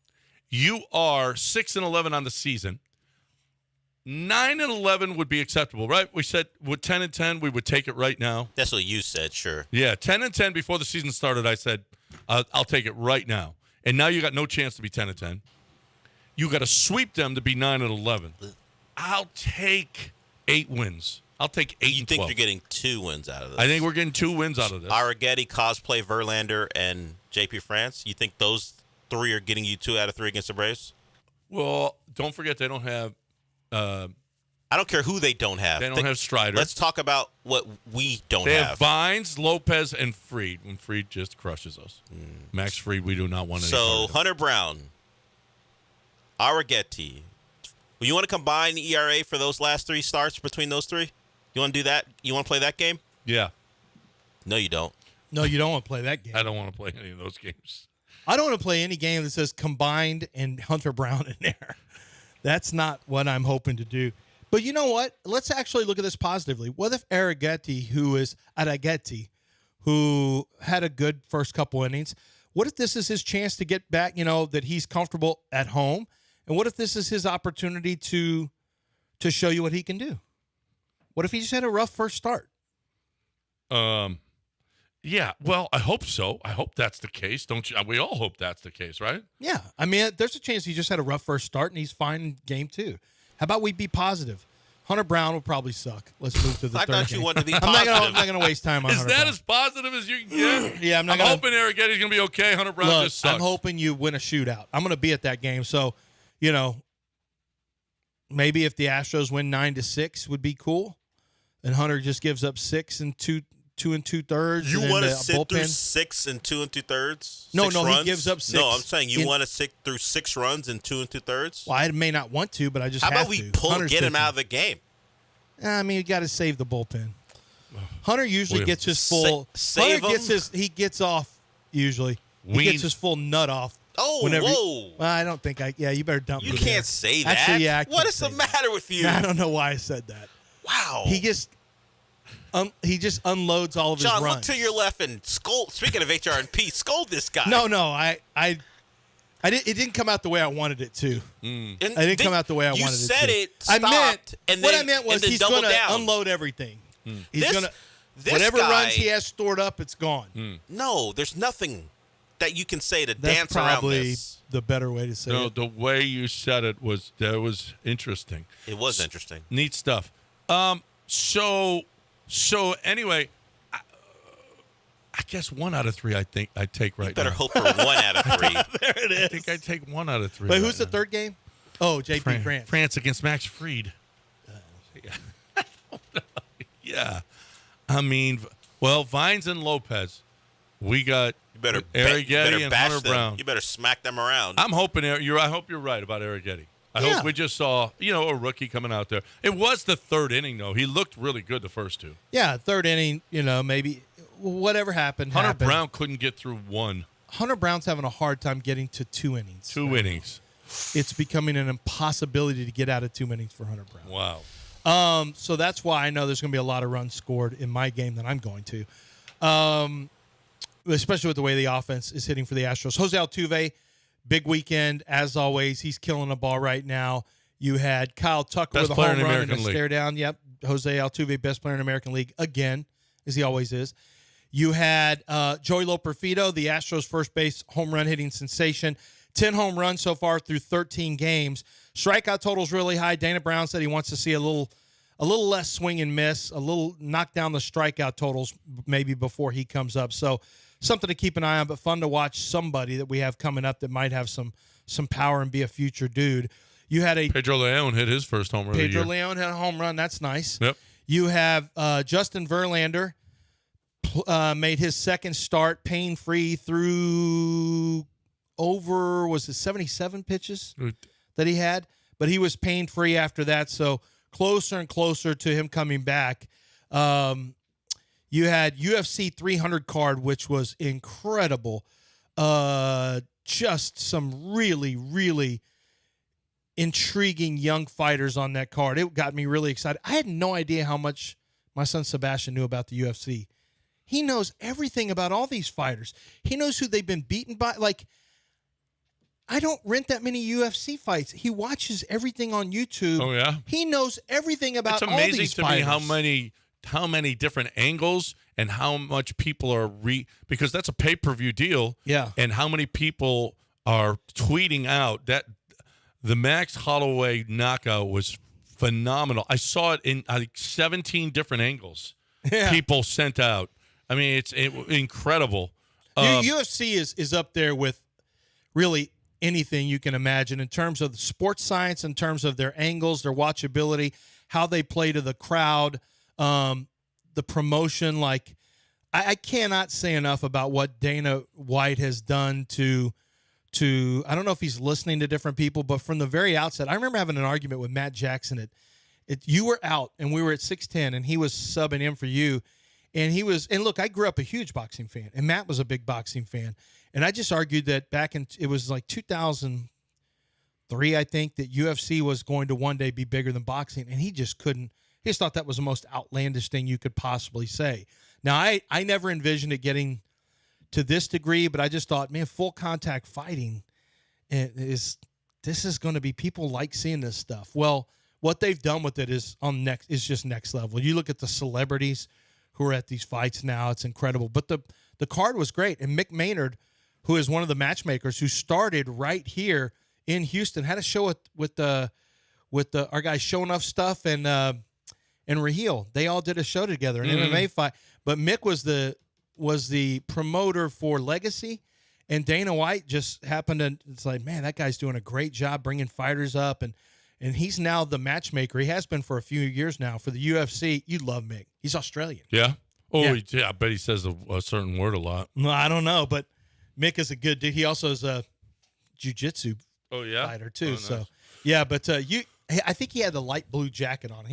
You are 6-11 on the season. 9-11 would be acceptable, right? We said with 10-10, we would take it right now. That's what you said, sure. Yeah, 10-10 before the season started. I said I'll take it right now. And now you got no chance to be 10-10. You got to sweep them to be 9-11. I'll take 8 wins. I'll take 8. You think you're getting 2 wins out of this? I think we're getting 2 wins out of this. Arrighetti, Cosplay, Verlander, and JP France. You think those 3 are getting you 2 out of 3 against the Braves? Well, don't forget they don't have. I don't care who they don't have. They don't have Strider. Let's talk about what we don't They have. have Vines, Lopez, and Fried. When Fried just crushes us. Max Fried, we do not want any. So Hunter Brown, Arrighetti. You want to combine the ERA for those last 3 starts between those 3? You want to do that? You want to play that game? Yeah. No, you don't. No, you don't want to play that game. I don't want to play any of those games. I don't want to play any game that says combined and Hunter Brown in there. That's not what I'm hoping to do. But you know what? Let's actually look at this positively. What if Arrighetti, who had a good first couple innings, what if this is his chance to get back, that he's comfortable at home? And what if this is his opportunity to show you what he can do? What if he just had a rough first start? Yeah, well, I hope so. I hope that's the case. Don't you? We all hope that's the case, right? Yeah. I mean, there's a chance he just had a rough first start and he's fine in game 2. How about we be positive? Hunter Brown will probably suck. Let's move to the third game. I thought you wanted to be positive. I'm not going to waste time on Is Hunter that Brown. as positive as you can get? Yeah, I'm hoping Arrighetti's going to be okay. Hunter Brown just sucks. I'm hoping you win a shootout. I'm going to be at that game. So, maybe if the Astros win 9-6 would be cool. And Hunter just gives up 6 and 2 2.3. You want to sit through 6 and 2 2/3? No, runs? he gives up 6. No, I'm saying you want to sit through 6 runs and 2 2/3. Well, I may not want to, but I just How have about we to. get him out of the game? I mean, you got to save the bullpen. Hunter usually gets his full. Save Hunter him? He gets off usually. He gets his full nut off. Oh, whenever whoa! Well, I don't think Yeah, you better dump. You me can't there. say that. Actually, yeah, what is the matter with you? I don't know why I said that. Wow. He just unloads all of John, his runs. look to your left and scold. Speaking of HRP, scold this guy. No, I didn't. It didn't come out the way I wanted it to. And I didn't come out the way I wanted it to. You said it. Stopped, what I meant was he's going to unload everything. He's going to this whatever guy, runs he has stored up, it's gone. No, there's nothing that you can say to That's dance around probably this. The better way to say it. No, the way you said it was interesting. It was interesting. Neat stuff. So anyway, I guess 1 out of 3. I think I take right now. Better hope for 1 out of 3. There it is. I think I take 1 out of 3. Wait, who's the third game? Oh, JP France. France against Max Fried. Yeah. I mean, well, Vines and Lopez. We got Arrighetti and Hunter Brown. You better smack them around. I'm hoping I hope you're right about Arrighetti. I hope we just saw, a rookie coming out there. It was the third inning, though. He looked really good the first 2. Yeah, third inning, maybe whatever happened. Hunter Brown couldn't get through 1. Hunter Brown's having a hard time getting to 2 innings. Innings. It's becoming an impossibility to get out of 2 innings for Hunter Brown. Wow. So that's why I know there's going to be a lot of runs scored in my game that I'm going to. Especially with the way the offense is hitting for the Astros. Jose Altuve, big weekend, as always. He's killing the ball right now. You had Kyle Tucker with a home run and a stare down. Yep, Jose Altuve, best player in the American League, again, as he always is. You had Joey Loperfido, the Astros' first base home run hitting sensation. 10 home runs so far through 13 games. Strikeout total's really high. Dana Brown said he wants to see a little less swing and miss, a little knock down the strikeout totals maybe before he comes up. So something to keep an eye on, but fun to watch somebody that we have coming up that might have some power and be a future dude. You had Pedro Leon hit his first home run of the year. Pedro Leon had a home run. That's nice. Yep. You have Justin Verlander made his second start pain-free through was it 77 pitches that he had? But he was pain-free after that, so closer and closer to him coming back. You had UFC 300 card, which was incredible. Just some really, really intriguing young fighters on that card. It got me really excited. I had no idea how much my son Sebastian knew about the UFC. He knows everything about all these fighters. He knows who they've been beaten by. Like, I don't rent that many UFC fights. He watches everything on YouTube. Oh, yeah? He knows everything about all these fighters. It's amazing to me how many different angles and how much people are because that's a pay-per-view deal. Yeah. And how many people are tweeting out that the Max Holloway knockout was phenomenal. I saw it in 17 different angles. Yeah. People sent out. I mean, it's incredible. UFC is up there with really anything you can imagine in terms of the sports science, in terms of their angles, their watchability, how they play to the crowd, the promotion. Like, I cannot say enough about what Dana White has done to I don't know if he's listening to different people, but from the very outset, I remember having an argument with Matt Jackson. You were out, and we were at 610, and he was subbing in for you. And look, I grew up a huge boxing fan, and Matt was a big boxing fan. And I just argued that it was like 2003, I think, that UFC was going to one day be bigger than boxing. And he just couldn't. He just thought that was the most outlandish thing you could possibly say. Now, I never envisioned it getting to this degree, but I just thought, man, full contact fighting this is going to be, people like seeing this stuff. Well, what they've done with it is just next level. You look at the celebrities who are at these fights now, it's incredible. But the card was great. And Mick Maynard, who is one of the matchmakers who started right here in Houston, had a show with our guys Show Enough Stuff and Raheel. They all did a show together, an MMA fight. But Mick was the promoter for Legacy, and Dana White just happened to, it's like, man, that guy's doing a great job bringing fighters up, and he's now the matchmaker. He has been for a few years now for the UFC. You love Mick. He's Australian. Yeah? Oh, yeah. I bet he says a certain word a lot. No, I don't know, but Mick is a good dude. He also is a jiu-jitsu fighter, too. Nice. So, yeah, but I think he had the light blue jacket on.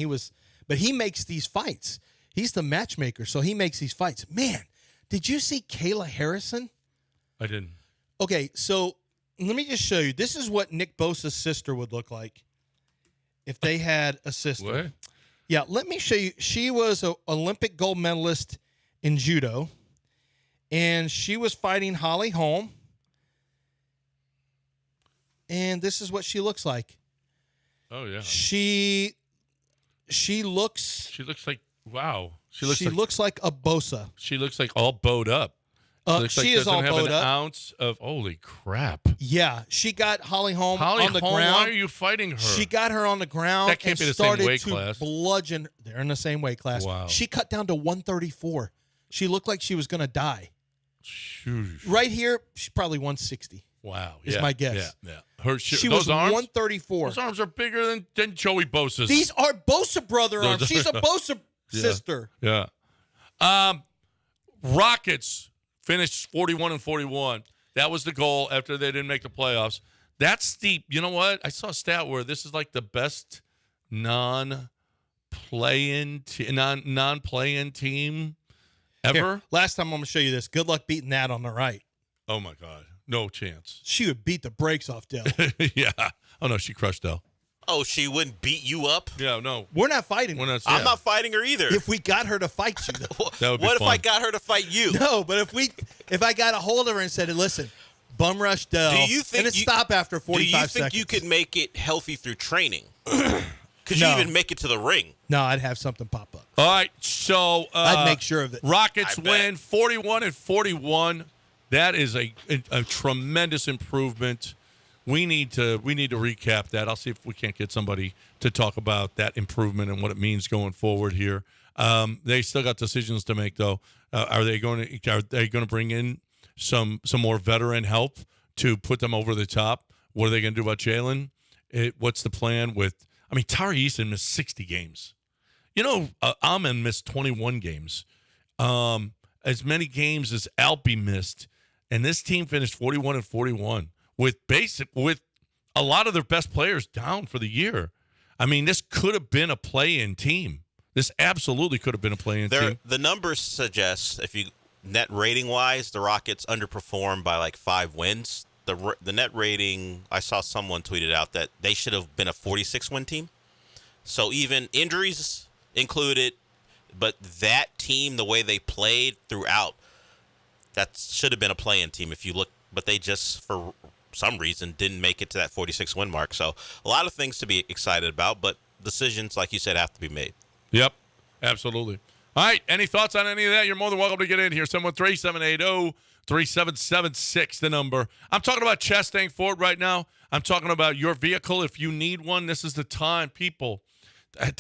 But he makes these fights. He's the matchmaker, so he makes these fights. Man, did you see Kayla Harrison? I didn't. Okay, so let me just show you. This is what Nick Bosa's sister would look like if they had a sister. What? Yeah, let me show you. She was an Olympic gold medalist in judo, and she was fighting Holly Holm. And this is what she looks like. Oh, yeah. She looks like, wow. She looks like a Bosa. She looks like all bowed up. She is all bowed up. Doesn't have an ounce of, holy crap. Yeah, she got Holly Holm on the ground. Why are you fighting her? She got her on the ground. That can't be the same weight class. Bludgeon. They're in the same weight class. Wow. She cut down to 134. She looked like she was going to die. Shoosh. Right here, she's probably 160. Wow. Is my guess. Yeah. She those was arms, 134. Those arms are bigger than Joey Bosa's. These are Bosa brother arms. She's a Bosa sister. Yeah. Rockets finished 41-41. That was the goal after they didn't make the playoffs. That's steep. You know what? I saw a stat where this is like the best non-play-in team ever. Here, last time I'm going to show you this. Good luck beating that on the right. Oh, my God. No chance. She would beat the brakes off Dell. Yeah. Oh, no, she crushed Dell. Oh, she wouldn't beat you up? Yeah, no. We're not fighting. I'm not fighting her either. If we got her to fight you, though. That would be What if fun. I got her to fight you? No, but if I got a hold of her and said, "Listen, bum rush Dell," Do you think and it stop after 45 Do you think seconds. you could make it healthy through training? Could you No. even make it to the ring? No, I'd have something pop up. All right, so I'd make sure of it. Rockets I bet. win 41-41. That is a tremendous improvement. We need to recap that. I'll see if we can't get somebody to talk about that improvement and what it means going forward here. They still got decisions to make, though. Are they going to bring in some more veteran help to put them over the top? What are they going to do about Jalen? What's the plan with? I mean, Tari Eason missed 60 games. Amon missed 21 games. As many games as Alpi missed, and this team finished 41-41 with a lot of their best players down for the year. I mean, this could have been a play-in team. This absolutely could have been a play-in team. The numbers suggest, if you net rating wise, the Rockets underperformed by like 5 wins. The net rating, I saw someone tweeted out that they should have been a 46-win team. So even injuries included, but that team, the way they played throughout, that should have been a play-in team if you look. But they just, for some reason, didn't make it to that 46-win mark. So a lot of things to be excited about, but decisions, like you said, have to be made. Yep, absolutely. All right, any thoughts on any of that? You're more than welcome to get in here. 713-780-3776, the number. I'm talking about Chastang Ford right now. I'm talking about your vehicle. If you need one, this is the time. People, I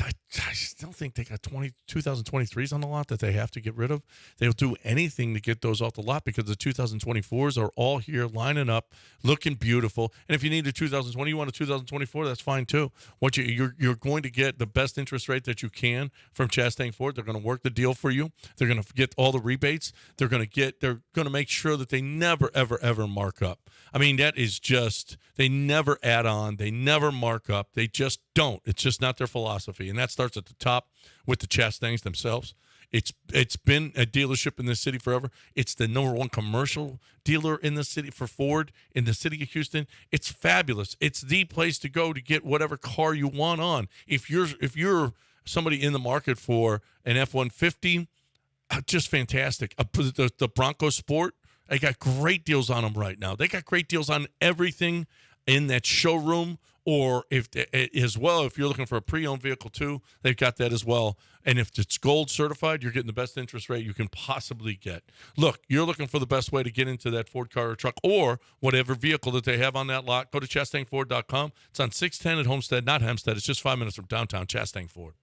still think they got 2023s on the lot that they have to get rid of. They'll do anything to get those off the lot because the 2024s are all here lining up, looking beautiful. And if you need a 2020, you want a 2024, that's fine too. You're going to get the best interest rate that you can from Chastang Ford. They're going to work the deal for you. They're going to get all the rebates. They're going to make sure that they never, ever, ever mark up. I mean, that is just, they never add on. They never mark up. They just don't. It's just not their philosophy. And that starts at the top with the Chastangs themselves. It's been a dealership in this city forever. It's the number one commercial dealer in the city for Ford in the city of Houston. It's fabulous. It's the place to go to get whatever car you want on. If you're somebody in the market for an F-150, just fantastic. The Bronco Sport, they got great deals on them right now. They got great deals on everything in that showroom, or if you're looking for a pre-owned vehicle too, they've got that as well. And if it's gold certified, you're getting the best interest rate you can possibly get. Look, you're looking for the best way to get into that Ford car or truck or whatever vehicle that they have on that lot. Go to ChastangFord.com. It's on 610 at Homestead, not Hempstead. It's just 5 minutes from downtown Chastang Ford.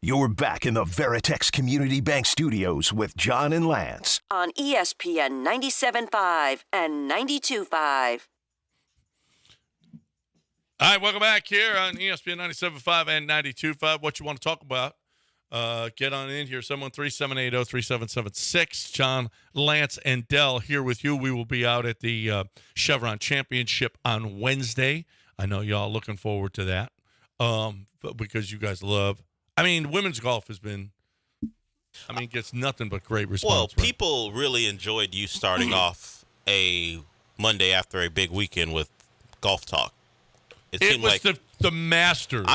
You're back in the Veritex Community Bank Studios with John and Lance. On ESPN 97.5 and 92.5. All right, welcome back here on ESPN 97.5 and 92.5. What you want to talk about? Get on in here, 713-780-3776. John, Lance, and Dell here with you. We will be out at the Chevron Championship on Wednesday. I know y'all looking forward to that because you guys love. I mean, women's golf has been, gets nothing but great response. Well, right? people really enjoyed you starting off a Monday after a big weekend with golf talk. It was like the Masters.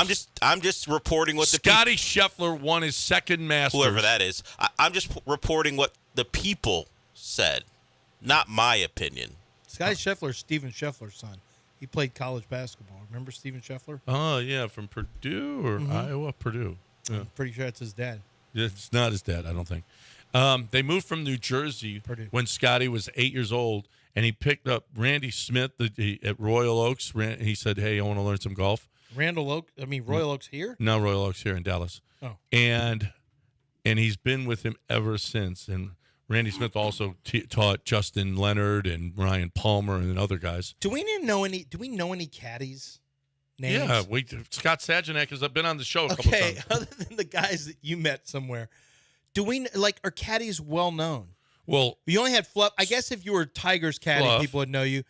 I'm just reporting what Scottie Scheffler won his second Masters. Whoever that is. I'm just reporting what the people said, not my opinion. Scottie Scheffler is Steven Scheffler's son. He played college basketball. Remember Steven Scheffler? Oh, yeah, from Purdue or Iowa? Purdue. Yeah. I'm pretty sure it's his dad. It's not his dad, I don't think. They moved from New Jersey when Scottie was 8 years old, and he picked up Randy Smith at Royal Oaks. He said, hey, I want to learn some golf. Royal Oaks here? No, Royal Oaks here in Dallas. Oh. And he's been with him ever since. And Randy Smith also taught Justin Leonard and Ryan Palmer and other guys. Do we know any caddies? Names? Yeah, Scott Sagenak has been on the show a couple times. Okay, other than the guys that you met somewhere, are caddies well known? Well, you only had Fluff. I guess if you were Tigers caddy, Fluff. people would know you.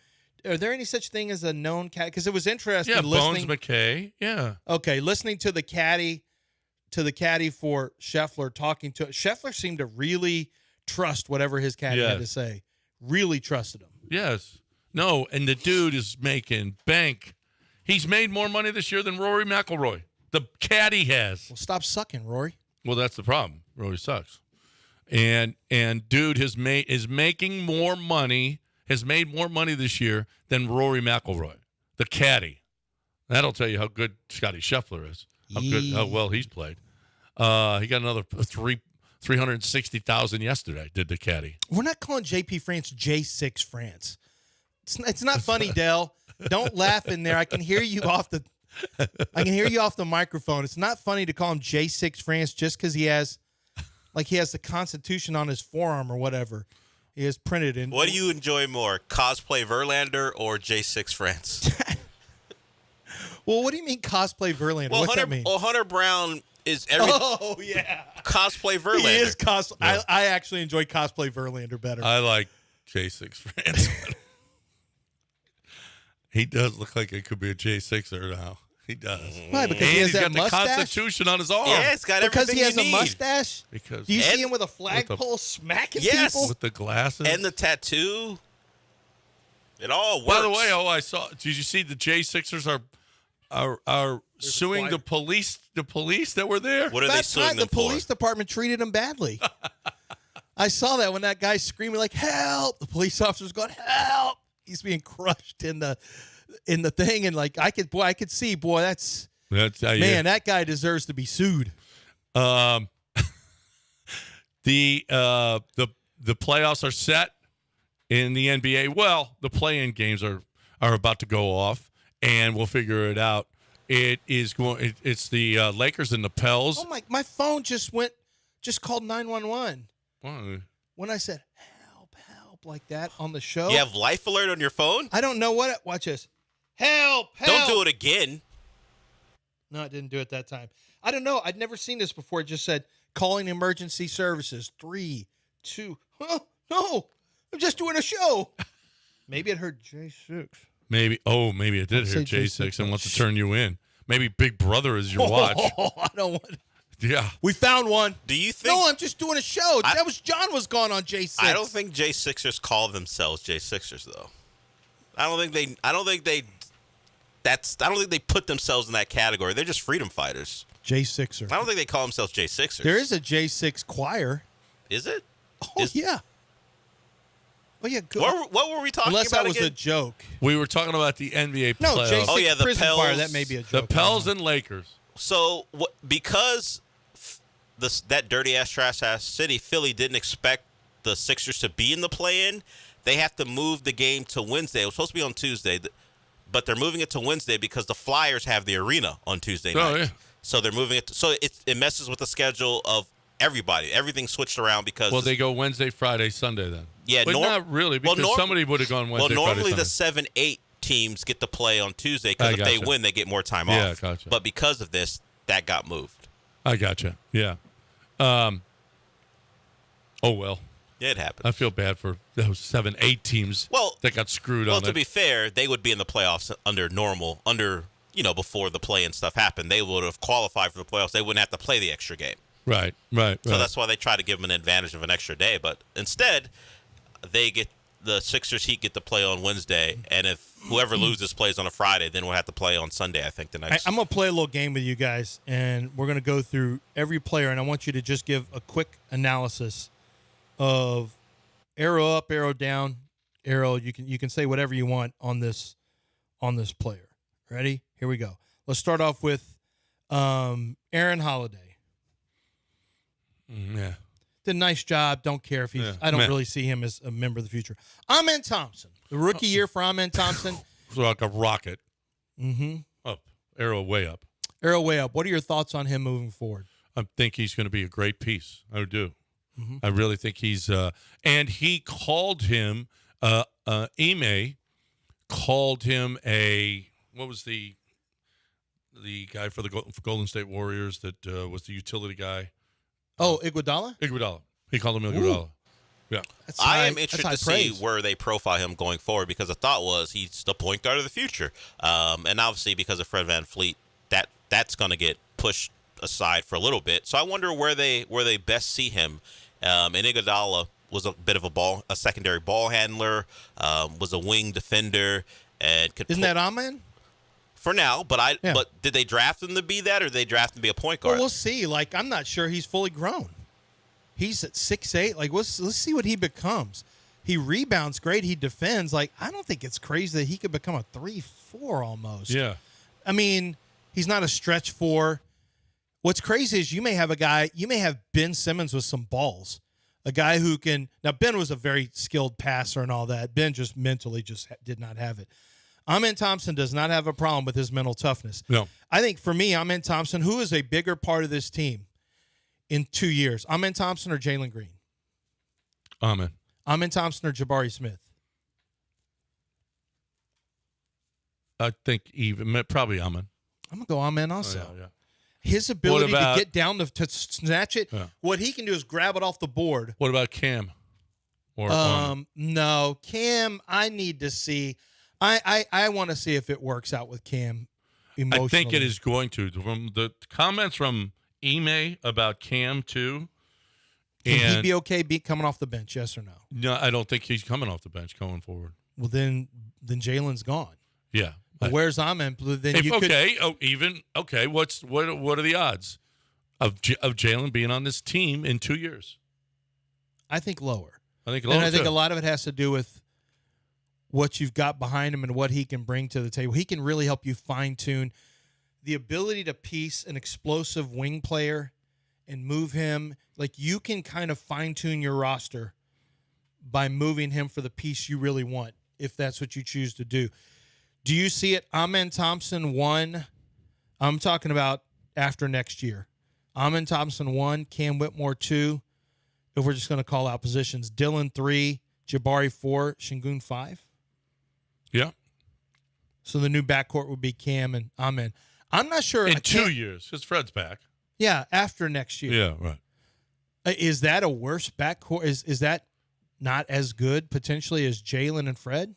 Are there any such thing as a known caddy? Because it was interesting. Yeah, listening. Bones McKay. Yeah. Okay, listening to the caddy for Scheffler talking to Scheffler seemed to really trust whatever his caddy had to say. Really trusted him. Yes. No, and the dude is making bank. He's made more money this year than Rory McIlroy. The caddy has. Well, stop sucking, Rory. Well, that's the problem. Rory sucks. And dude is making more money, has made more money this year than Rory McIlroy, the caddy. That'll tell you how good Scottie Scheffler is. How well he's played. He got another 360,000 yesterday. Did the caddy? We're not calling JP France J6 France. It's not funny, Dell. Don't laugh in there. I can hear you off the microphone. It's not funny to call him J6 France just because he has the Constitution on his forearm or whatever. He has printed in. What do you enjoy more, cosplay Verlander or J6 France? Well, what do you mean cosplay Verlander? Well, What's that mean? Well, Hunter Brown is Oh yeah, cosplay Verlander. He is cosplay. Yeah. I actually enjoy cosplay Verlander better. I like J6 France. He does look like it could be a J6er now. He does. Why? Because he has he's got mustache? the Constitution on his arm. Yeah, it's got everything because he has you need. a mustache. Because do you see him with a flagpole smacking people? With the glasses and the tattoo. It all works. By the way, I saw. Did you see the J6ers are suing the police? The police that were there. What are they suing them the police department treated him badly. I saw that when that guy's screaming like "Help!" The police officer's going "Help!" He's being crushed in the thing, and like I could see, that's man, that guy deserves to be sued. The playoffs are set in the NBA. Well, the play-in games are about to go off, and we'll figure it out. It's the Lakers and the Pels. Oh my phone just called 911. Why? When I said help like that on the show. You have life alert on your phone? I don't know what. Watch this. Help! Don't do it again. No, I didn't do it that time. I don't know. I'd never seen this before. It just said calling emergency services. 3, 2. Oh, no, I'm just doing a show. Maybe it heard J6. Maybe it did hear J6 and wants to turn you in. Maybe Big Brother is your watch. Oh, I don't want. Yeah, we found one. Do you think? No, I'm just doing a show. John was gone on J6. I don't think J6ers call themselves J6ers though. I don't think they put themselves in that category. They're just freedom fighters. J6er. I don't think they call themselves J6ers. There is a J6 choir. Is it? Yeah. Oh yeah. Good. What were we talking Unless about? Unless that was again? a joke. We were talking about the NBA playoffs. J6 oh yeah, the prison Pels. choir. That may be a joke. The Pels and Lakers. So because that dirty ass trash ass city, Philly didn't expect the Sixers to be in the play-in. They have to move the game to Wednesday. It was supposed to be on Tuesday, but they're moving it to Wednesday because the Flyers have the arena on Tuesday night. Oh, yeah. So they're moving it. So it messes with the schedule of everybody. Everything's switched around because. Well, they go Wednesday, Friday, Sunday then. Yeah, but not really because somebody would have gone Wednesday, Well, normally Friday, the 7-8 teams get to play on Tuesday because if they win, they get more time off. Yeah, gotcha. But because of this, that got moved. I gotcha. Yeah. Oh, well. Yeah, it happens. I feel bad for those 7-8 teams that got screwed on it. Well, to be fair, they would be in the playoffs before the play and stuff happened. They would have qualified for the playoffs. They wouldn't have to play the extra game. Right. So that's why they try to give them an advantage of an extra day. But instead, the Sixers Heat get to play on Wednesday, and if whoever loses plays on a Friday, then we'll have to play on Sunday, I think, the next. I'm going to play a little game with you guys, and we're going to go through every player, and I want you to just give a quick analysis of arrow up, arrow down, arrow. You can say whatever you want on this player. Ready? Here we go. Let's start off with Aaron Holiday. Yeah. Did a nice job. Don't care if he's. I don't really see him as a member of the future. Amen Thompson. The rookie year for Amen Thompson. It's like a rocket. Mm-hmm. Up. Arrow way up. Arrow way up. What are your thoughts on him moving forward? I think he's going to be a great piece. I do. Mm-hmm. I really think he's. And he called him. Ime called him a. What was the guy for Golden State Warriors that was the utility guy? Oh, Iguodala? Iguodala. He called him Iguodala. Yeah. I am interested to see where they profile him going forward because the thought was he's the point guard of the future. And obviously because of Fred VanVleet, that's going to get pushed aside for a little bit. So I wonder where they best see him. And Iguodala was a bit of a secondary ball handler, was a wing defender, and could. Isn't that Amen? For now, but did they draft him to be that, or did they draft him to be a point guard? Well, we'll see. Like, I'm not sure he's fully grown. He's at 6'8". Like, let's see what he becomes. He rebounds great. He defends. Like, I don't think it's crazy that he could become a 3-4 almost. Yeah. I mean, he's not a stretch 4. What's crazy is you may have Ben Simmons with some balls. A guy who can – now, Ben was a very skilled passer and all that. Ben just mentally did not have it. Amen Thompson does not have a problem with his mental toughness. No. I think for me, Amen Thompson, who is a bigger part of this team in 2 years? Amen Thompson or Jalen Green? Amen. Amen Thompson or Jabari Smith? I think probably Amen. I'm going to go Amen also. Oh, yeah. His ability to get down to snatch it, what he can do is grab it off the board. What about Cam? No. Cam, I need to see – I want to see if it works out with Cam emotionally. I think it is going to. From the comments from Ime about Cam, too. Can he be okay coming off the bench, yes or no? No, I don't think he's coming off the bench going forward. Well, then Jalen's gone. Yeah. But where's Amen? Then what are the odds of Jalen being on this team in 2 years? I think lower. I think a lot of it has to do with what you've got behind him and what he can bring to the table. He can really help you fine-tune the ability to piece an explosive wing player and move him. Like, you can kind of fine-tune your roster by moving him for the piece you really want, if that's what you choose to do. Do you see it? Amen Thompson 1. I'm talking about after next year. Amen Thompson 1, Cam Whitmore 2, if we're just going to call out positions. Dillon 3, Jabari 4, Şengün 5. Yeah. So the new backcourt would be Cam and Amen. I'm not sure. In 2 years, because Fred's back. Yeah, after next year. Yeah, right. Is that a worse backcourt? Is that not as good potentially as Jalen and Fred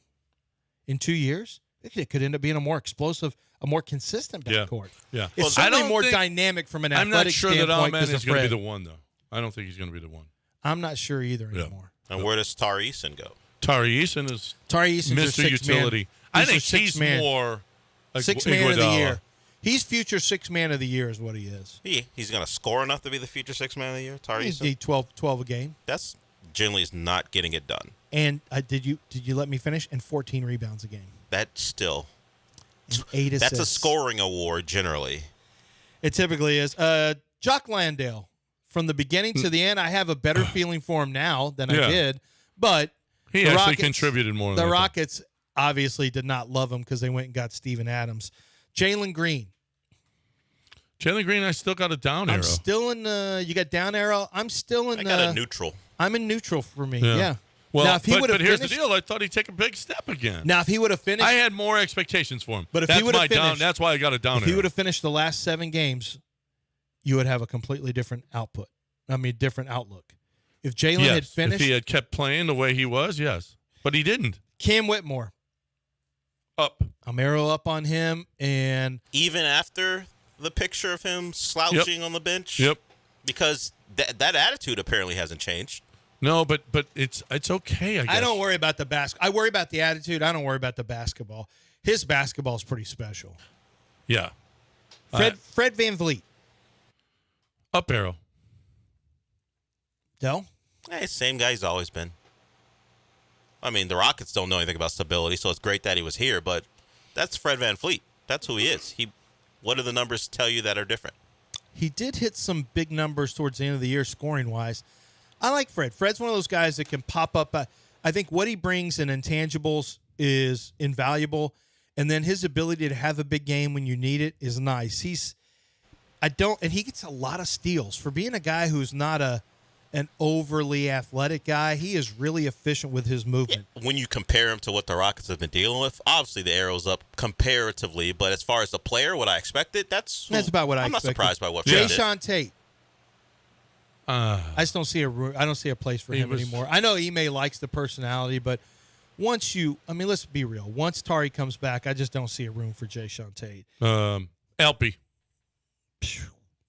in 2 years? It could end up being a more explosive, a more consistent backcourt. Yeah. It's certainly more dynamic from an athletic standpoint. I'm not sure that Amen is going to be the one, though. I don't think he's going to be the one. I'm not sure either anymore. And where does Tari Eason go? Tari Eason is Mr. Utility. I think he's more like sixth man of the year. He's future sixth man of the year is what he is. He's going to score enough to be the future sixth man of the year, Tari Eason? He's 12 a game. That's generally is not getting it done. And did you let me finish? And 14 rebounds a game. That's still... And 8 assists. That's a scoring award generally. It typically is. Jock Landale. From the beginning to the end, I have a better feeling for him now than I did. But he actually contributed more. The Rockets obviously did not love him because they went and got Steven Adams. Jalen Green. Jalen Green, I still got a down arrow. I'm still in you got down arrow. I'm still in I got a neutral. I'm in neutral for me. Yeah. Well, now, if he but here's the finished, deal. I thought he'd take a big step again. Now, if he would have finished, I had more expectations for him. But if that's he would have finished, that's why I got a down If arrow. he would have finished the last 7 games, you would have a completely different output. I mean, different outlook. If Jalen had finished, if he had kept playing the way he was, yes, but he didn't. Cam Whitmore up. I'm arrow up on him, and even after the picture of him slouching on the bench. Yep. Because that attitude apparently hasn't changed. No, but it's okay. I guess. I don't worry about the I worry about the attitude. I don't worry about the basketball. His basketball is pretty special. Yeah. Fred VanVleet. Up arrow. Dell? Hey, same guy he's always been. I mean, the Rockets don't know anything about stability, so it's great that he was here, but that's Fred VanVleet. That's who he is. What do the numbers tell you that are different? He did hit some big numbers towards the end of the year scoring-wise. I like Fred. Fred's one of those guys that can pop up. I think what he brings in intangibles is invaluable, and then his ability to have a big game when you need it is nice. And he gets a lot of steals. For being a guy who's not an overly athletic guy, he is really efficient with his movement. Yeah, when you compare him to what the Rockets have been dealing with, obviously the arrow's up comparatively, but as far as the player, what I expected, that's about what I expected. I'm not surprised by what Fred did. Jayshawn Tate. I just don't see a place for him anymore. I know Ime likes the personality, but let's be real. Once Tari comes back, I just don't see a room for Jayshawn Tate. Alpi.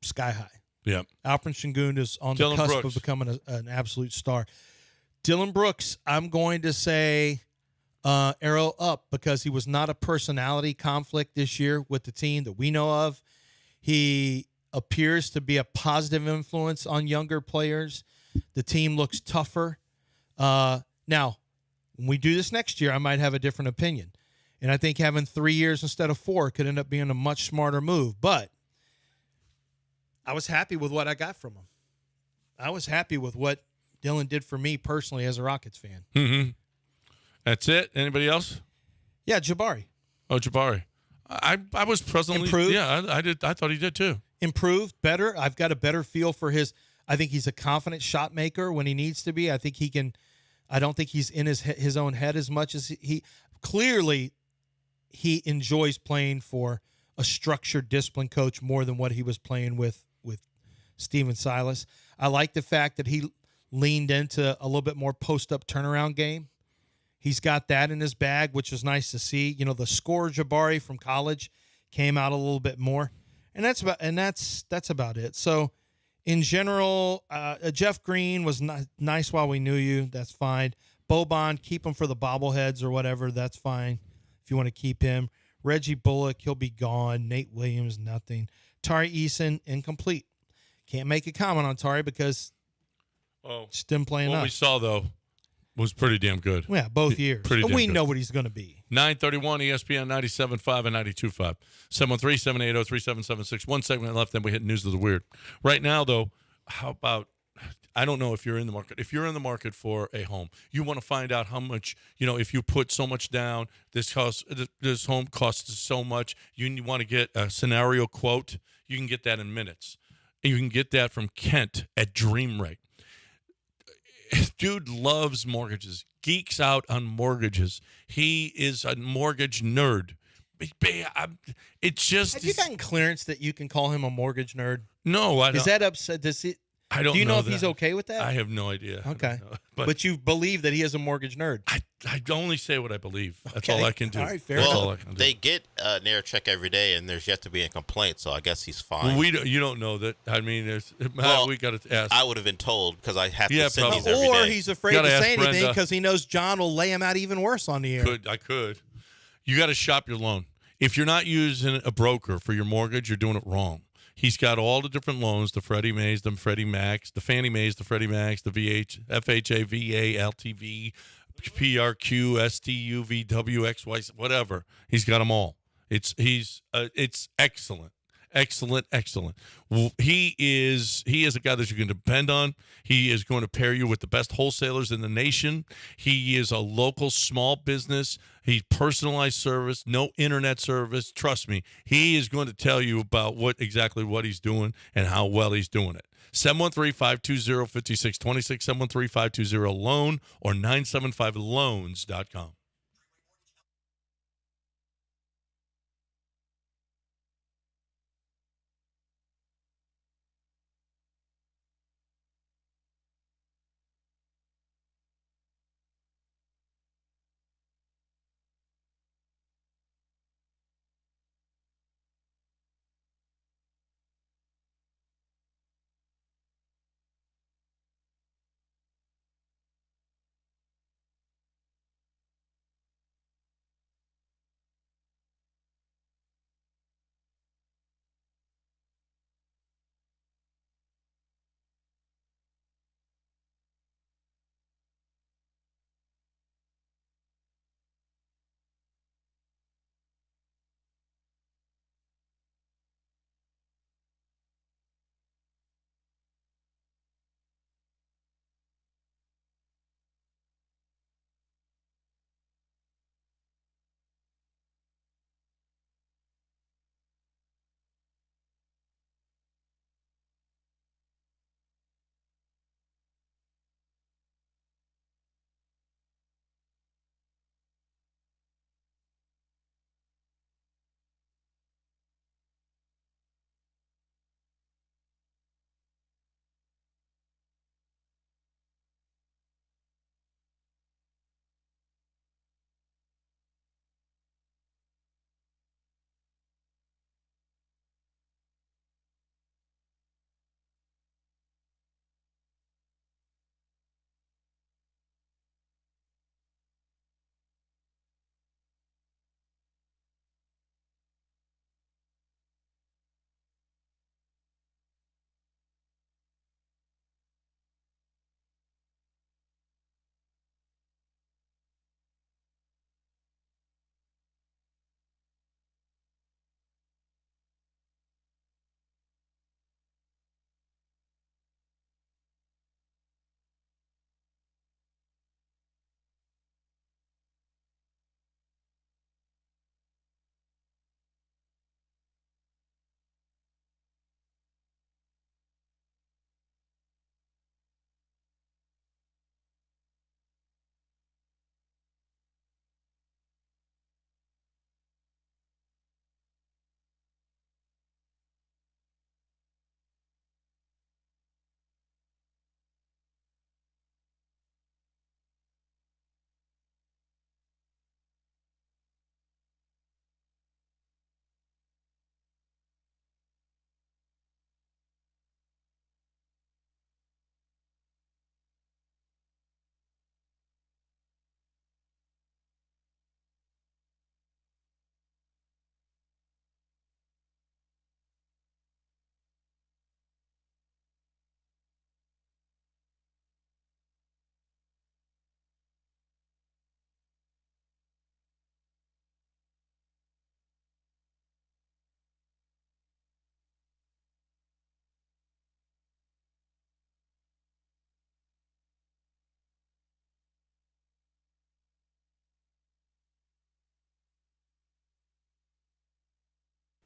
Sky high. Yeah. Alperen Sengun is on Dylan the cusp Brooks. of becoming an absolute star. Dylan Brooks, I'm going to say arrow up because he was not a personality conflict this year with the team that we know of. He appears to be a positive influence on younger players. The team looks tougher. Now, when we do this next year, I might have a different opinion. And I think having 3 years instead of 4 could end up being a much smarter move. But I was happy with what I got from him. I was happy with what Dylan did for me personally as a Rockets fan. Mm-hmm. That's it. Anybody else? Yeah, Jabari. Oh, Jabari. I was presently Improved. Yeah, I did. I thought he did too. Improved, better. I've got a better feel for his. I think he's a confident shot maker when he needs to be. I think he can. I don't think he's in his own head as much as he clearly. He enjoys playing for a structured, disciplined coach more than what he was playing with Steven Silas. I like the fact that he leaned into a little bit more post-up turnaround game. He's got that in his bag, which is nice to see. You know, the scorer Jabari from college came out a little bit more, and that's about it. So, in general, Jeff Green was nice while we knew you. That's fine. Boban, keep him for the bobbleheads or whatever. That's fine if you want to keep him. Reggie Bullock, he'll be gone. Nate Williams, nothing. Tari Eason, incomplete. Can't make a comment on Tari because just didn't play enough. What we saw, though, was pretty damn good. Yeah, both years. Pretty But damn we good. know what he's going to be. 931 ESPN 97.5 and 92.5. 713-780-3776. 1 segment left, then we hit News of the Weird. Right now, though, how about, I don't know if you're in the market. If you're in the market for a home, you want to find out how much, if you put so much down, this home costs so much, you want to get a scenario quote, you can get that in minutes. And you can get that from Kent at Dream Rate. Dude loves mortgages, geeks out on mortgages. He is a mortgage nerd. It's just. Have you gotten clearance that you can call him a mortgage nerd? No, I don't. Is that upset? Does he? I don't. Do you know if that. he's okay with that? I have no idea. Okay, but you believe that he is a mortgage nerd. I only say what I believe. That's Okay. all I can do. All right, fair That's enough. all I can do. They get an air check every day, and there's yet to be a complaint, so I guess he's fine. Well, you don't know that. I mean, we got to ask. I would have been told because I have to send probably. these every day. Or he's afraid to say anything because he knows John will lay him out even worse on the air. I could. You got to shop your loan. If you're not using a broker for your mortgage, you're doing it wrong. He's got all the different loans, the Freddie Mays, the Freddie Macs, the Fannie Mays, the Freddie Macs, the FHA, VA, LTV, PRQ, STU, VW, XY, whatever. He's got them all. It's excellent. Excellent. Well, he is a guy that you can depend on. He is going to pair you with the best wholesalers in the nation. He is a local small business. He's personalized service, no internet service. Trust me, he is going to tell you about exactly what he's doing and how well he's doing it. 713-520-5626, 713-520-LOAN, or 975loans.com.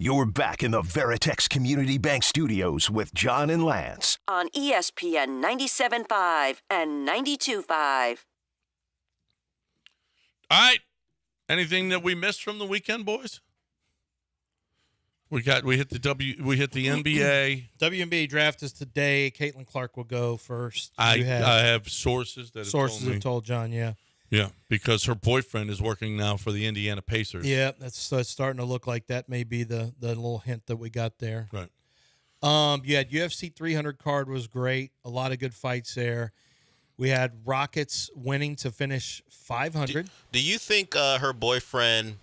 You're back in the Veritex Community Bank Studios with John and Lance. On ESPN 97.5 and 92.5. All right. Anything that we missed from the weekend, boys? We hit the NBA. WNBA draft is today. Caitlin Clark will go first. I have sources that have told John, yeah. Yeah, because her boyfriend is working now for the Indiana Pacers. Yeah, that's starting to look like that may be the little hint that we got there. Right. Yeah, UFC 300 card was great. A lot of good fights there. We had Rockets winning to finish 500. Do you think her boyfriend,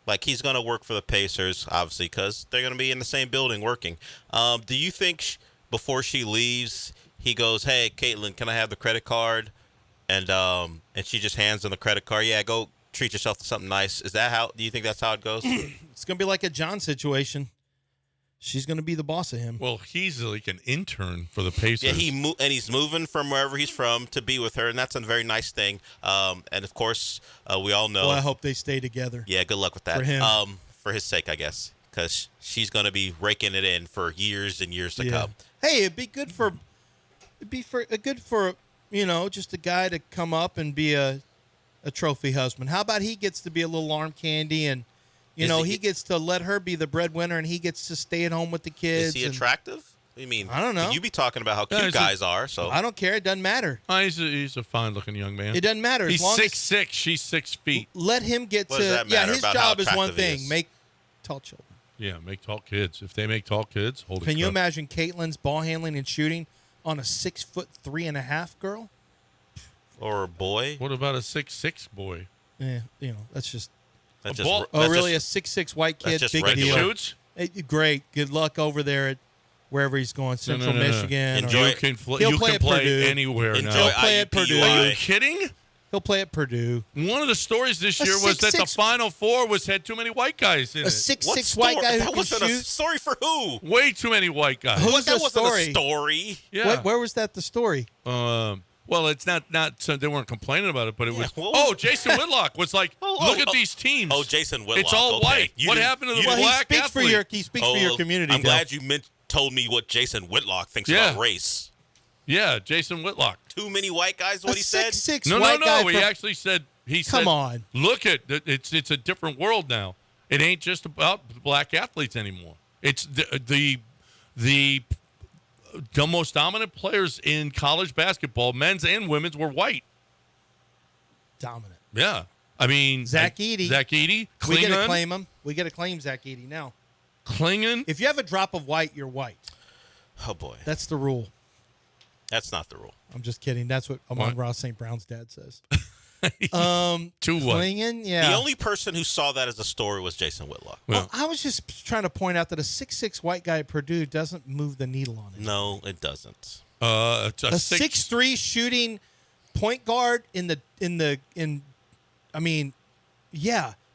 like he's going to work for the Pacers, obviously, because they're going to be in the same building working. Do you think before she leaves, he goes, "Hey, Caitlin, can I have the credit card?" And she just hands him the credit card. Yeah, go treat yourself to something nice. Is that how? Do you think that's how it goes? It's going to be like a John situation. she's going to be the boss of him. Well, he's like an intern for the Pacers. Yeah, he's moving from wherever he's from to be with her, and that's a very nice thing. And of course, we all know. Well, I hope they stay together. Yeah, good luck with that. For him. For his sake, I guess, because she's going to be raking it in for years and years to come. Hey, it'd be good for just a guy to come up and be a trophy husband. How about he gets to be a little arm candy and he gets to let her be the breadwinner and he gets to stay at home with the kids. Is he attractive? I mean, I don't know. You be talking about how cute guys are, so I don't care. It doesn't matter. He's a fine-looking young man. It doesn't matter. He's 6'6". She's 6 feet. Let him get What does that matter his about job how is one attractive he thing: is? make tall children. Yeah, make tall kids. If they make tall kids, holy Can you crap. imagine Caitlin's ball handling and shooting on a 6'3.5" girl? Or a boy? What about a 6'6" boy? Yeah, that's just. That's really? A 6'6" white kid, just big regular. deal. Shoots? Great. Good luck over there at wherever he's going, Central No. Michigan. Enjoy. You can He'll play at Purdue. anywhere Enjoy now. He'll play at Purdue. Are you kidding? He'll play at Purdue. One of the stories this A year was that the 6'6" Final Four had too many white guys in A it. 6'6" white guy who That can wasn't a shoot. story for who? Way too many white guys. Who's That the wasn't story? a story. Yeah. Where was that the story? Well, it's not so they weren't complaining about it, but it was. what was it? Jason Whitlock was like, look at these teams. Oh, Jason Whitlock. It's all okay. white. You What didn't- happened to the you Well, didn't- he black speaks athlete? for your community. I'm Bill. glad you told me what Jason Whitlock thinks Yeah. about race. Yeah, Jason Whitlock. Too many white guys, what A he said? 6'6" No, white guy. He actually said. He said, Come on. Look at it's a different world now. It ain't just about black athletes anymore. It's the most dominant players in college basketball, men's and women's, were white. Dominant. Yeah, I mean Zach Edey. Klingon. We got to claim him. We got to claim Zach Edey now. Klingon. If you have a drop of white, you're white. Oh, boy. That's the rule. That's not the rule. I'm just kidding. That's what Amon Ross St. Brown's dad says. Too what? Klingon, yeah. The only person who saw that as a story was Jason Whitlock. Well, I was just trying to point out that a 6'6" white guy at Purdue doesn't move the needle on it. No, it doesn't. It's A 6'3" shooting point guard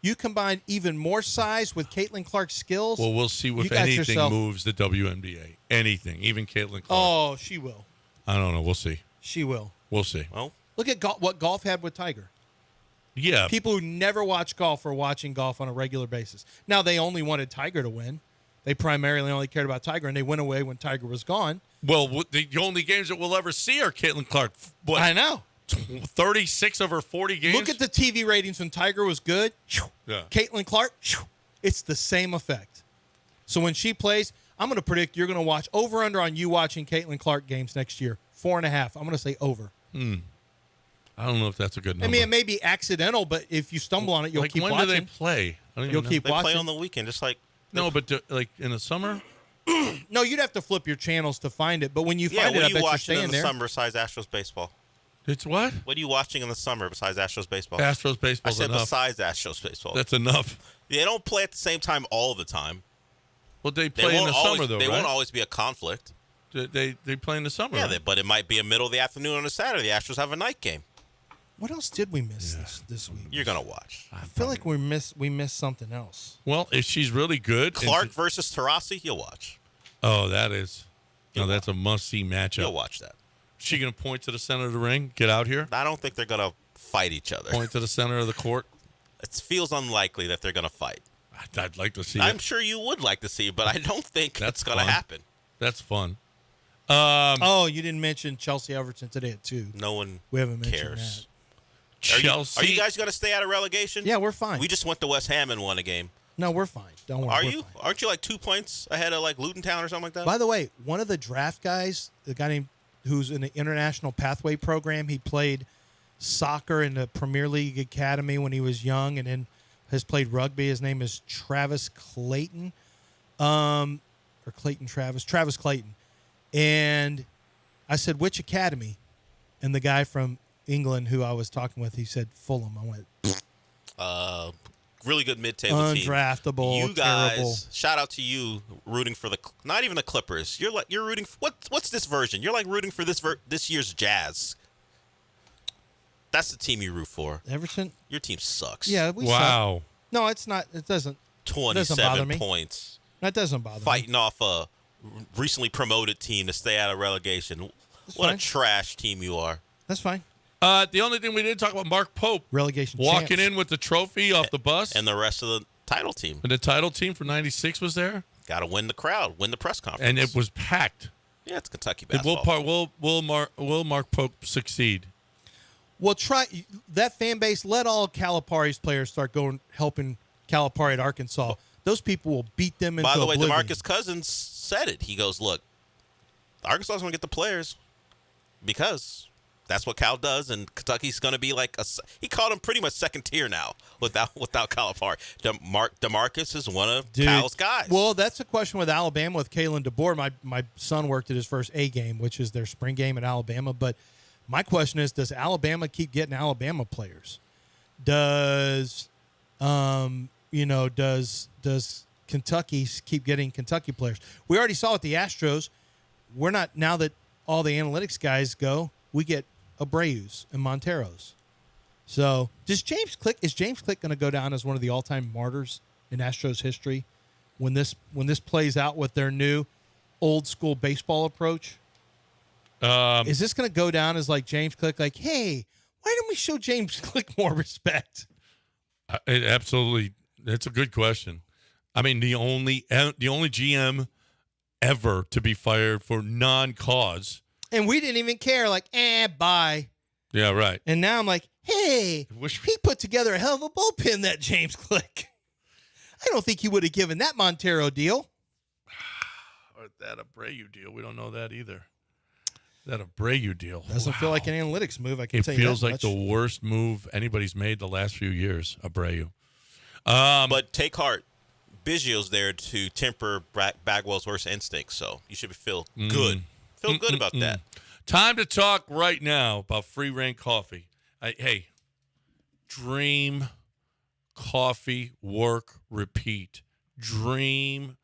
you combine even more size with Caitlin Clark's skills. Well, we'll see if anything moves the WNBA. Anything, even Caitlin Clark. Oh, she will. I don't know. We'll see. She will. We'll see. Well, look at what golf had with Tiger. Yeah. People who never watch golf are watching golf on a regular basis. Now, they only wanted Tiger to win. They primarily only cared about Tiger, and they went away when Tiger was gone. Well, the only games that we'll ever see are Caitlin Clark. What, I know. 36 of her 40 games. Look at the TV ratings when Tiger was good. Yeah. Caitlin Clark, it's the same effect. So when she plays, I'm going to predict you're going to watch over-under on you watching Caitlin Clark games next year. 4.5. I'm going to say over. I don't know if that's a good number. I mean, it may be accidental, but if you stumble on it, you'll keep when watching. do they play? I don't even You'll know. keep they watching. play on the weekend, just like. No, but like in the summer? No, you'd have to flip your channels to find it. But when you Yeah, find what it, are I you bet you're watching staying in the there. summer besides Astros baseball? It's what? What are you watching in the summer besides Astros baseball? Astros baseball's I said enough. besides Astros baseball. That's enough. They don't play at the same time all the time. Well, they play in the summer, though, They right? won't always be a conflict. They play in the summer. Yeah, right? but it might be a middle of the afternoon on a Saturday. The Astros have a night game. What else did we miss this week? You're going to watch. I feel like we missed something else. Well, if she's really good. Clark versus Taurasi, you'll watch. Oh, that is. No, that's a must-see matchup. You'll watch that. She going to point to the center of the ring? Get out here? I don't think they're going to fight each other. Point to the center of the court? It feels unlikely that they're going to fight. I'd like to see I'm it. sure you would like to see it, but I don't think that's going to fun. happen. That's fun. You didn't mention Chelsea Everton today at 2. No one We haven't mentioned cares. that. Chelsea. Are you guys going to stay out of relegation? Yeah, we're fine. We just went to West Ham and won a game. No, we're fine. Don't worry. Are we're you? fine. Aren't you like 2 points ahead of like Luton Town or something like that? By the way, one of the draft guys, the guy named who's in the International Pathway Program, he played soccer in the Premier League Academy when he was young, and then has played rugby. His name is Travis Clayton, Travis Clayton. And I said, which academy? And the guy from England who I was talking with, he said Fulham. I went, really good mid-table team. undraftable, You guys, terrible. shout out to you rooting for not even the Clippers. You're rooting for what's this version? You're like rooting for this year's Jazz. That's the team you root for. Everton. Your team sucks. Yeah, we suck. No, it's not. It doesn't. It doesn't bother 27 me. points. That doesn't bother me. Fighting off a recently promoted team to stay out of relegation. What fine. a trash team you are. That's fine. The only thing we didn't talk about, Mark Pope. Relegation walking champs. in with the trophy off the bus. And the rest of the title team. And the title team for 96 was there. Got to win the crowd, win the press conference. And it was packed. Yeah, it's Kentucky basketball. Will Mark Pope succeed? Well, try that fan base. Let all Calipari's players start helping Calipari at Arkansas. Those people will beat them into By the way, oblivion. DeMarcus Cousins said it. He goes, look, Arkansas is going to get the players because that's what Cal does, and Kentucky's going to be like he called him pretty much second tier now without Calipari. DeMarcus is one of Cal's guys. Well, that's a question with Alabama with Kalen DeBoer. My son worked at his first A game, which is their spring game at Alabama. But my question is, does Alabama keep getting Alabama players? Does Kentucky keep getting Kentucky players? We already saw with the Astros. We're not, now that all the analytics guys go, we get Abreu's and Monteros. So is James Click going to go down as one of the all-time martyrs in Astros history when this plays out with their new old school baseball approach? Is this going to go down as like James Click, like, hey, why didn't we show James Click more respect? Absolutely. That's a good question. I mean, the only GM ever to be fired for non-cause. And we didn't even care, like, bye. Yeah, right. And now I'm like, hey, he put together a hell of a bullpen, that James Click. I don't think he would have given that Montero deal. Or that Abreu deal. We don't know that either. That Abreu deal. Doesn't feel like an analytics move, I can It tell you that feels like much. the worst move anybody's made the last few years, Abreu. But take heart. Biggio's there to temper Bagwell's worst instincts, so you should feel good. Feel good about that. Time to talk right now about Free Reign Coffee. Hey, dream, coffee, work, repeat. Dream,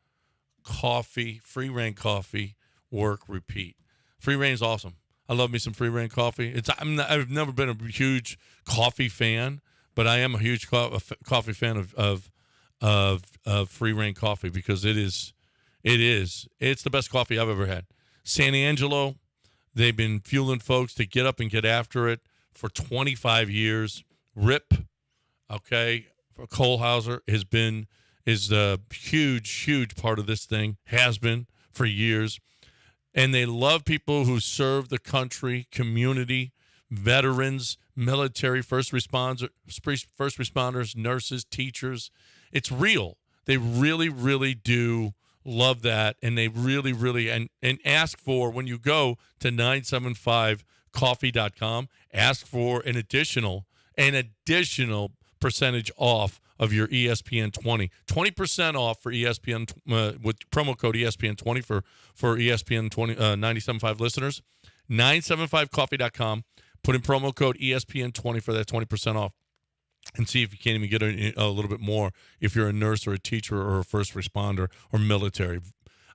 coffee, Free Reign Coffee, work, repeat. Free Reign is awesome. I love me some Free Reign coffee. I've never been a huge coffee fan, but I am a huge coffee fan of Free Reign Coffee because it's the best coffee I've ever had. San Angelo, they've been fueling folks to get up and get after it for 25 years. Rip, okay, for Kohlhauser is a huge part of this thing, has been for years. And they love people who serve the country, community, veterans, military, first responders, nurses, teachers. It's real. They really, really do love that. And they really, really, and ask for, when you go to 975coffee.com, ask for an additional percentage off of your ESPN 20% off for ESPN with promo code ESPN 20 for ESPN 20 97.5 listeners. 975coffee.com. Put in promo code ESPN 20 for that 20% off, and see if you can't even get a little bit more if you're a nurse or a teacher or a first responder or military.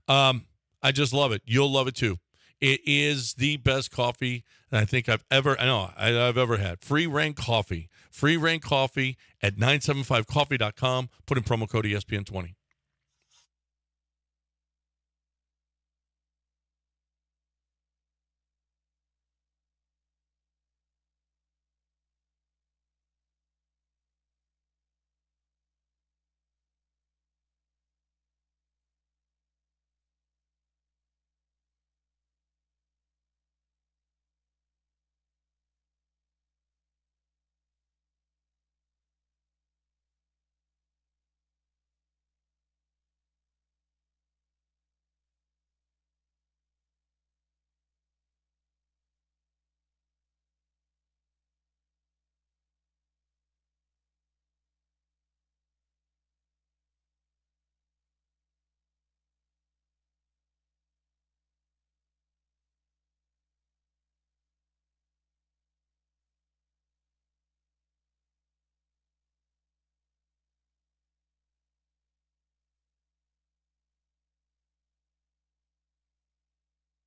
I just love it. You'll love it too. It is the best coffee that I think I've ever had. Free Reign Coffee. Free Reign Coffee at 975coffee.com. Put in promo code ESPN 20.